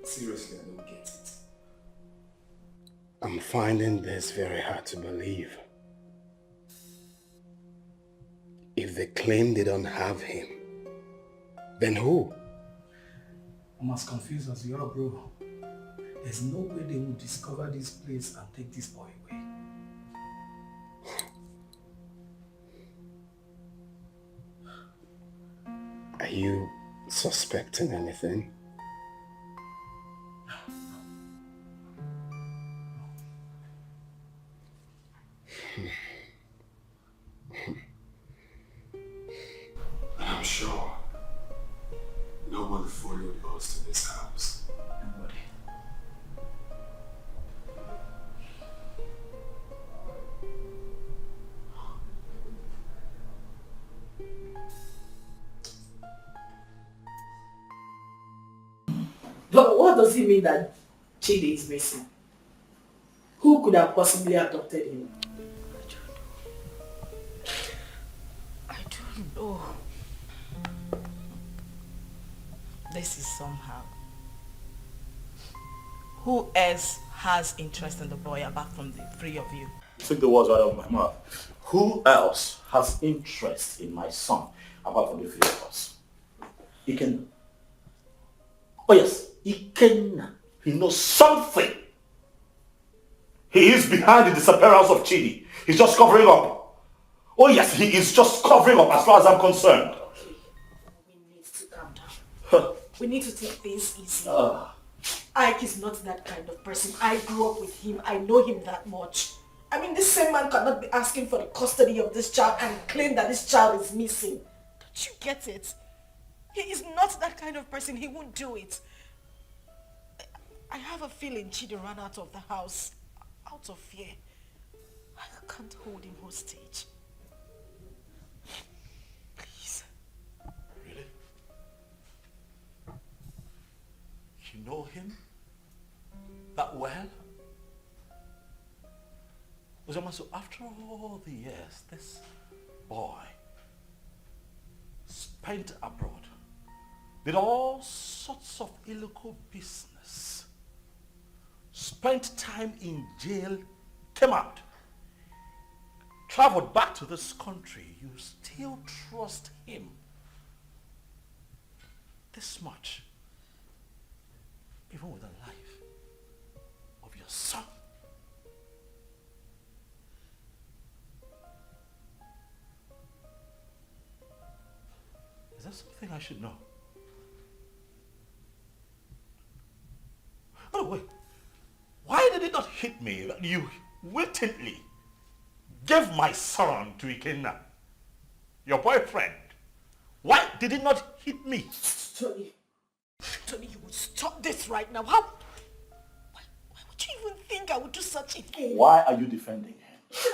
Seriously, I don't get it. I'm finding this very hard to believe. If they claim they don't have him, then who? I'm as confused as you are, bro. There's no way they will discover this place and take this boy away. Are you suspecting anything? I'm sure nobody followed us to this house. Nobody. But what does it mean that Chidi is missing? Who could have possibly adopted him? I don't know. This is somehow. Who else has interest in the boy apart from the three of you? Took the words right out of my mouth. Who else has interest in my son apart from the three of us? Ikenna. Oh yes, Ikenna. He knows something. He is behind the disappearance of Chidi. He's just covering up. Oh yes, he is just covering up as far as I'm concerned. We need to calm down. We need to take things easy. Ike is not that kind of person. I grew up with him. I know him that much. I mean, this same man cannot be asking for the custody of this child and claim that this child is missing. Don't you get it? He is not that kind of person. He won't do it. I have a feeling Chidi ran out of the house out of fear. I can't hold him hostage. Please. Really? You know him that well? So after all the years, this boy spent abroad, did all sorts of illegal business, spent time in jail, came out, traveled back to this country. You still trust him this much, even with the life of your son. Is that something I should know? Oh wait, why did it not hit me that you wittingly gave my son to Ikenna, your boyfriend? Why did it not hit me? Tony, you would stop this right now. Why would you even think I would do such a thing? Why are you defending him?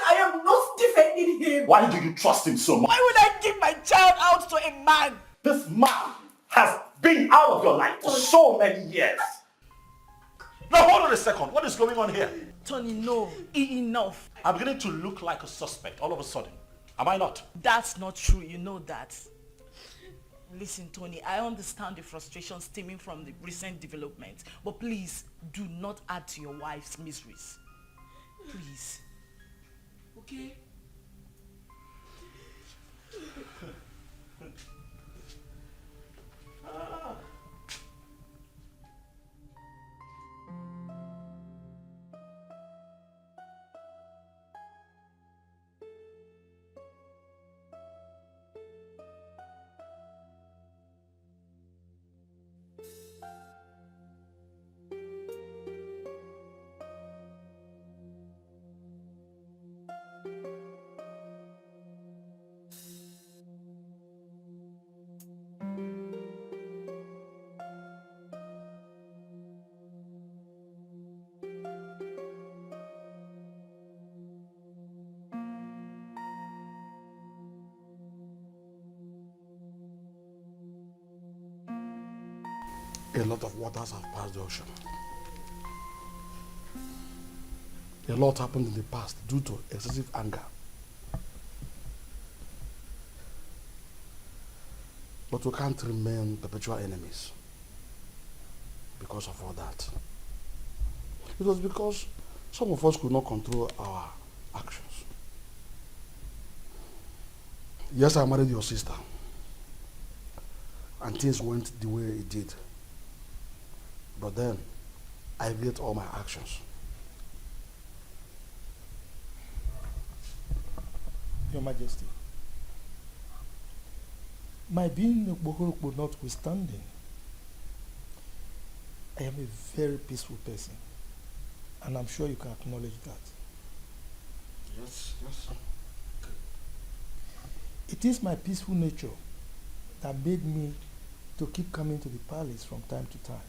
I am not defending him. Why do you trust him so much? Why would I give my child out to a man? This man has been out of your life for so many years. Now hold on a second. What is going on here? Tony, no. Enough. I'm beginning to look like a suspect all of a sudden. Am I not? That's not true. You know that. Listen, Tony, I understand the frustration stemming from the recent developments, but please do not add to your wife's miseries. Please. Okay? A lot of waters have passed the ocean. A lot happened in the past due to excessive anger. But we can't remain perpetual enemies because of all that. It was because some of us could not control our actions. Yes, I married your sister, and things went the way it did. But then, I regret all my actions. Your Majesty, my being a Bohorokbo notwithstanding, I am a very peaceful person, and I'm sure you can acknowledge that. Yes. It is my peaceful nature that made me to keep coming to the palace from time to time.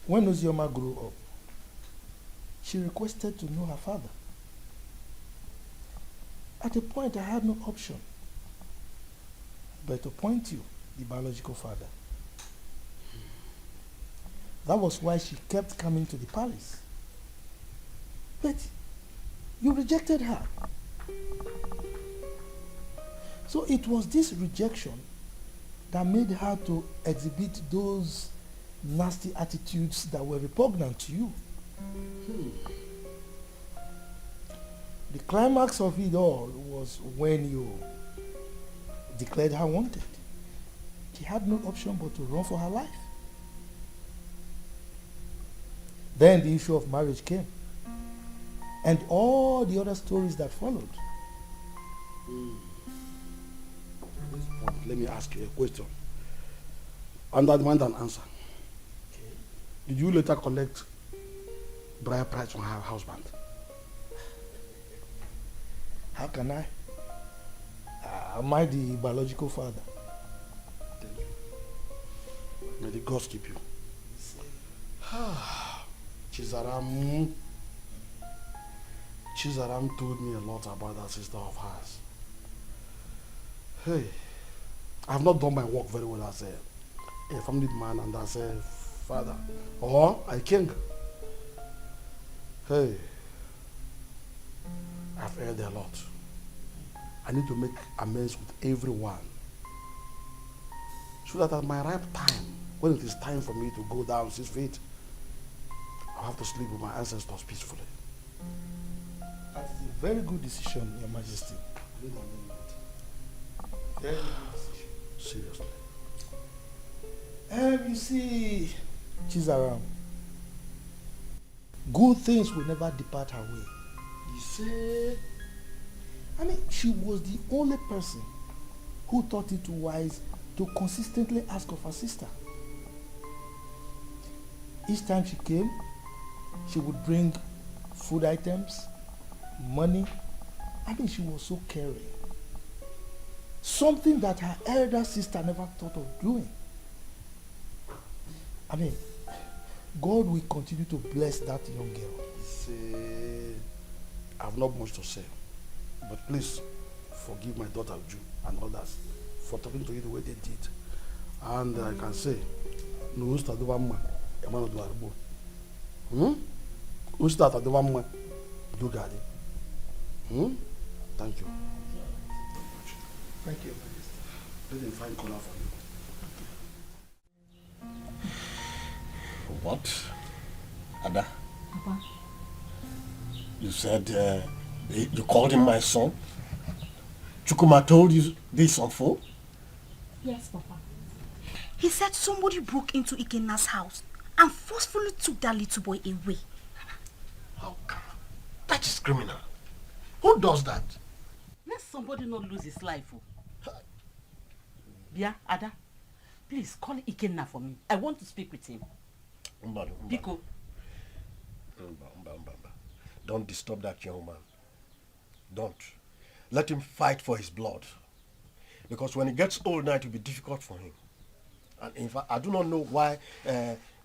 When Ozioma grew up, she requested to know her father. At a point, I had no option but to point you, the biological father. That was why she kept coming to the palace. But you rejected her. So it was this rejection that made her to exhibit those nasty attitudes that were repugnant to you. The climax of it all was when you declared her wanted. She had no option but to run for her life. Then the issue of marriage came, and all the other stories that followed. At this point, let me ask you a question. Under demand and answer. Did you later collect bride price from her husband? How can I? Am I the biological father? May the gods keep you. Chizaram told me a lot about that sister of hers. Hey, I have not done my work very well as a family man and as a father or a king. Hey, I've heard a lot. I need to make amends with everyone so that at my ripe time, when it is time for me to go down 6 feet, I'll have to sleep with my ancestors peacefully. That is a very good decision, Your Majesty. Very good decision. Seriously. You see, Chizaram, good things will never depart her way. You say? I mean, she was the only person who thought it wise to consistently ask of her sister. Each time she came, she would bring food items, money. I mean, she was so caring. Something that her elder sister never thought of doing. I mean, God will continue to bless that young girl. See, I have not much to say, but please forgive my daughter Ju and others for talking to you the way they did. And I can say, No, start the one man. A man do arbo. Who start the one man? Do Gadi. Thank you. Thank you, Majesty. Let him find color for you. What? Ada? Papa. You said you called him my son? Chukuma told you this on phone? Yes, Papa. He said somebody broke into Ikena's house and forcefully took that little boy away. How come? That is criminal. Who does that? Let somebody not lose his life. Bia, Ada, please call Ikenna for me. I want to speak with him. Biko. Don't disturb that young man. Don't. Let him fight for his blood. Because when he gets old now, it will be difficult for him. And in fact, I do not know why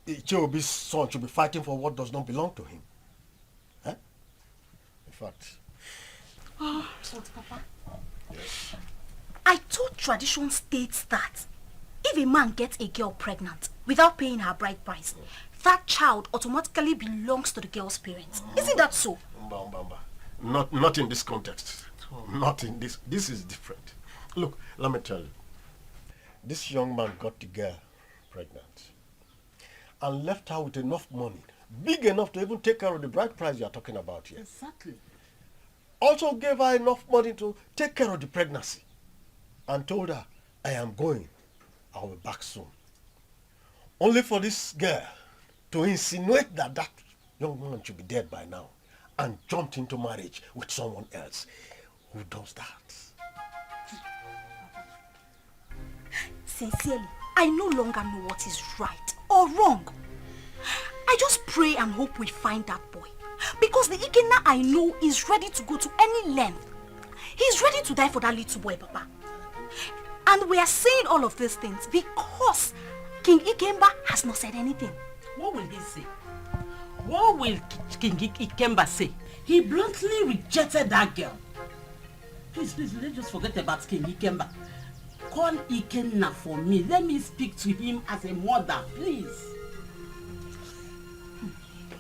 Icheobi's son should be fighting for what does not belong to him. Huh? In fact... But Papa, yes. I thought tradition states that if a man gets a girl pregnant without paying her bride price, that child automatically belongs to the girl's parents. Isn't that so? Not in this context. Not in this. This is different. Look, let me tell you. This young man got the girl pregnant and left her with enough money, big enough to even take care of the bride price you are talking about here. Exactly. Also gave her enough money to take care of the pregnancy and told her, I am going. I will be back soon. Only for this girl to insinuate that that young man should be dead by now and jumped into marriage with someone else. Who does that? Sincerely, I no longer know what is right or wrong. I just pray and hope we find that boy. Because the Ikenna I know is ready to go to any length. He's ready to die for that little boy, Papa. And we are saying all of these things because King Ikemba has not said anything. What will he say? What will King Ikemba say? He bluntly rejected that girl. Please, let's just forget about King Ikemba. Call Ikenna for me. Let me speak to him as a mother, please.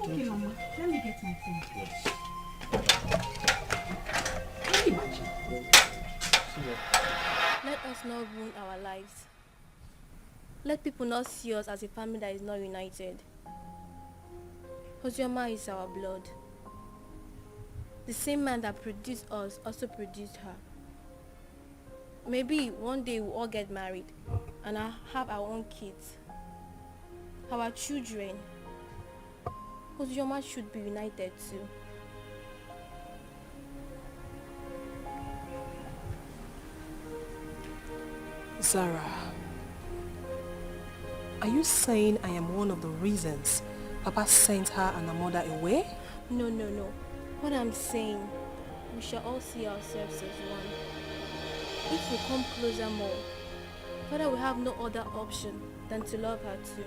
Okay, Mama. Let me get my phone. Yes. Can you imagine? Let us not ruin our lives. Let people not see us as a family that is not united. Ozioma is our blood. The same man that produced us also produced her. Maybe one day we'll all get married and have our own kids, our children. Ozioma should be united too. Zara, are you saying I am one of the reasons Papa sent her and her mother away? No. What I'm saying, we shall all see ourselves as one. If we come closer more, Father will have no other option than to love her too.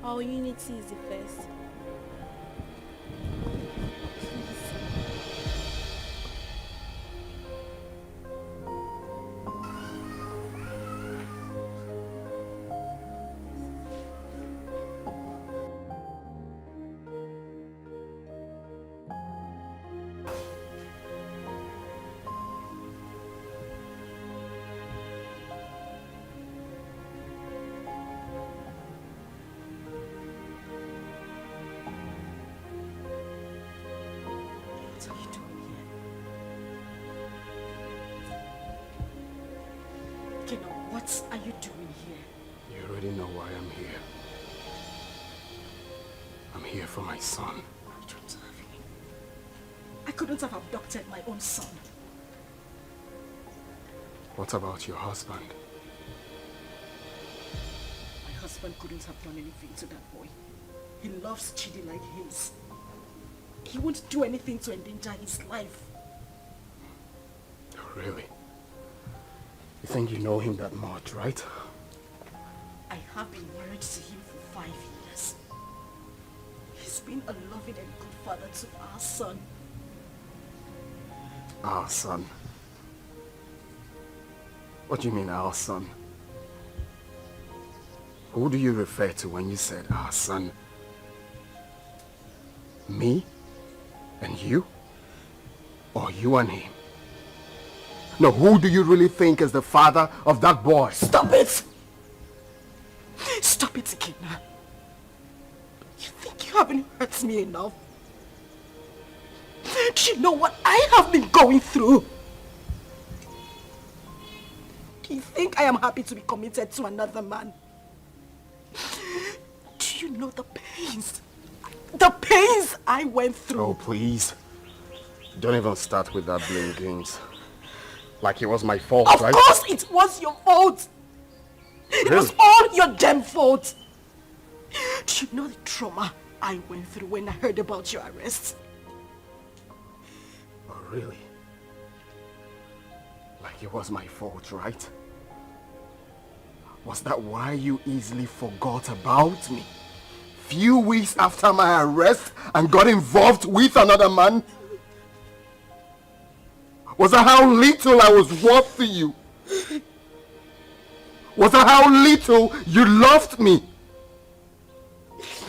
Our unity is the first. What are you doing here? You already know why I'm here. I'm here for my son. I couldn't have abducted my own son. What about your husband? My husband couldn't have done anything to that boy. He loves Chidi like his. He won't do anything to endanger his life. Oh, really? You think you know him that much, right? I have been married to him for 5 years. He's been a loving and good father to our son. Our son? What do you mean, our son? Who do you refer to when you said our son? Me? And you? Or you and him? No, who do you really think is the father of that boy? Stop it! Stop it, Ikena. You think you haven't hurt me enough? Do you know what I have been going through? Do you think I am happy to be committed to another man? Do you know the pains? The pains I went through. Oh, please. Don't even start with that blame games. Like it was my fault, right? Of course it was your fault. It was all your damn fault. Do you know the trauma I went through when I heard about your arrest? Oh, really? Like it was my fault, right? Was that why you easily forgot about me? Few weeks after my arrest and got involved with another man? Was that how little I was worth to you? Was that how little you loved me?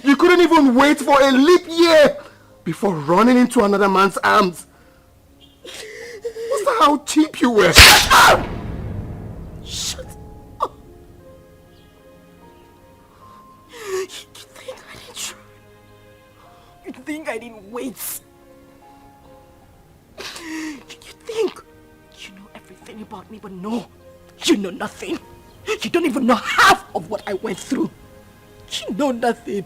You couldn't even wait for a leap year before running into another man's arms. Was that how cheap you were? Shut up! Shut up! You think I didn't try? You think I didn't wait? You think you know everything about me, but no, you know nothing. You don't even know half of what I went through. You know nothing.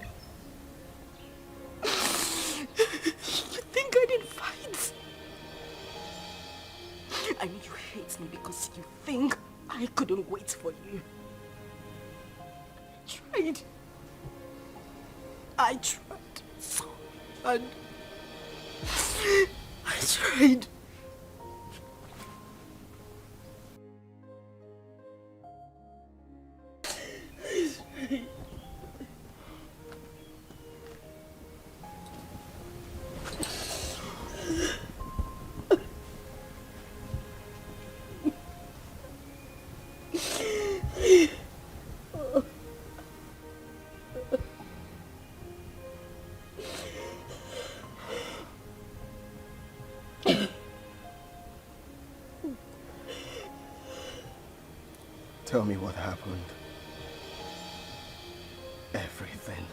You think I didn't fight? I know you hate me because you think I couldn't wait for you. I tried so hard. I tried. Tell me what happened. Everything.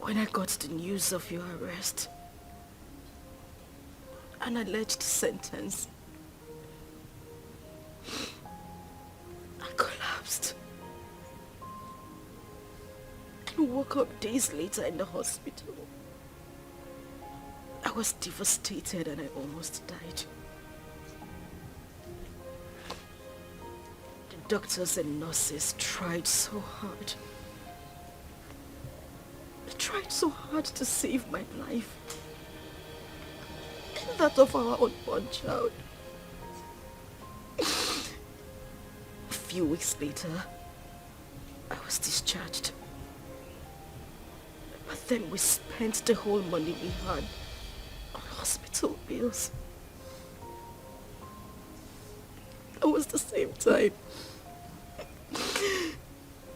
When I got the news of your arrest, an alleged sentence, I collapsed and woke up days later in the hospital. I was devastated and I almost died. The doctors and nurses tried so hard. They tried so hard to save my life and that of our unborn child. A few weeks later, I was discharged. But then we spent the whole money we had on hospital bills. It was the same time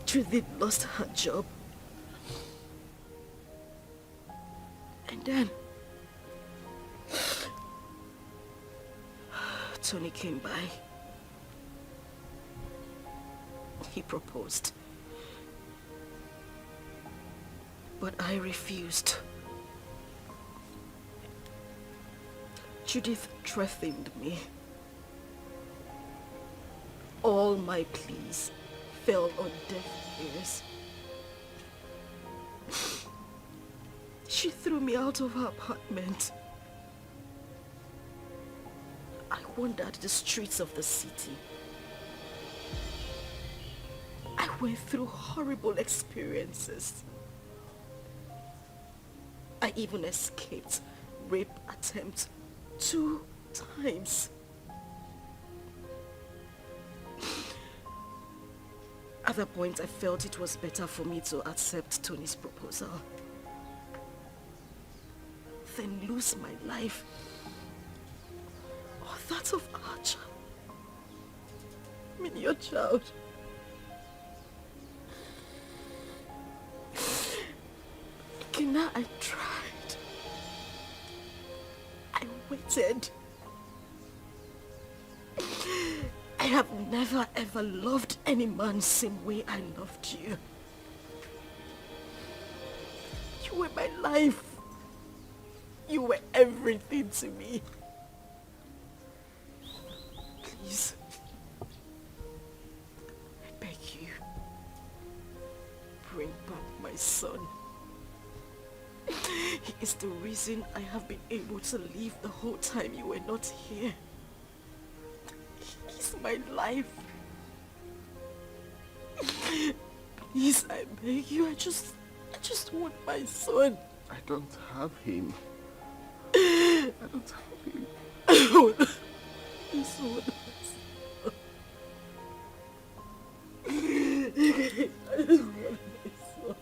Judith lost her job. And then Tony came by. He proposed. But I refused. Judith threatened me. All my pleas fell on deaf ears. She threw me out of her apartment. I wandered the streets of the city. I went through horrible experiences. I even escaped rape attempt 2 times. At that point, I felt it was better for me to accept Tony's proposal than lose my life or that of our child. I mean, your child. Kina, I tried. I waited. I have never ever loved any man same way I loved you. You were my life. You were everything to me. Please. I beg you. Bring back my son. He is the reason I have been able to live the whole time you were not here. He is my life. Please, I beg you, I just want my son. I don't have him. I don't have him. I want my son. I just want my son.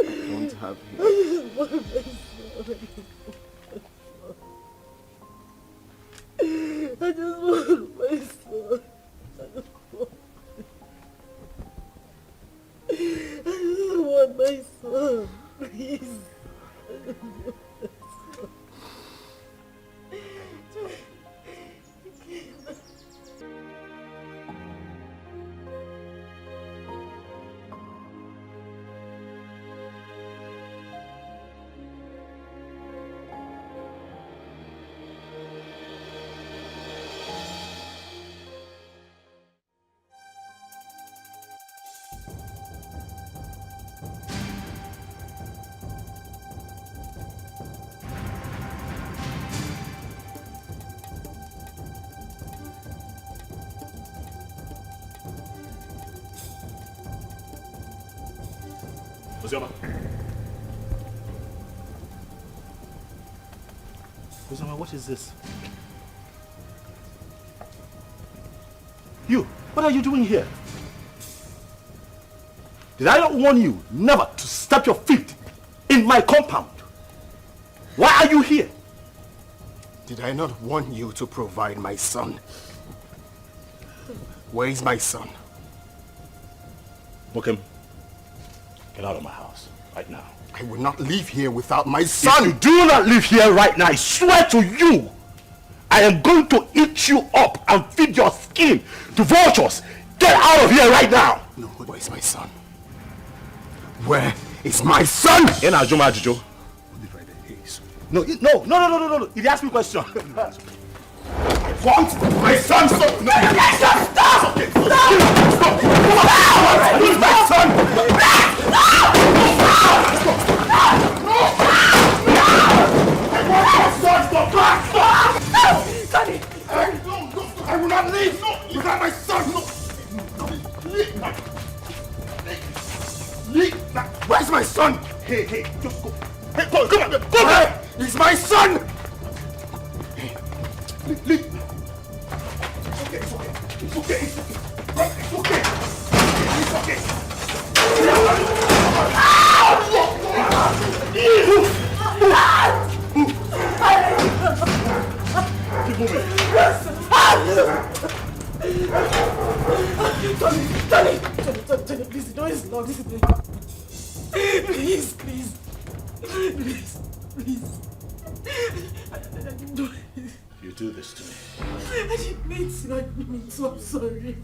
I don't have him. I just want my son. I just want my son. I just want my son. Please. I just want my son. Uzoma, what is this? You, what are you doing here? Did I not warn you never to step your feet in my compound? Why are you here? Did I not warn you to provide my son? Where is my son? Mokem, get out of my house right now. I will not leave here without my son. If you do not leave here right now, I swear to you, I am going to eat you up and feed your skin to vultures. Get out of here right now. No, where is my son? Where is my son? Ena Juma Jojo. No, no. He asked me a question. I want my son. Stop! No, stop! Stop! Where's my son? I will not leave without my son. Where's my son? Hey, just go. Hey, come on, go back. He's my son. Leave. It's okay. It's okay. Keep moving. Tony, please, the door is locked. Please. You do this to me. I didn't mean to. I'm sorry.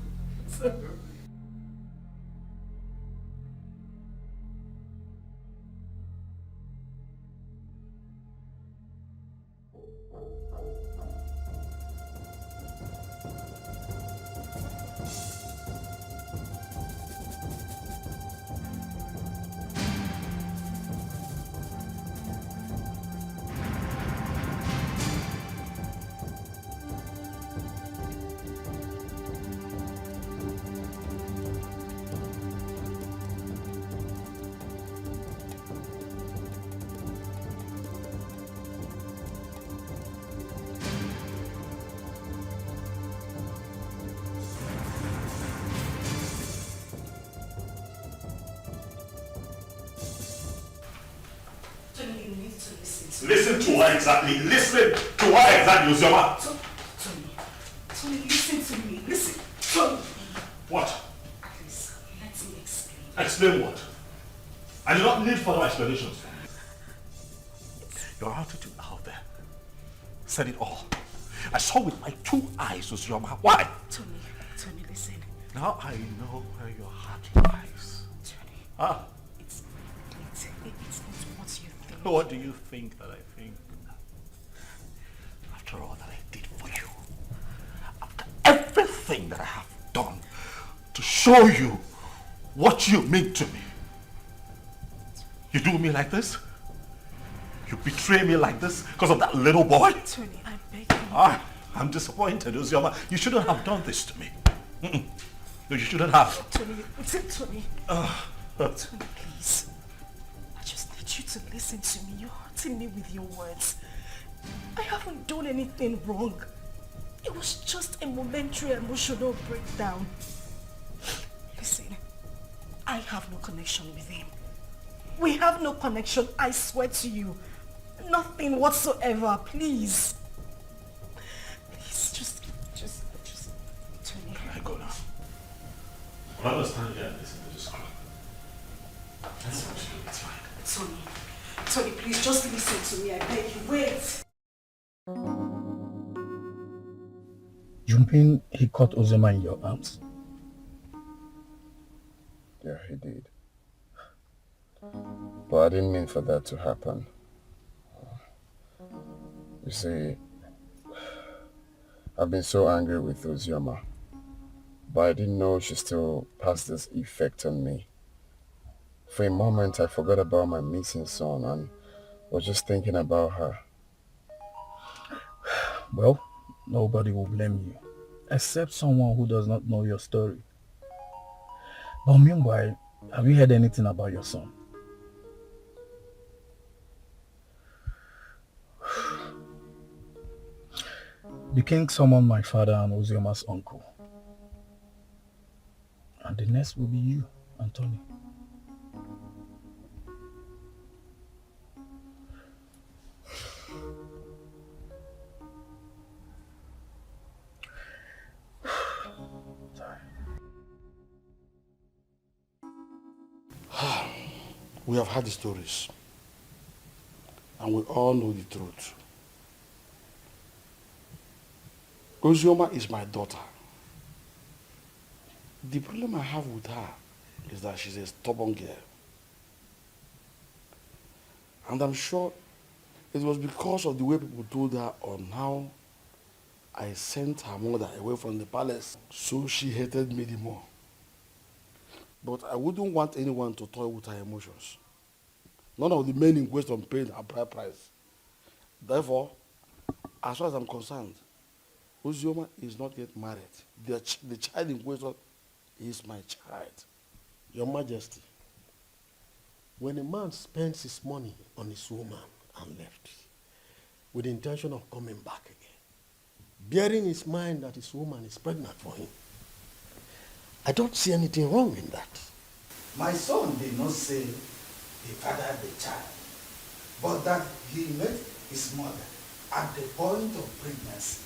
Listen to her exactly. Listen to her exactly, Uzioma. Tony, listen to me. Listen. Tony. What? Please, let me explain. Explain what? I do not need further explanations. Your attitude out there said it all. I saw with my 2 eyes, Uzioma. Why? Tony, listen. Now I know where your heart lies. Tony. Ah. It's not what you think. What do you think that I think? After all that I did for you, after everything that I have done to show you what you mean to me, you do me like this? You betray me like this because of that little boy? Tony, I beg you. I'm disappointed, Uzioma. You shouldn't have done this to me. No, you shouldn't have. Tony. Tony, please. I just need you to listen to me. You're hurting me with your words. I haven't done anything wrong. It was just a momentary emotional breakdown. Listen, I have no connection with him. We have no connection, I swear to you. Nothing whatsoever, please. Please, just, Tony. I go now. I'll understand here and listen to this crap. That's what you do, it's fine. Tony, please, just listen to me, I beg you. Wait. You mean he caught Ozema in your arms? Yeah, he did. But I didn't mean for that to happen. You see, I've been so angry with Uzioma, but I didn't know she still has this effect on me. For a moment, I forgot about my missing son and was just thinking about her. Well, nobody will blame you, except someone who does not know your story. But meanwhile, have you heard anything about your son? The king summoned my father and Ozioma's uncle. And the next will be you, Anthony. We have heard the stories. And we all know the truth. Uzioma is my daughter. The problem I have with her is that she's a stubborn girl. And I'm sure it was because of the way people told her on how I sent her mother away from the palace. So she hated me the more. But I wouldn't want anyone to toy with her emotions. None of the men in question paid a bride price. Therefore, as far as I'm concerned, Uzioma is not yet married. The child in question is my child. Your Majesty, when a man spends his money on his woman and left, with the intention of coming back again, bearing in mind that his woman is pregnant for him, I don't see anything wrong in that. My son did not say he fathered the child, but that he met his mother at the point of pregnancy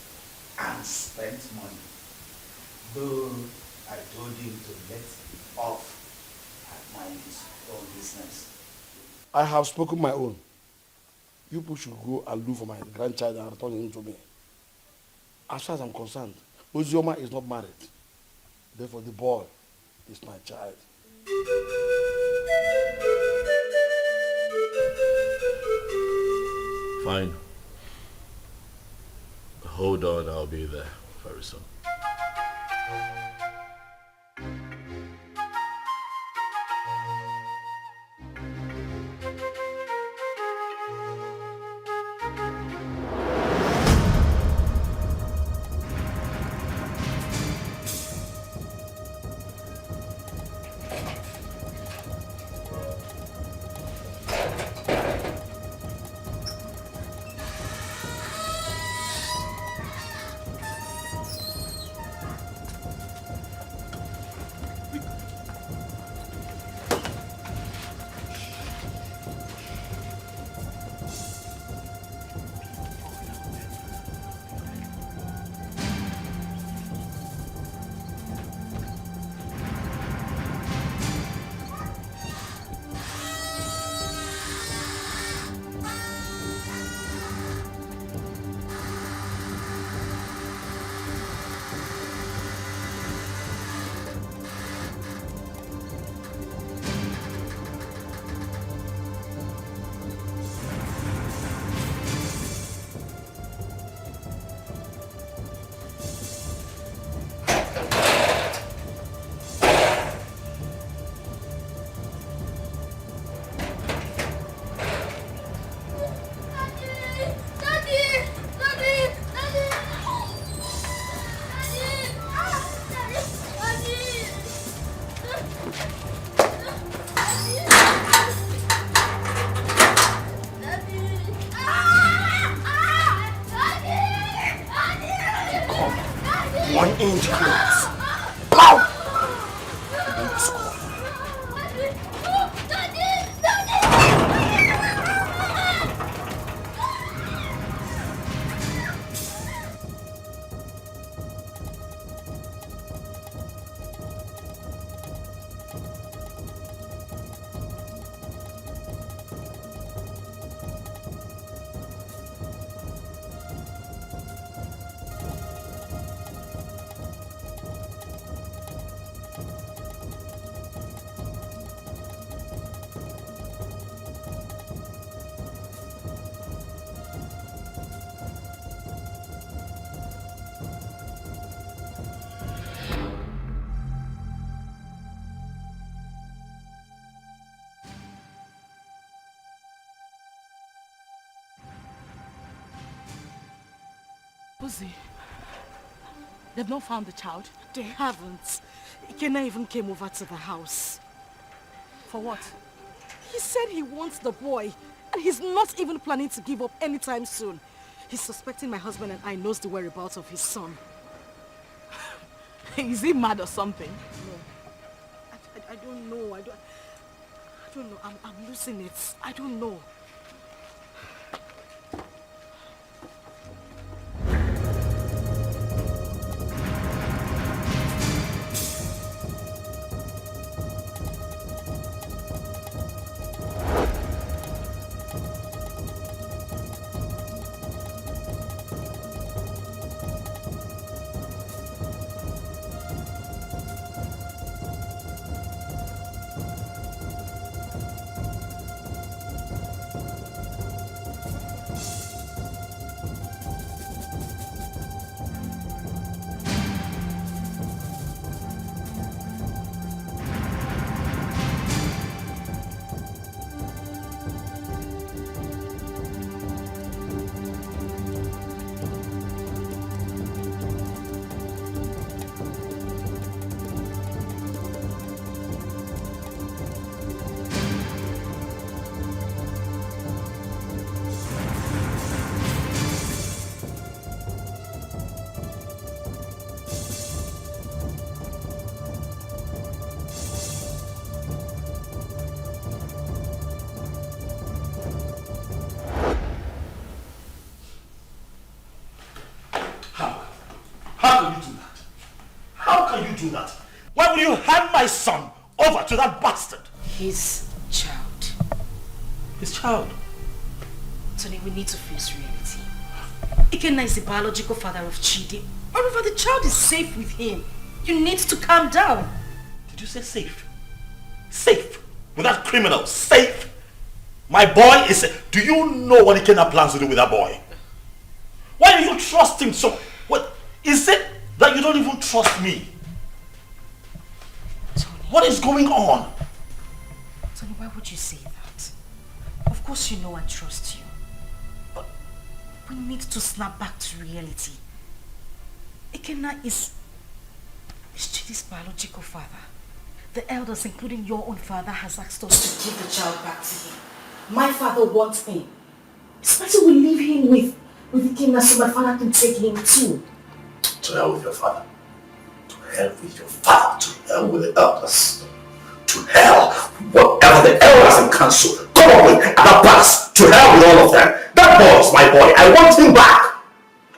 and spent money. Though I told him to let off and mind his own business. I have spoken my own. You people should go and look for my grandchild and return him to me. As far as I'm concerned, Uzioma is not married. Therefore, the boy is my child. Fine. Hold on, I'll be there very soon. Uzi, they've not found the child? They haven't. Ikenna even came over to the house. For what? He said he wants the boy, and he's not even planning to give up anytime soon. He's suspecting my husband and I knows the whereabouts of his son. Is he mad or something? No. I don't know. I don't know. I'm losing it. I don't know. Do that? Why will you hand my son over to that bastard? His child. His child? Tony, we need to face reality. Ikenna is the biological father of Chidi. Moreover, the child is safe with him. You need to calm down. Did you say safe? Safe? With that criminal? Safe? My boy is... Do you know what Ikenna plans to do with that boy? Why do you trust him so... What? Is it that you don't even trust me? What is going on? Tony, why would you say that? Of course you know I trust you. But we need to snap back to reality. Ikenna is Chidi's biological father. The elders, including your own father, has asked us to give the child back to him. My father wants him. It's better we leave him with Ikenna so my father can take him too. To hell with your father. To hell with your father. To hell with the elders. To hell, whatever the elders and council come up with at the past. To hell with all of them. That boy is my boy. I want him back.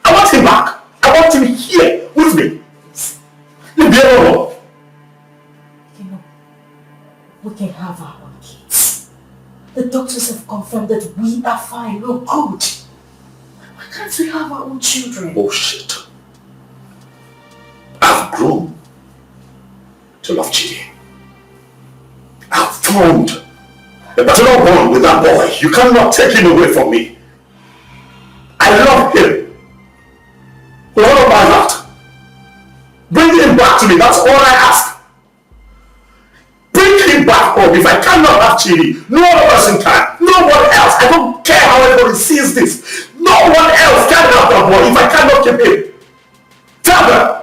I want him back. I want him here with me. You'll be able. You know, we can have our own kids. The doctors have confirmed that we are fine, we're good. Why can't we have our own children? Bullshit. I've grown to love Chidi. I've formed a paternal bond with that boy. You cannot take him away from me. I love him with all of my heart. Bring him back to me, that's all I ask. Bring him back home. If I cannot have Chidi, no other person can. No one else. I don't care how everybody sees this. No one else can have that boy if I cannot keep him. Tell them.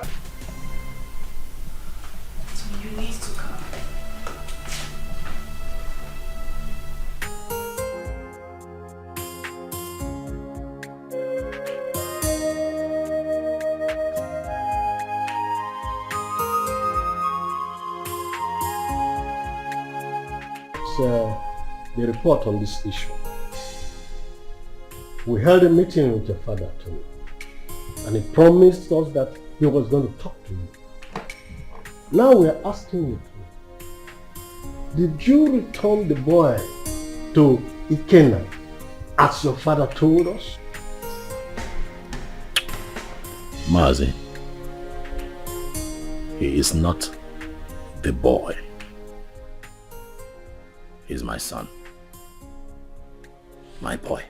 The report on this issue. We held a meeting with your father, Tony, and he promised us that he was going to talk to you. Now we are asking you, did you return the boy to Ikenna as your father told us? Mazi, he is not the boy. He's my son. My boy.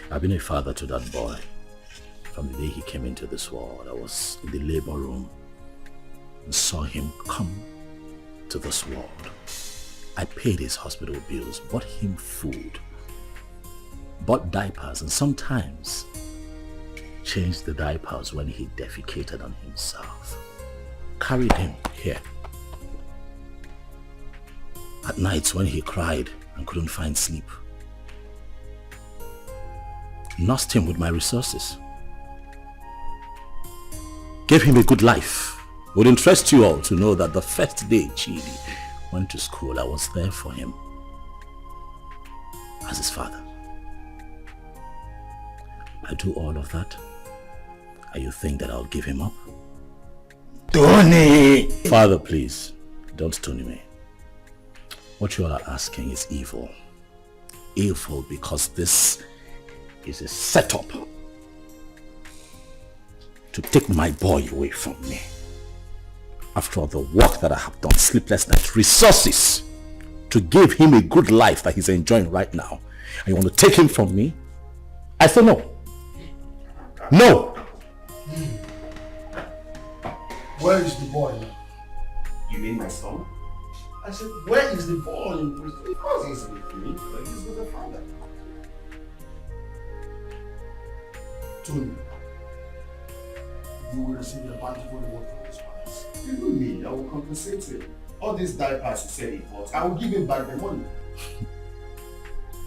I've been a father to that boy from the day he came into this world. I was in the labor room and saw him come to this world. I paid his hospital bills, bought him food, bought diapers, and sometimes changed the diapers when he defecated on himself. Carried him here. At nights when he cried and couldn't find sleep. Nursed him with my resources. Gave him a good life. Would interest you all to know that the first day Chidi went to school, I was there for him. As his father. I do all of that. And you think that I'll give him up? Tony! Father, please, don't stone me. What you all are asking is evil. Evil because this is a setup to take my boy away from me. After all the work that I have done, sleepless nights, resources to give him a good life that he's enjoying right now. And you want to take him from me? I say no. No! Where is the boy now? You mean my son? I said, where is the boy in prison? Because he's with me, but he's with the father. Tony, you will receive a bountiful reward from this palace. Even me, I will compensate him. All these diapers he said he bought, I will give him back the money.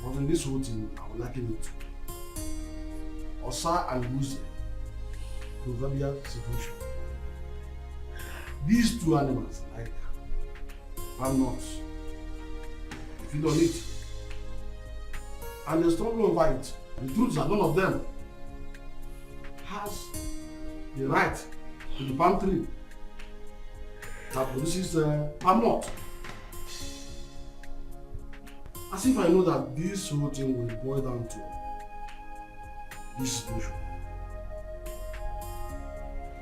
But in this whole thing, I will liken it to Osa and Lucy, proverbial situation. These two animals, like palm nuts, they feed on it. And they struggle over it. The truth is that none of them has the right to the palm tree that produces palm nut. As if I know that this whole thing will boil down to this situation.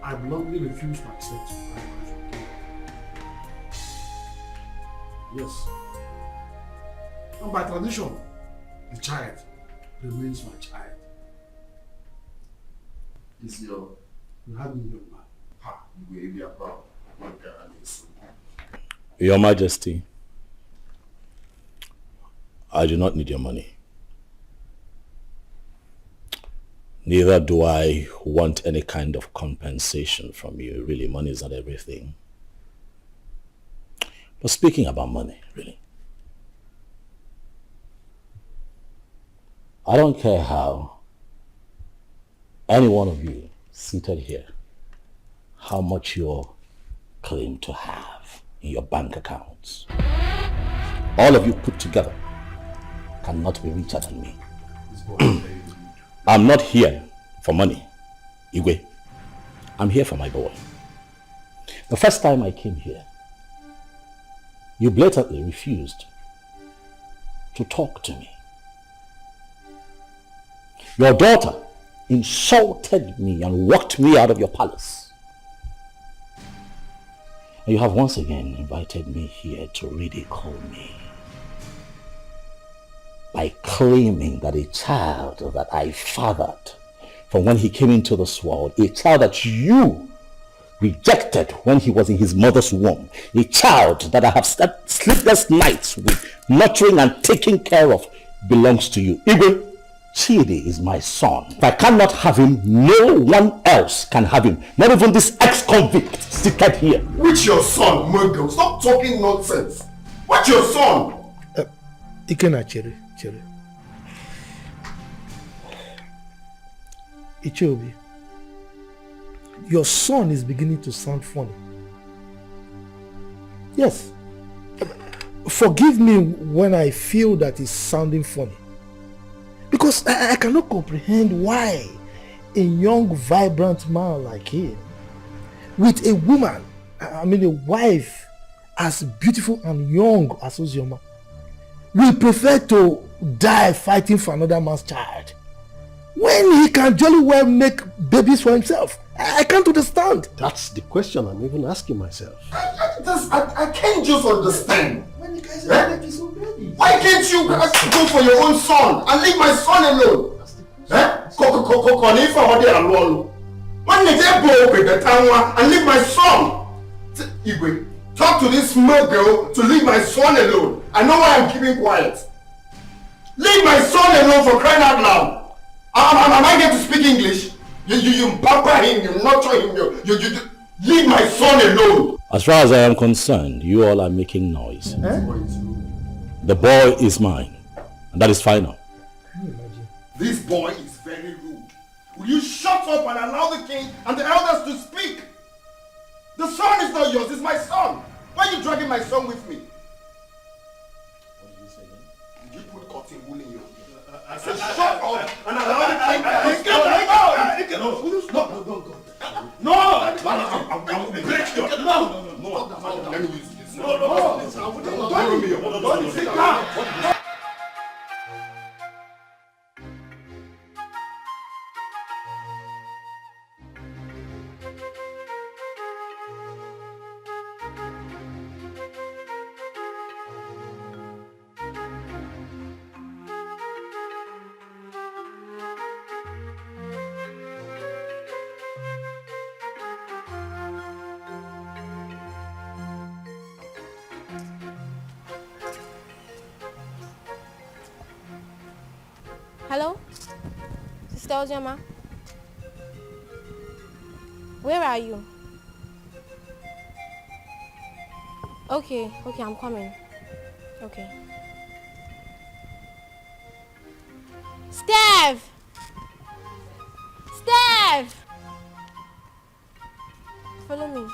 I bluntly refuse to accept my wife. Yes. And by tradition, the child remains my child. Is your... You had me young man. Ha, you will be proud. Your Majesty, I do not need your money. Neither do I want any kind of compensation from you. Really, money is not everything. But speaking about money, really, I don't care how any one of you seated here, how much you claim to have in your bank accounts. All of you put together cannot be richer than me. I'm not here for money, Igwe. I'm here for my boy. The first time I came here, you blatantly refused to talk to me. Your daughter insulted me and walked me out of your palace. And you have once again invited me here to ridicule me by claiming that a child that I fathered from when he came into this world, a child that you rejected when he was in his mother's womb, a child that I have slept sleepless nights with, nurturing and taking care of, belongs to you. Igwe, Chidi is my son. If I cannot have him, no one else can have him. Not even this ex-convict seated here. Which your son, Murdo? Stop talking nonsense. What's your son? Ikena Chere. Ichiobi, your son is beginning to sound funny. Yes. Forgive me when I feel that it's sounding funny. Because I cannot comprehend why a young, vibrant man like him, with a woman, a wife as beautiful and young as Ozioma, will prefer to die fighting for another man's child when he can jolly well make babies for himself. I can't understand. That's the question I'm even asking myself. I can't just understand. When the guys are babies already. Why can't you go for your own son and leave my son alone? When they go with the town and leave my son. Igwe, talk to this small girl to leave my son alone. I know why I'm keeping quiet. Leave my son alone, for crying out loud. Am I going to speak English? You pamper him, you nurture him, you leave my son alone. As far as I am concerned, you all are making noise. The boy is mine, and that is final. Can you imagine? This boy is very rude. Will you shut up and allow the king and the elders to speak? The son is not yours, it's my son. Why are you dragging my son with me? What did you say again? Did you put cotton wool in your hair? I said shut up and allow the king to speak. No, I'll break your... No, let me use this. No, sit down. Hello? Sister Ozema? Where are you? Okay, I'm coming. Okay. Steph! Steph! Follow me.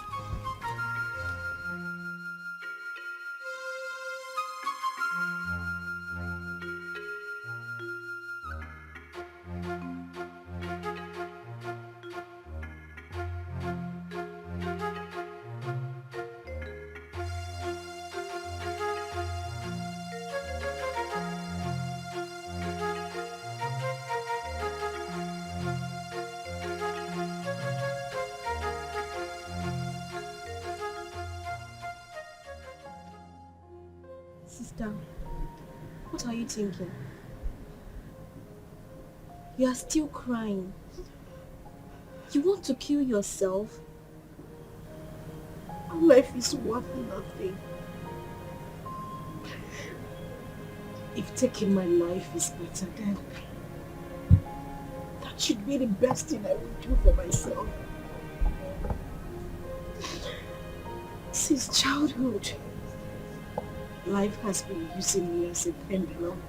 Sister, what are you thinking? You are still crying. You want to kill yourself? Life is worth nothing. If taking my life is better, then that should be the best thing I would do for myself. Since childhood, life has been using me as a pendulum,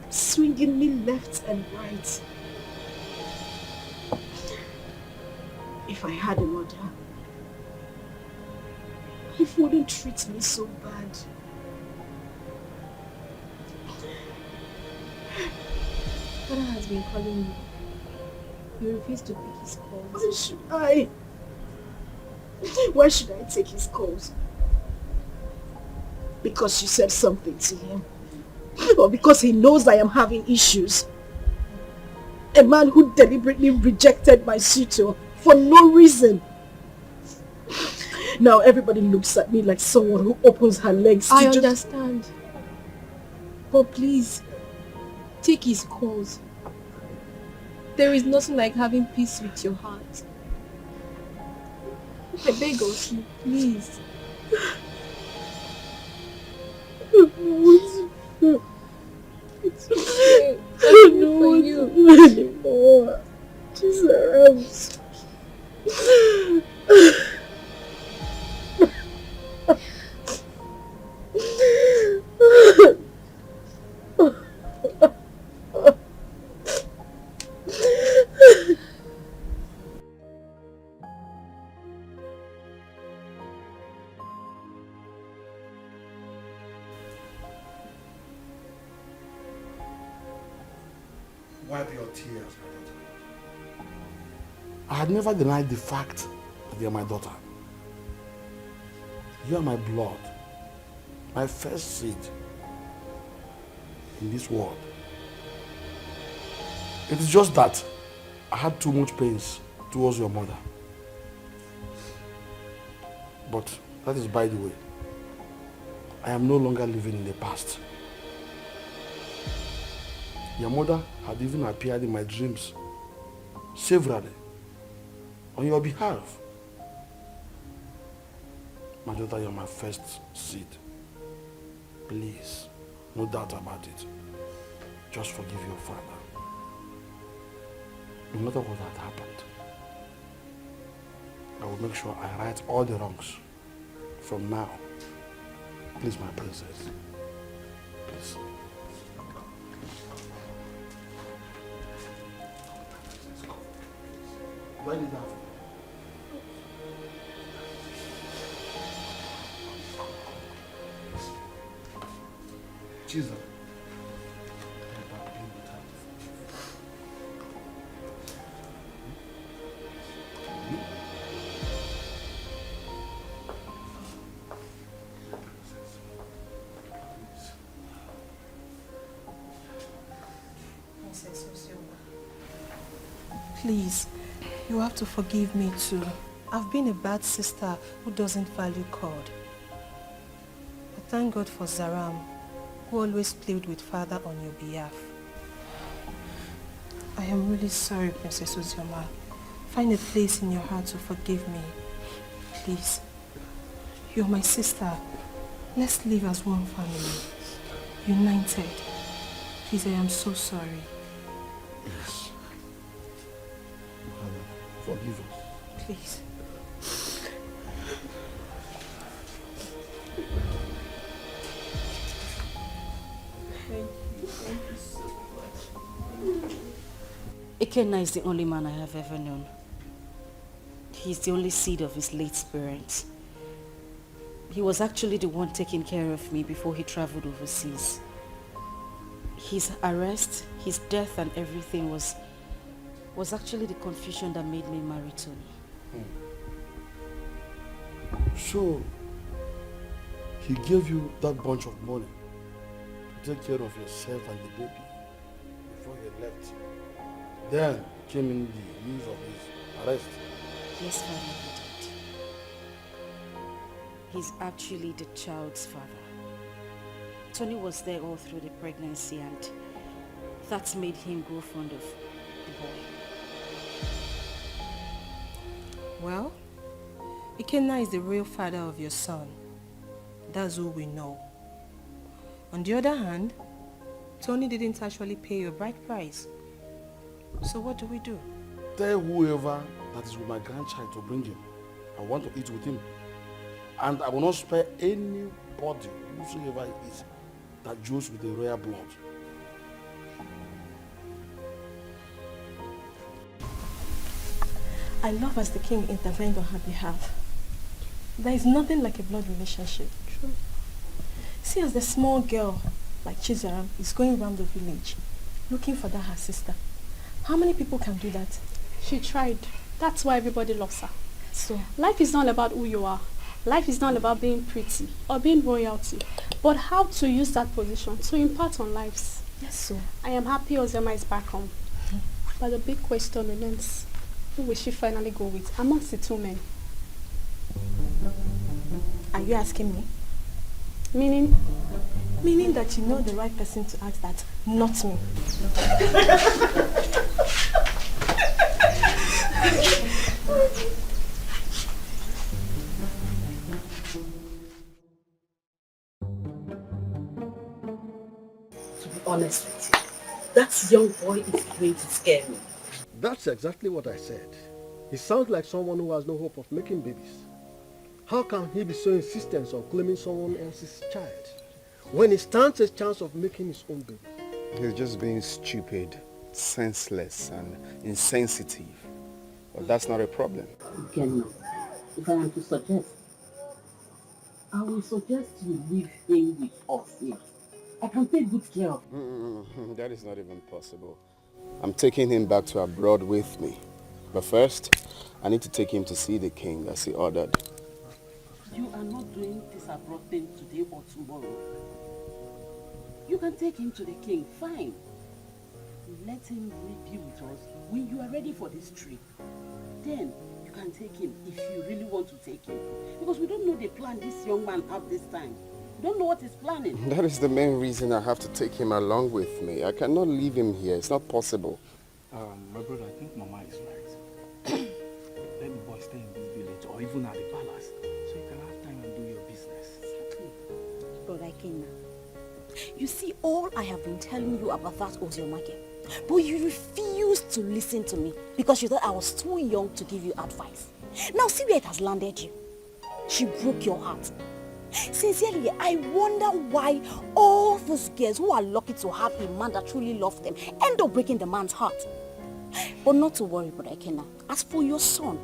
swinging me left and right. If I had a mother, life wouldn't treat me so bad. Father has been calling you. You refuse to pick his calls. Why should I? Why should I take his calls? Because you said something to him? Or because he knows I am having issues? A man who deliberately rejected my suitor for no reason. Now everybody looks at me like someone who opens her legs to I understand. But please, take his calls. There is nothing like having peace with your heart. I beg of you, please. It's okay. I know for you anymore. Jesus. Wipe your tears, my daughter. I had never denied the fact that you're my daughter. You are my blood, my first seed in this world. It is just that I had too much pains towards your mother. But that is by the way. I am no longer living in the past. Your mother had even appeared in my dreams severally on your behalf. My daughter, you're my first seed. Please, no doubt about it. Just forgive your father. no matter what had happened, I will make sure I right all the wrongs from now. Please, my princess. Please. Why did that? Jesus. Please, you have to forgive me too. I've been a bad sister who doesn't value God. But thank God for Zaram, who always played with Father on your behalf. I am really sorry, Princess Ozioma. Find a place in your heart to forgive me. Please. You're my sister. Let's live as one family. United. Please, I am so sorry. Yes. Forgive us. Please. Thank you so much. Ikenna is the only man I have ever known. He's the only seed of his late parents. He was actually the one taking care of me before he traveled overseas. His arrest, his death and everything was actually the confusion that made me marry Tony. So, he gave you that bunch of money to take care of yourself and the baby before he left. Then came in the news of his arrest. Yes, Father, he did. He's actually the child's father. Tony was there all through the pregnancy and that made him grow fond of the boy. Well, Ikenna is the real father of your son. That's all we know. On the other hand, Tony didn't actually pay your bride price. So what do we do? Tell whoever that is with my grandchild to bring him. I want to eat with him. And I will not spare anybody, whosoever he is, that deals with the royal blood. I love as the king intervened on her behalf. There is nothing like a blood relationship. True. See, as the small girl, like Chizaram, is going around the village, looking for that her sister. How many people can do that? She tried. That's why everybody loves her. So, life is not about who you are. Life is not about being pretty or being royalty, but how to use that position to impart on lives. Yes, so. I am happy Ozioma is back home. But the big question remains, who will she finally go with amongst the two men? Are you asking me? Meaning? Meaning that you know the right person to ask that, not me. To be honest with you, that young boy is going to scare me. That's exactly what I said. He sounds like someone who has no hope of making babies. How can he be so insistent on claiming someone else's child when he stands a chance of making his own baby? He's just being stupid, senseless and insensitive. But that's not a problem. Again, if I am to suggest, I will suggest you leave him with us here. I can take good care of him. That is not even possible. I'm taking him back to abroad with me. But first, I need to take him to see the king as he ordered. You are not doing this abroad thing today or tomorrow. You can take him to the king, fine. Let him be with us when you are ready for this trip. Then you can take him if you really want to take him. Because we don't know the plan this young man have this time. We don't know what he's planning. That is the main reason I have to take him along with me. I cannot leave him here. It's not possible. My brother, I think Mama is right. Let the boy stay in this village or even at the palace so you can have time and do your business. Brother Ikenna, you see, all I have been telling you about that Ozioma, but you refuse to listen to me because you thought I was too young to give you advice. Now see where it has landed you. She broke your heart. Sincerely, I wonder why all those girls who are lucky to have a man that truly loves them end up breaking the man's heart. But not to worry, Brother Ikenna. As for your son,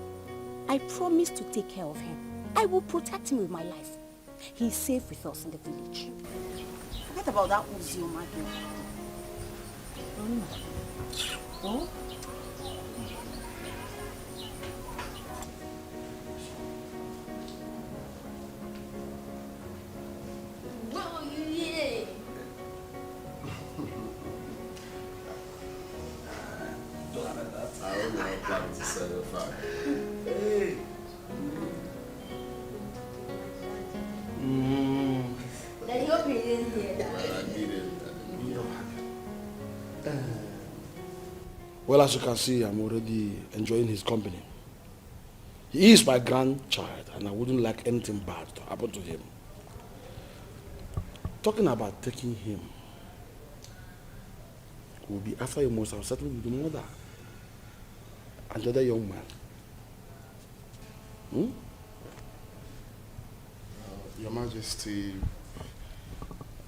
I promise to take care of him. I will protect him with my life. He is safe with us in the village. Forget about that Uzi, my girl. Oh? Well, as you can see, I'm already enjoying his company. He is my grandchild, and I wouldn't like anything bad to happen to him. Talking about taking him, will be after you must have settled with the mother and the other young man. Your Majesty,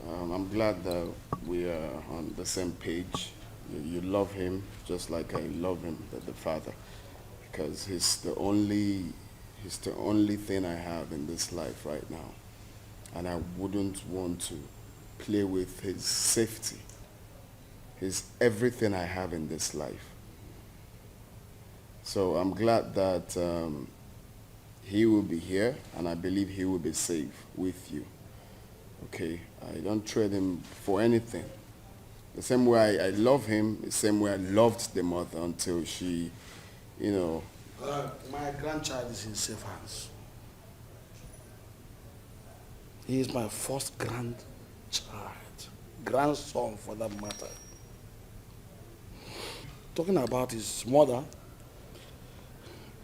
I'm glad that we are on the same page. You love him just like I love him, the father, because he's the only thing I have in this life right now, and I wouldn't want to play with his safety. He's everything I have in this life. So I'm glad that he will be here, and I believe he will be safe with you. Okay, I don't trade him for anything. The same way I love him, the same way I loved the mother until she, you know. My grandchild is in safe hands. He is my first grandson for that matter. Talking about his mother,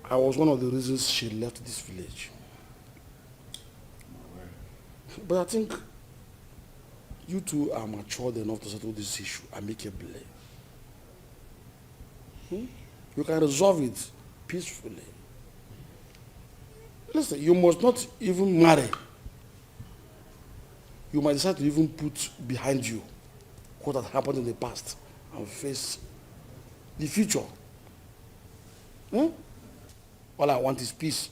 I was one of the reasons she left this village. But I think you two are matured enough to settle this issue amicably. You can resolve it peacefully. Listen, you must not even marry. You might decide to even put behind you what had happened in the past and face the future. All I want is peace.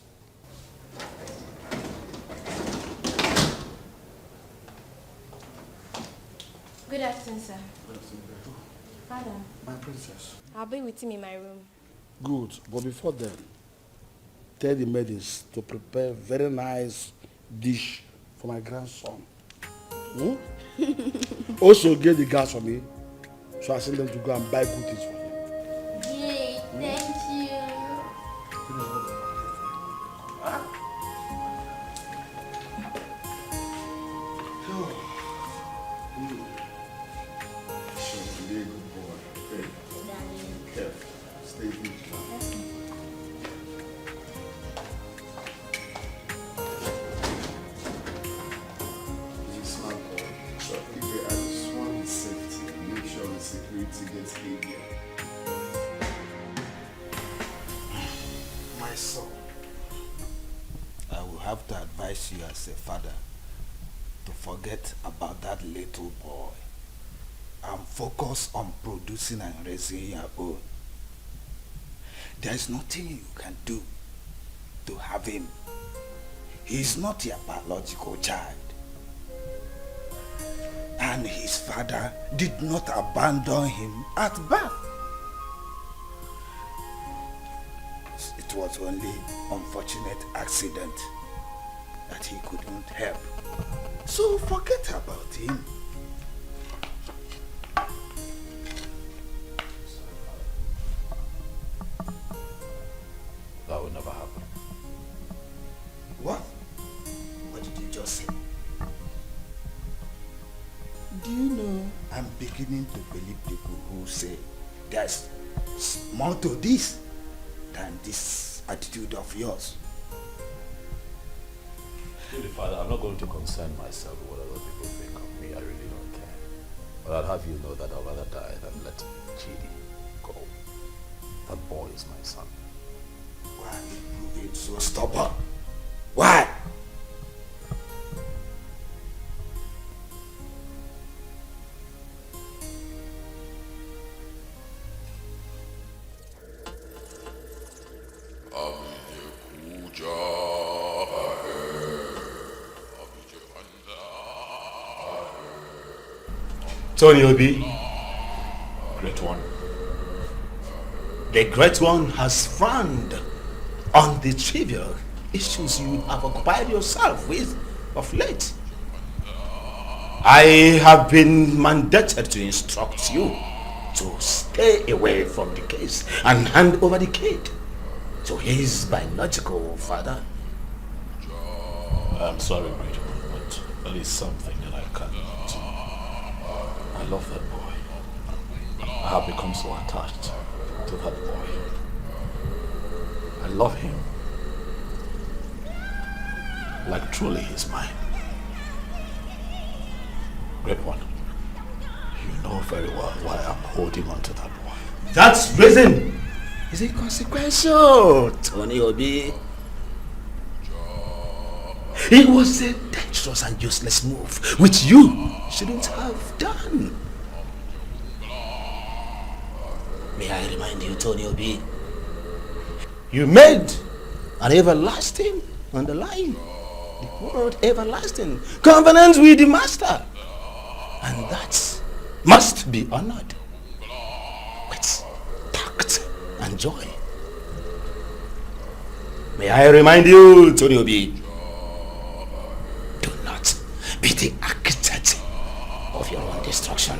Good afternoon, sir. Father. My princess. I'll be with him in my room. Good, but before then, tell the maidens to prepare a very nice dish for my grandson. Also get the gas for me, so I send them to go and buy good things for him. Yay, thank you. Be a good boy, okay? Careful. Stay vigilant. He's a smart boy. So if I just want his safety and make sure the security gets heavier. My son, I will have to advise you as a father to forget about that little boy and focus on producing and raising your own. There is nothing you can do to have him. He is not your biological child. And his father did not abandon him at birth. It was only unfortunate accident that he couldn't help. So forget about him. That will never happen. What? What did you just say? Do you know I'm beginning to believe people who say there's more to this than this attitude of yours? Really, Father, I'm not going to concern myself with what other people think of me. I really don't care. But I'll have you know that I'd rather die than let Chidi go. That boy is my son. Why are you being so stubborn? Why? Tony Obi, Great One. The Great One has frowned on the trivial issues you have occupied yourself with of late. I have been mandated to instruct you to stay away from the case and hand over the kid to his biological father. I'm sorry, Great One, but there is something that I cannot. I love that boy. I have become so attached to that boy. I love him. Like truly he's mine. Great One, you know very well why I'm holding on to that boy. That reason is inconsequential, Tony Obi. It was a dangerous and useless move, which you shouldn't have done. May I remind you, Tony Obi, you made an everlasting, underline the word everlasting, covenant with the master. And that must be honored with tact and joy. May I remind you, Tony Obi, do not be the architect of your own destruction.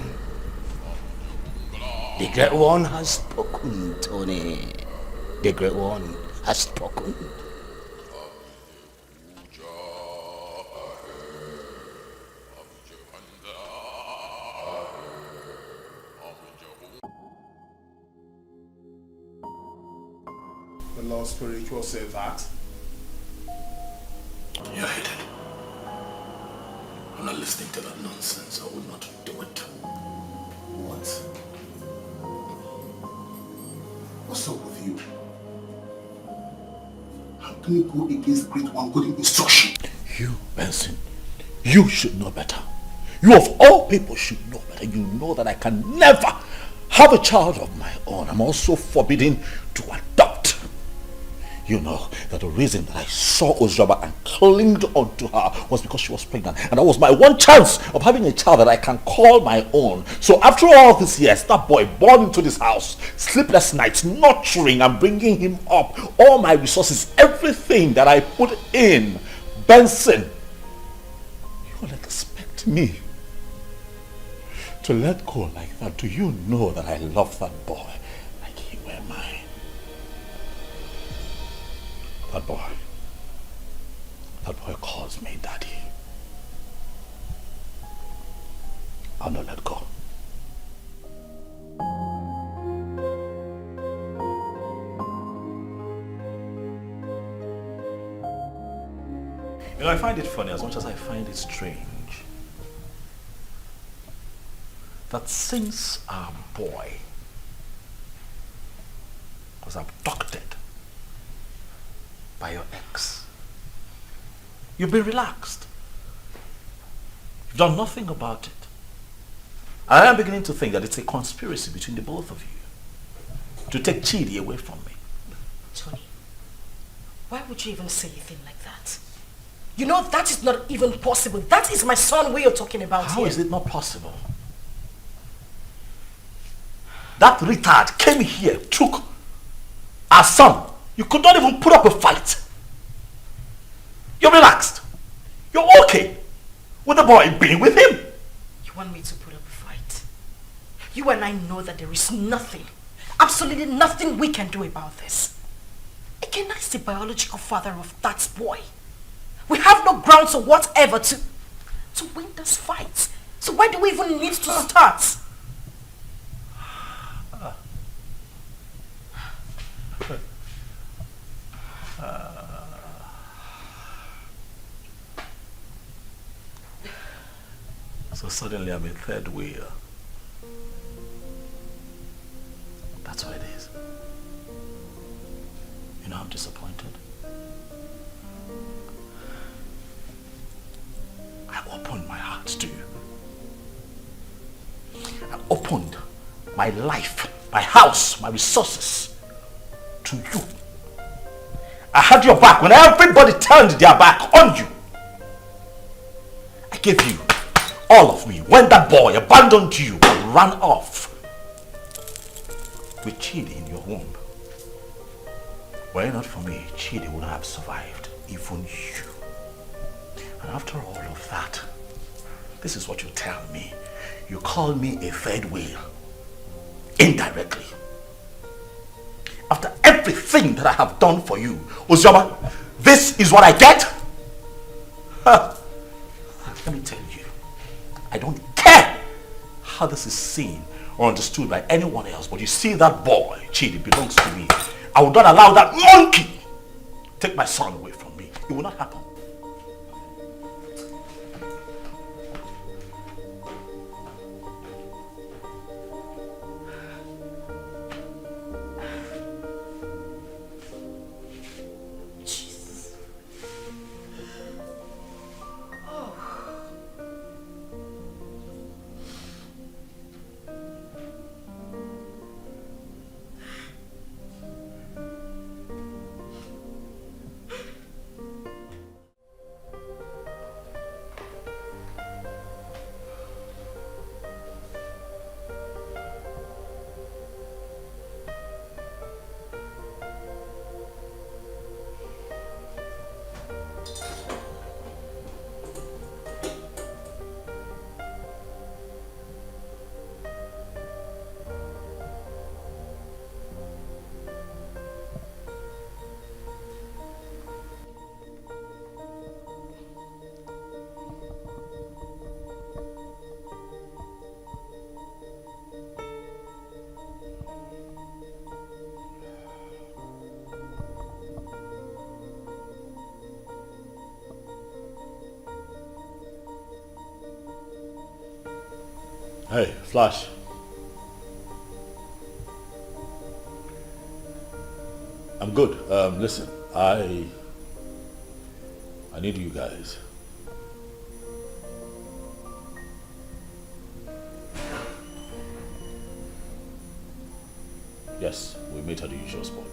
The Great One has spoken, Tony. The Great One has spoken. The Lord Spiritual said that. You're hated. I'm not listening to that nonsense. I will not do it. What? What's up with you? How can you go against the Great One good instruction? You, Benson, you should know better. You of all people should know better. You know that I can never have a child of my own. I'm also forbidden to adopt. You know that the reason that I saw Ozraba and clinged onto her was because she was pregnant. And that was my one chance of having a child that I can call my own. So after all these years, that boy born into this house, sleepless nights, nurturing and bringing him up, all my resources, everything that I put in, Benson, you will expect me to let go like that? Do you know that I love that boy like he were mine? That boy calls me daddy. I'll not let go. You know, I find it funny as much as I find it strange that since our boy was abducted by your ex, you've been relaxed. You've done nothing about it. I am beginning to think that it's a conspiracy between the both of you to take Chidi away from me. Tony, why would you even say anything like that? You know that is not even possible. That is my son we are talking about here. How is it not possible? That retard came here, took our son. You could not even put up a fight. You're relaxed. You're okay with the boy being with him. You want me to put up a fight? You and I know that there is nothing, absolutely nothing we can do about this. Ikenna is the biological father of that boy. We have no grounds or whatever to win this fight. So why do we even need to start? So suddenly I'm a third wheel. That's what it is. opened my life, my house, my resources to you. I had your back when everybody turned their back on you. I gave you all of me when that boy abandoned you and ran off with Chidi in your womb. Were it not for me, Chidi would not have survived, even you. And after all of that, this is what you tell me. You call me a third wheel, indirectly. After everything that I have done for you, Uzoma, this is what I get? Let me tell you, I don't care how this is seen or understood by anyone else, but you see that boy, Chidi, belongs to me. I will not allow that monkey take my son away from me. It will not happen. Hey, Flash. I'm good. Listen, I need you guys. Yes, we meet at the usual spot.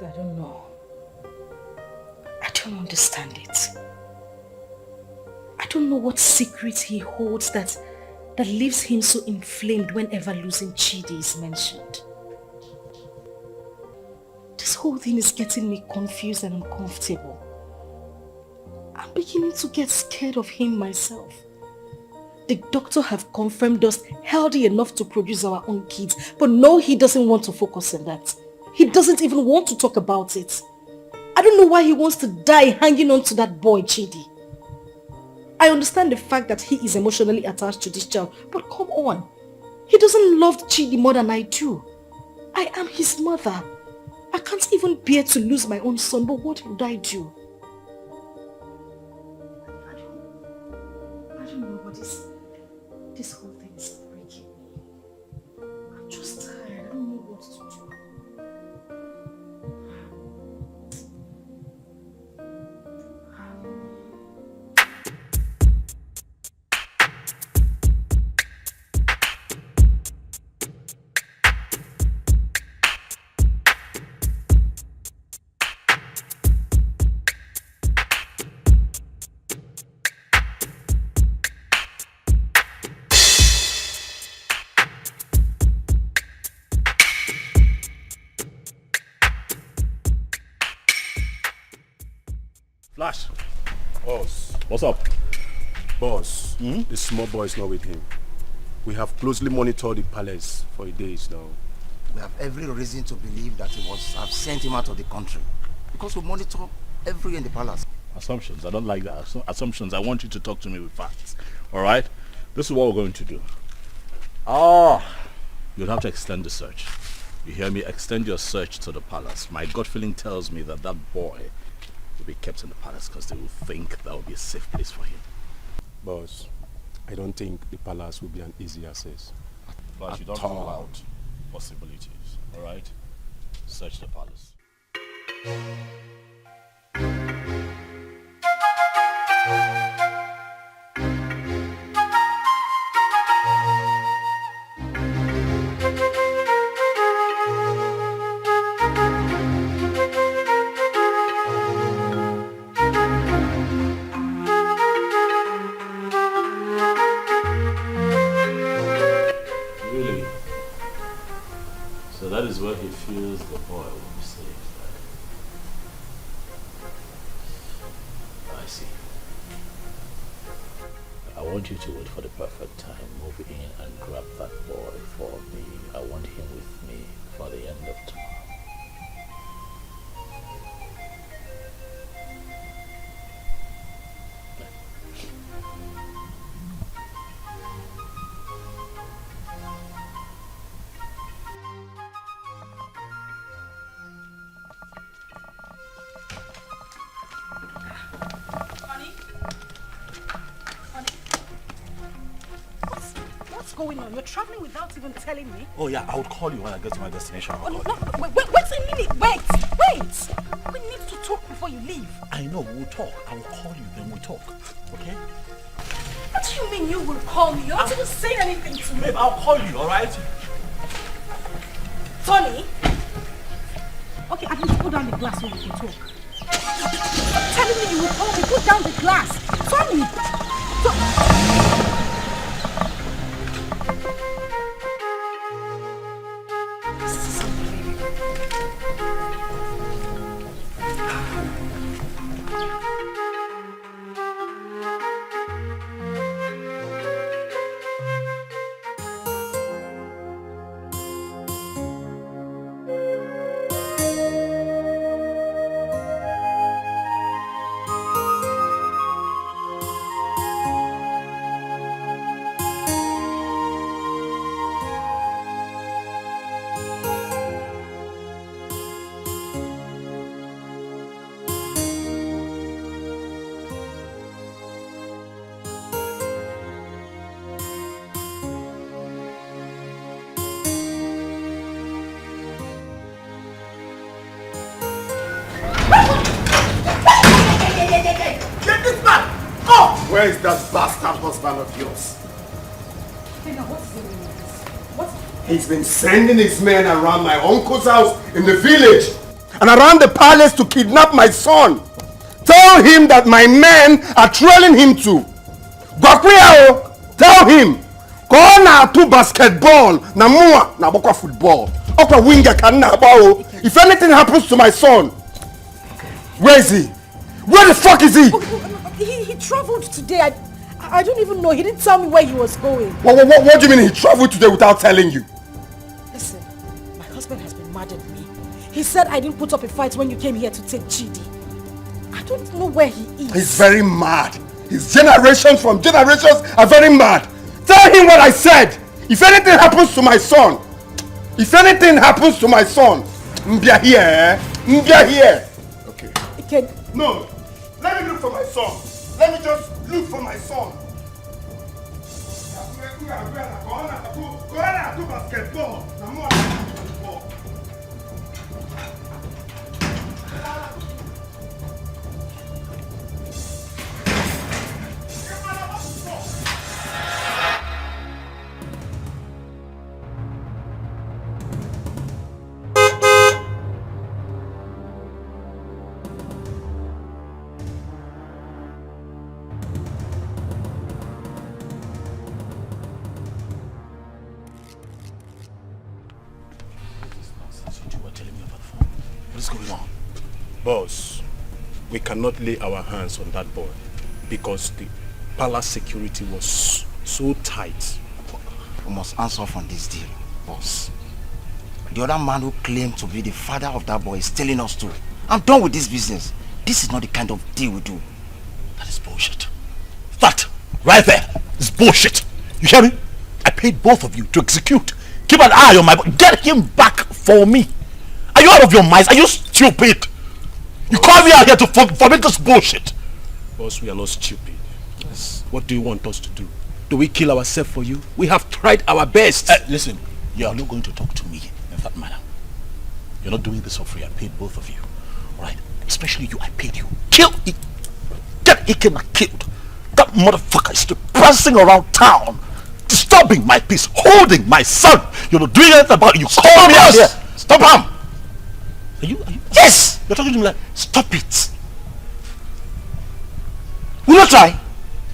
I don't know. I don't understand it. I don't know what secret he holds that leaves him so inflamed whenever losing Chidi is mentioned. This whole thing is getting me confused and uncomfortable. I'm beginning to get scared of him myself. The doctor have confirmed us healthy enough to produce our own kids, but no, he doesn't want to focus on that. He doesn't even want to talk about it. I don't know why he wants to die hanging on to that boy, Chidi. I understand the fact that he is emotionally attached to this child, but come on. He doesn't love Chidi more than I do. I am his mother. I can't even bear to lose my own son, but what would I do? I don't know what this whole thing is breaking me. I'm just tired. I don't know what to do. Flash. Boss. What's up? Boss, the small boy is not with him. We have closely monitored the palace for days now. We have every reason to believe that he have sent him out of the country. Because we monitor everywhere in the palace. Assumptions. I don't like that. Assumptions. I want you to talk to me with facts. Alright? This is what we're going to do. You'll have to extend the search. You hear me? Extend your search to the palace. My gut feeling tells me that that boy will be kept in the palace because they will think that will be a safe place for him. Boss, I don't think the palace will be an easy access. But you don't rule out possibilities, alright? Search the palace. Really? So that is where he feels the boy will be saved. I see. I want you to wait for the perfect time. Move in and grab that boy for me. I want him with me for the end of tomorrow. What's going on? You're traveling without even telling me? Oh yeah, I would call you when I get to my destination. Oh, no, wait a minute. Wait. We need to talk before you leave. I know, we'll talk. I will call you, then we'll talk. Okay? What do you mean you will call me? You haven't even said anything to me. Babe, I'll call you, alright? Tony? Okay, at least put down the glass so we can talk. Stop telling me you will call me. Put down the glass. Tony! Where is that bastard husband of yours? He's been sending his men around my uncle's house in the village and around the palace to kidnap my son. Tell him that my men are trailing him to. Gwakwiyao, tell him. Go na to basketball, na mua na bokwa football. Okwa winger kan na bao. If anything happens to my son, where is he? Where the fuck is he? He traveled today. I don't even know. He didn't tell me where he was going. What do you mean he traveled today without telling you? Listen, my husband has been mad at me. He said I didn't put up a fight when you came here to take Chidi. I don't know where he is. He's very mad. His generations from generations are very mad. Tell him what I said. If anything happens to my son, Mbia here, Mbia here. Okay. No, let me look for my son. Let me just look for my son. Go on to basketball. Boss, we cannot lay our hands on that boy because the palace security was so tight. We must answer off on this deal, boss. The other man who claimed to be the father of that boy is telling us to. I'm done with this business. This is not the kind of deal we do. That is bullshit. That right there is bullshit. You hear me? I paid both of you to execute. Keep an eye on my boy. Get him back for me. Are you out of your minds? Are you stupid? You call me out here to foment this bullshit. Boss, we are not stupid. Yes. What do you want us to do? Do we kill ourselves for you? We have tried our best. Listen, you are not going to talk to me in that manner. You're not doing this for free. I paid both of you. Alright? Especially you, I paid you. Kill it. Get Ikena killed. That motherfucker is still prancing around town, disturbing my peace, holding my son. You're not doing anything about it. You call me out here. Stop him. Are you? Yes! You're talking to me like, stop it. Will you try?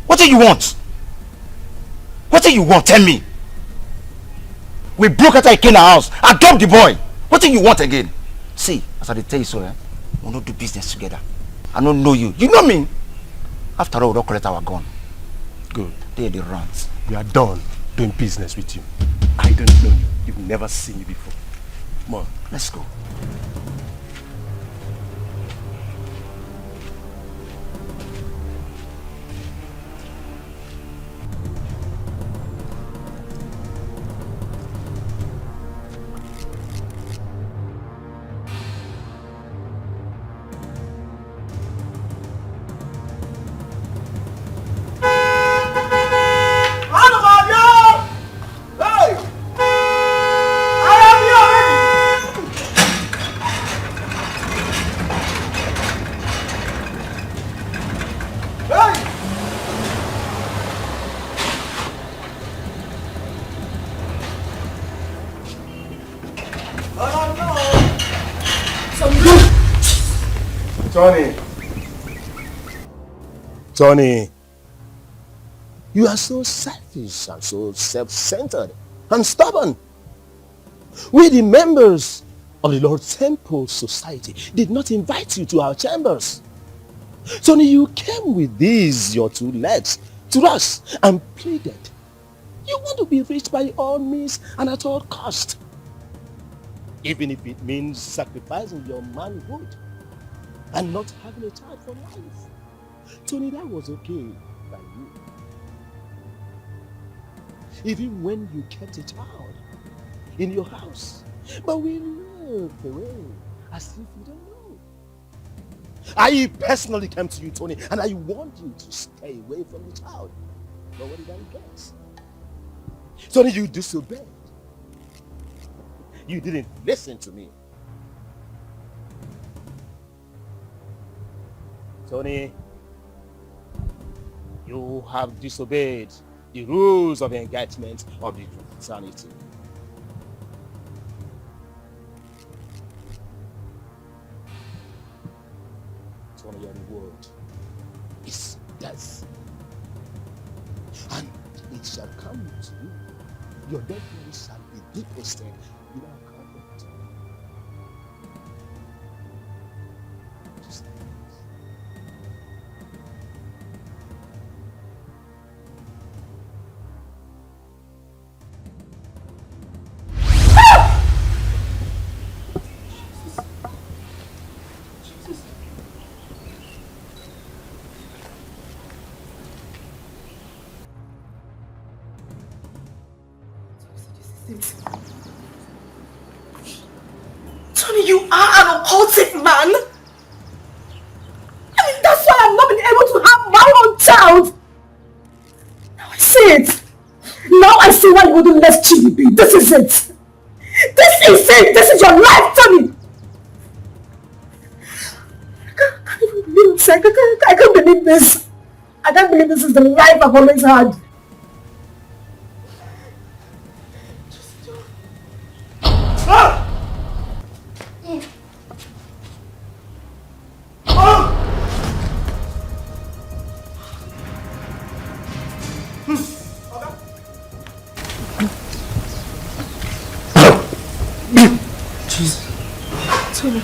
What do you want? What do you want? Tell me. We broke out of Ikena house. I dumped the boy. What do you want again? See, as I tell you so, we'll not do business together. I don't know you. You know me. After all, we don't collect our gun. Good. They're the runs. We are done doing business with you. I don't know you. You've never seen me before. Come on. Let's go. Tony, you are so selfish and so self-centered and stubborn. We, the members of the Lord's Temple Society, did not invite you to our chambers. Tony, you came with these, your two legs, to us and pleaded. You want to be rich by all means and at all cost. Even if it means sacrificing your manhood and not having a child for life. Tony, that was okay by you. Even when you kept a child in your house. But we looked away as if you don't know. I personally came to you, Tony, and I warned you to stay away from the child. But what did I get? Tony, you disobeyed. You didn't listen to me. Tony, you have disobeyed the rules of engagement of the fraternity. Tony, your reward is death. And it shall come to you. Your dead body shall be deposited without conflict. Tony, you are an occultic man. I mean, that's why I've not been able to have my own child. Now I see it. Now I see why you wouldn't let Chidi be. This is it. This is it. This is your life, Tony. I can't even believe this. I can't believe this. I can't believe this is the life I've always had. Tony.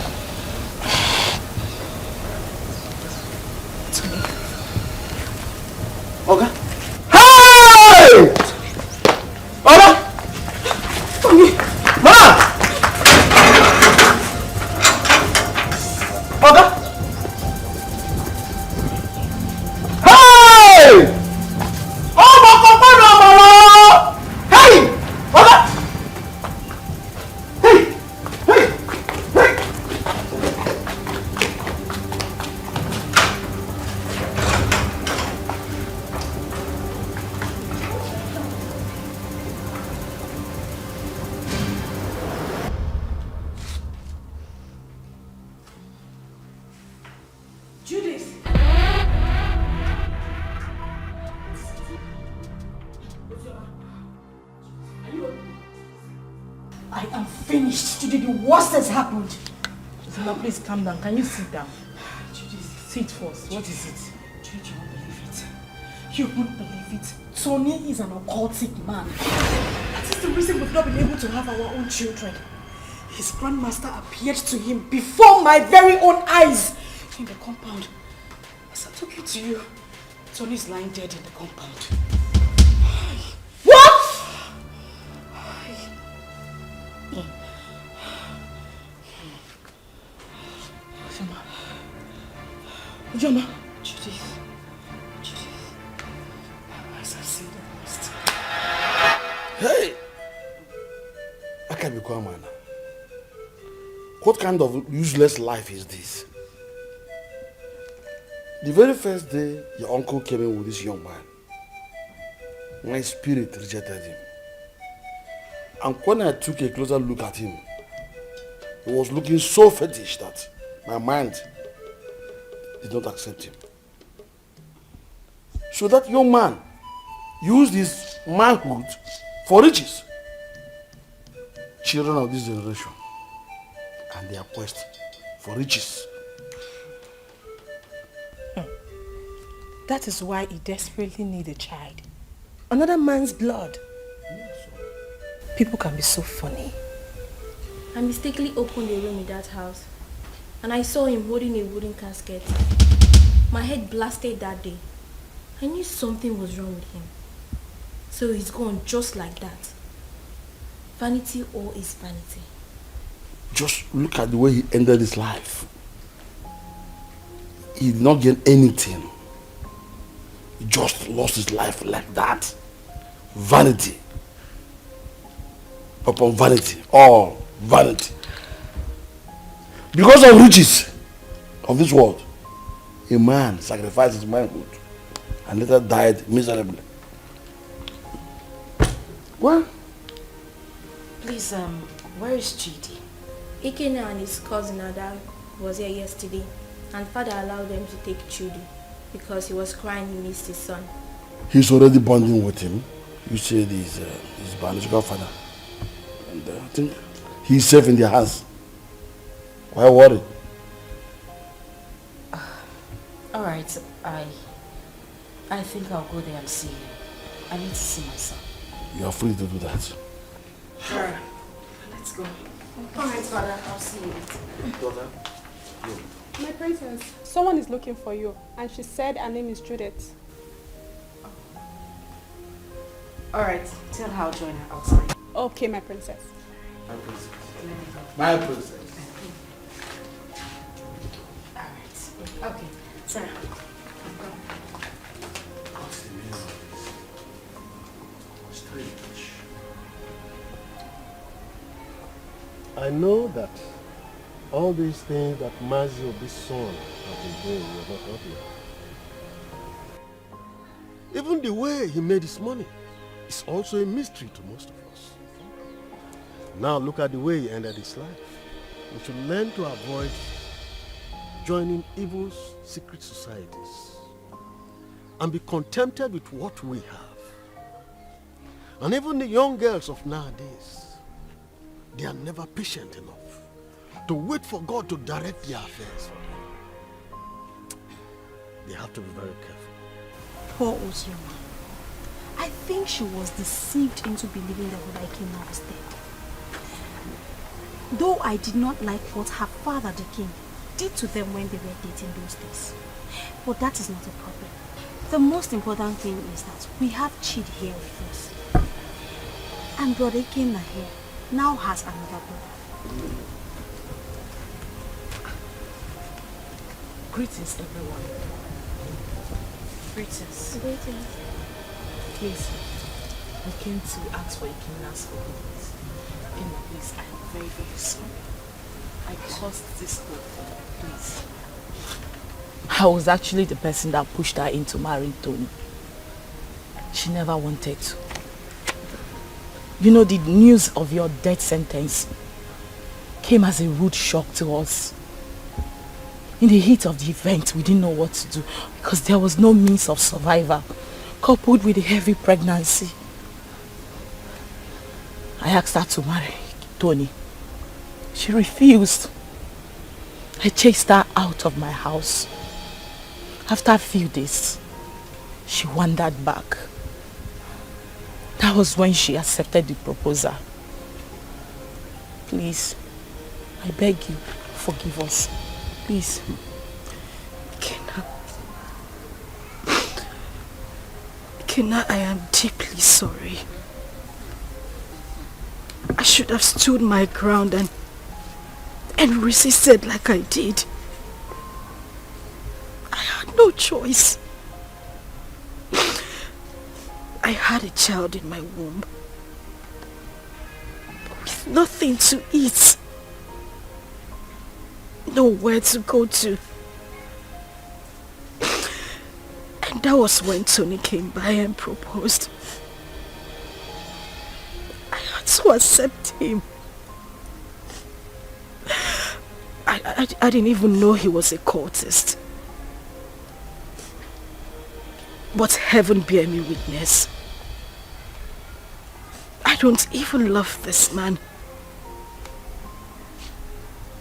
Oga? Hey! Oga? Tony. Mama! Oga? Hey! Oh, Mama! Hey! Oga? Hey! Hey! Hey! I am finished. Today the worst has happened. Now please calm down. Can you sit down? Judith, sit first. What is it? Judith, you won't believe it. You won't believe it. Tony is an occultic man. That is the reason we've not been able to have our own children. His grandmaster appeared to him before my very own eyes in the compound. As I'm talking to you, Tony is lying dead in the compound. What? Joma. Judith. As I said, I must. Hey! I can't be quiet, man. What kind of useless life is this? The very first day your uncle came in with this young man, my spirit rejected him. And when I took a closer look at him, he was looking so fetish that my mind did not accept him. So that young man used his manhood for riches. Children of this generation and their quest for riches. That is why he desperately needs a child. Another man's blood. People can be so funny. I mistakenly opened a room in that house and I saw him holding a wooden casket. My head blasted that day. I knew something was wrong with him. So he's gone just like that. Vanity all is vanity. Just look at the way he ended his life. He did not get anything. He just lost his life like that. Vanity. Upon vanity. All vanity. Because of riches of this world, a man sacrificed his manhood and later died miserably. Well, Please, where is Chidi? Ikena and his cousin Ada was here yesterday and father allowed them to take Chudi because he was crying he missed his son. he's already bonding with him. You said he's his biological father. And I think he's safe in their hands. Why worry? Alright, I think I'll go there and see him. I need to see my son. You are free to do that. Sure. Let's go. Alright, father, I'll see you later. Daughter, My princess, someone is looking for you, and she said her name is Judith. Alright, tell her I'll join her outside. Okay, my princess. My princess. My princess. Alright. Okay, Sarah. I know that all these things that Mazi of this son have been doing will not help you. Even the way he made his money is also a mystery to most of us. Now look at the way he ended his life. We should learn to avoid joining evil secret societies and be contented with what we have. And even the young girls of nowadays, they are never patient enough to wait for God to direct their affairs for them. They have to be very careful. Poor Ozioma. I think she was deceived into believing that what I came now was dead. Though I did not like what her father, the king, did to them when they were dating those days. But that is not a problem. The most important thing is that we have Chidi here with us. And Brother Ikenna here now has another brother. Greetings, everyone. Greetings. Greetings. Please, I came to ask for Ikenna's forgiveness. Please, I am very, very sorry. I caused this whole thing. Please. I was actually the person that pushed her into marrying Tony. She never wanted to. You know, the news of your death sentence came as a rude shock to us. In the heat of the event, we didn't know what to do because there was no means of survival, coupled with a heavy pregnancy. I asked her to marry Tony. She refused. I chased her out of my house. After a few days, she wandered back. That was when she accepted the proposal. Please, I beg you, forgive us. Please. Kenna, I am deeply sorry. I should have stood my ground and resisted like I did. I had no choice. I had a child in my womb with nothing to eat, nowhere to go to. And that was when Tony came by and proposed. I had to accept him. I didn't even know he was a cultist. But heaven bear me witness. I don't even love this man.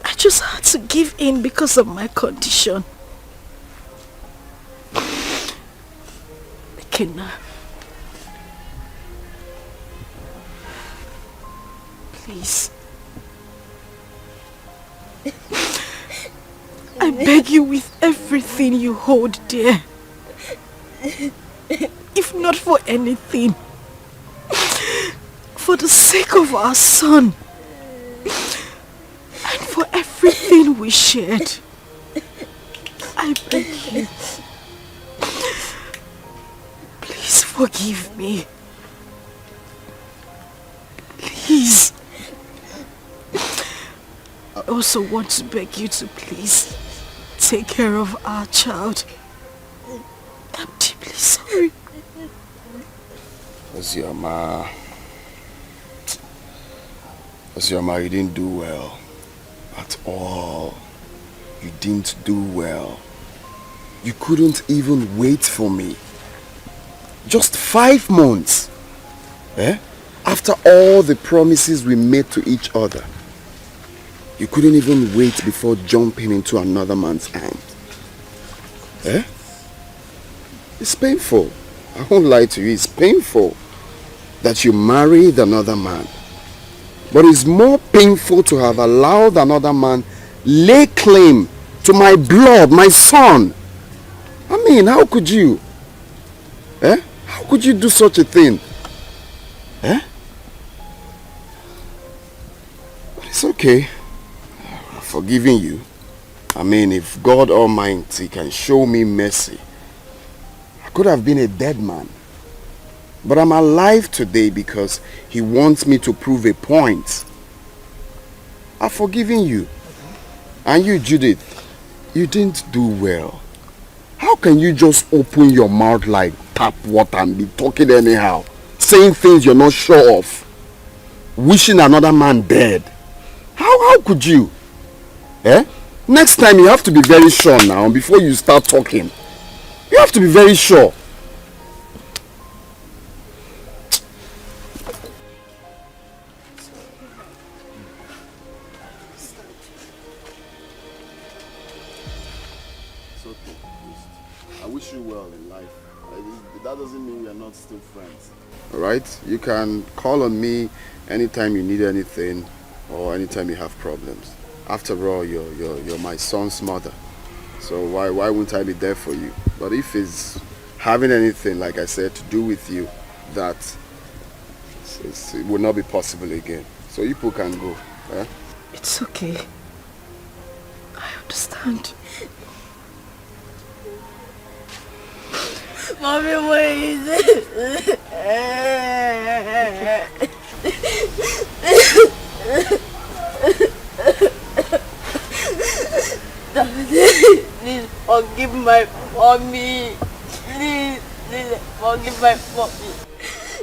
I just had to give in because of my condition. Kenna, please. I beg you with everything you hold dear. If not for anything, for the sake of our son and for everything we shared, I beg you. Please forgive me. Please. I also want to beg you to please take care of our child. I'm deeply sorry. Ozioma, you didn't do well. At all. You didn't do well. You couldn't even wait for me. Just 5 months. Eh? After all the promises we made to each other. You couldn't even wait before jumping into another man's arms. Eh? It's painful. I won't lie to you. It's painful that you married another man. But it's more painful to have allowed another man lay claim to my blood, my son. I mean, how could you? Eh? How could you do such a thing? Eh? But it's okay. I'm forgiving you. I mean, if God Almighty can show me mercy, I could have been a dead man. But I'm alive today because He wants me to prove a point. I've forgiven you. And you, Judith, you didn't do well. How can you just open your mouth like tap water and be talking anyhow? Saying things you're not sure of. Wishing another man dead. How could you? Eh? Next time you have to be very sure now before you start talking. You have to be very sure. It's okay. I wish you well in life. That doesn't mean we are not still friends. Alright? You can call on me anytime you need anything or anytime you have problems. After all, you're my son's mother. So why wouldn't I be there for you? But if it's having anything, like I said, to do with you, that it will not be possible again. So you people can go. Eh? It's okay. I understand. Mommy, what is it? Please forgive my mommy. Please forgive my mommy.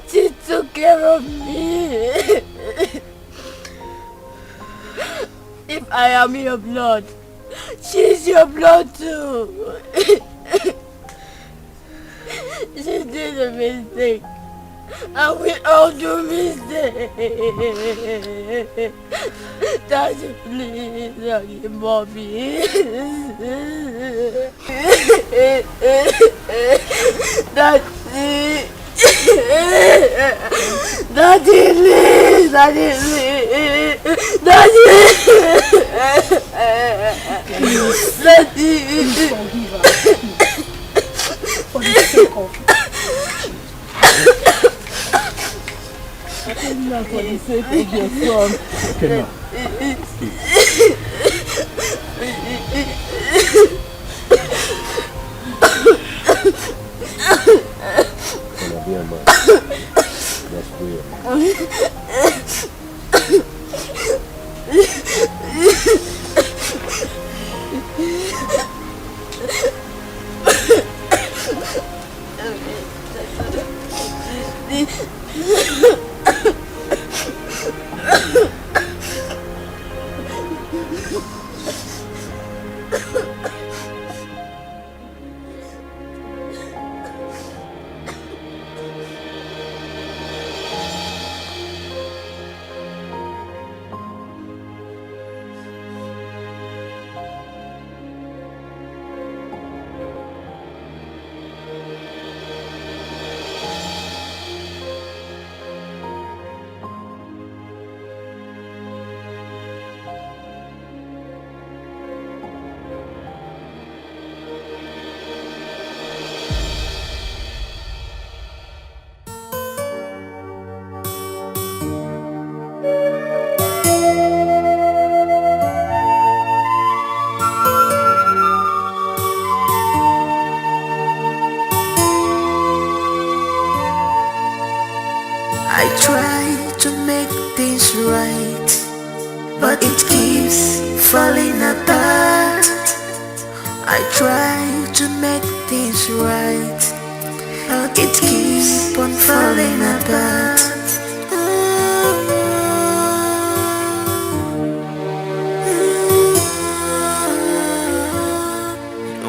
She took care of me. If I am your blood, she's your blood too. She did a mistake. And we all do mistakes. Daddy, please, Daddy, Mommy. Daddy. Daddy, please, Daddy, please. Daddy. Daddy. Please forgive her. For the sake of Not for the sake of your son. Okay, now. Gonna be a man. That's weird. I try to make things right, but it keeps falling apart. I try to make things right, but it keeps on falling apart.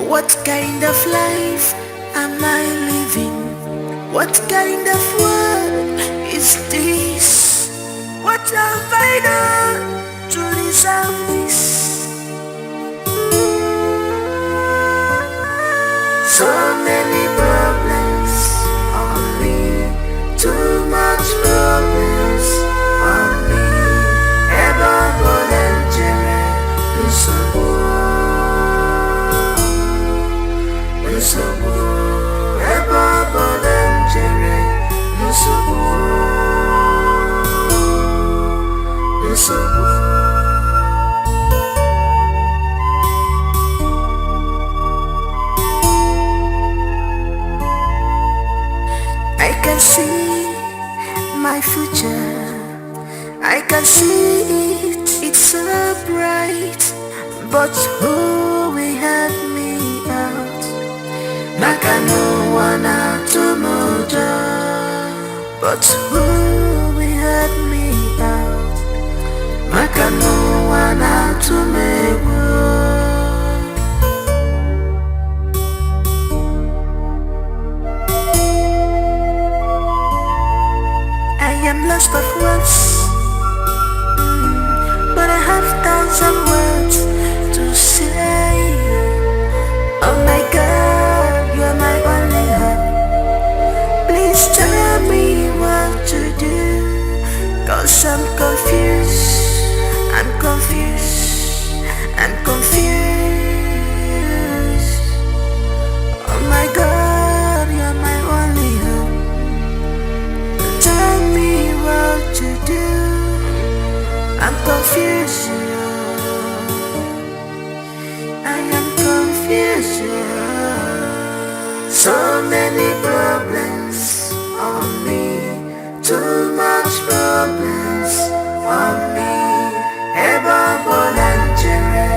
What kind of life am I living? What kind of world is this? What have I done to deserve this? So many problems on me, too much problems on me. Ever volunteer, ever volunteer, I can see my future, I can see it, it's so bright. But who will help me out? Maka no one tomorrow. But who will help me out? Maka no one tomorrow. I am lost of words, but I have thousand words to say. Oh my God, you are my only hope. Please tell me what to do, 'cause I'm confused, I'm confused, I'm confused. Oh my God, you are my only hope. Tell me what to do, I'm confused. I am confused. So many problems on me, too much problems on me. Ever volunteer,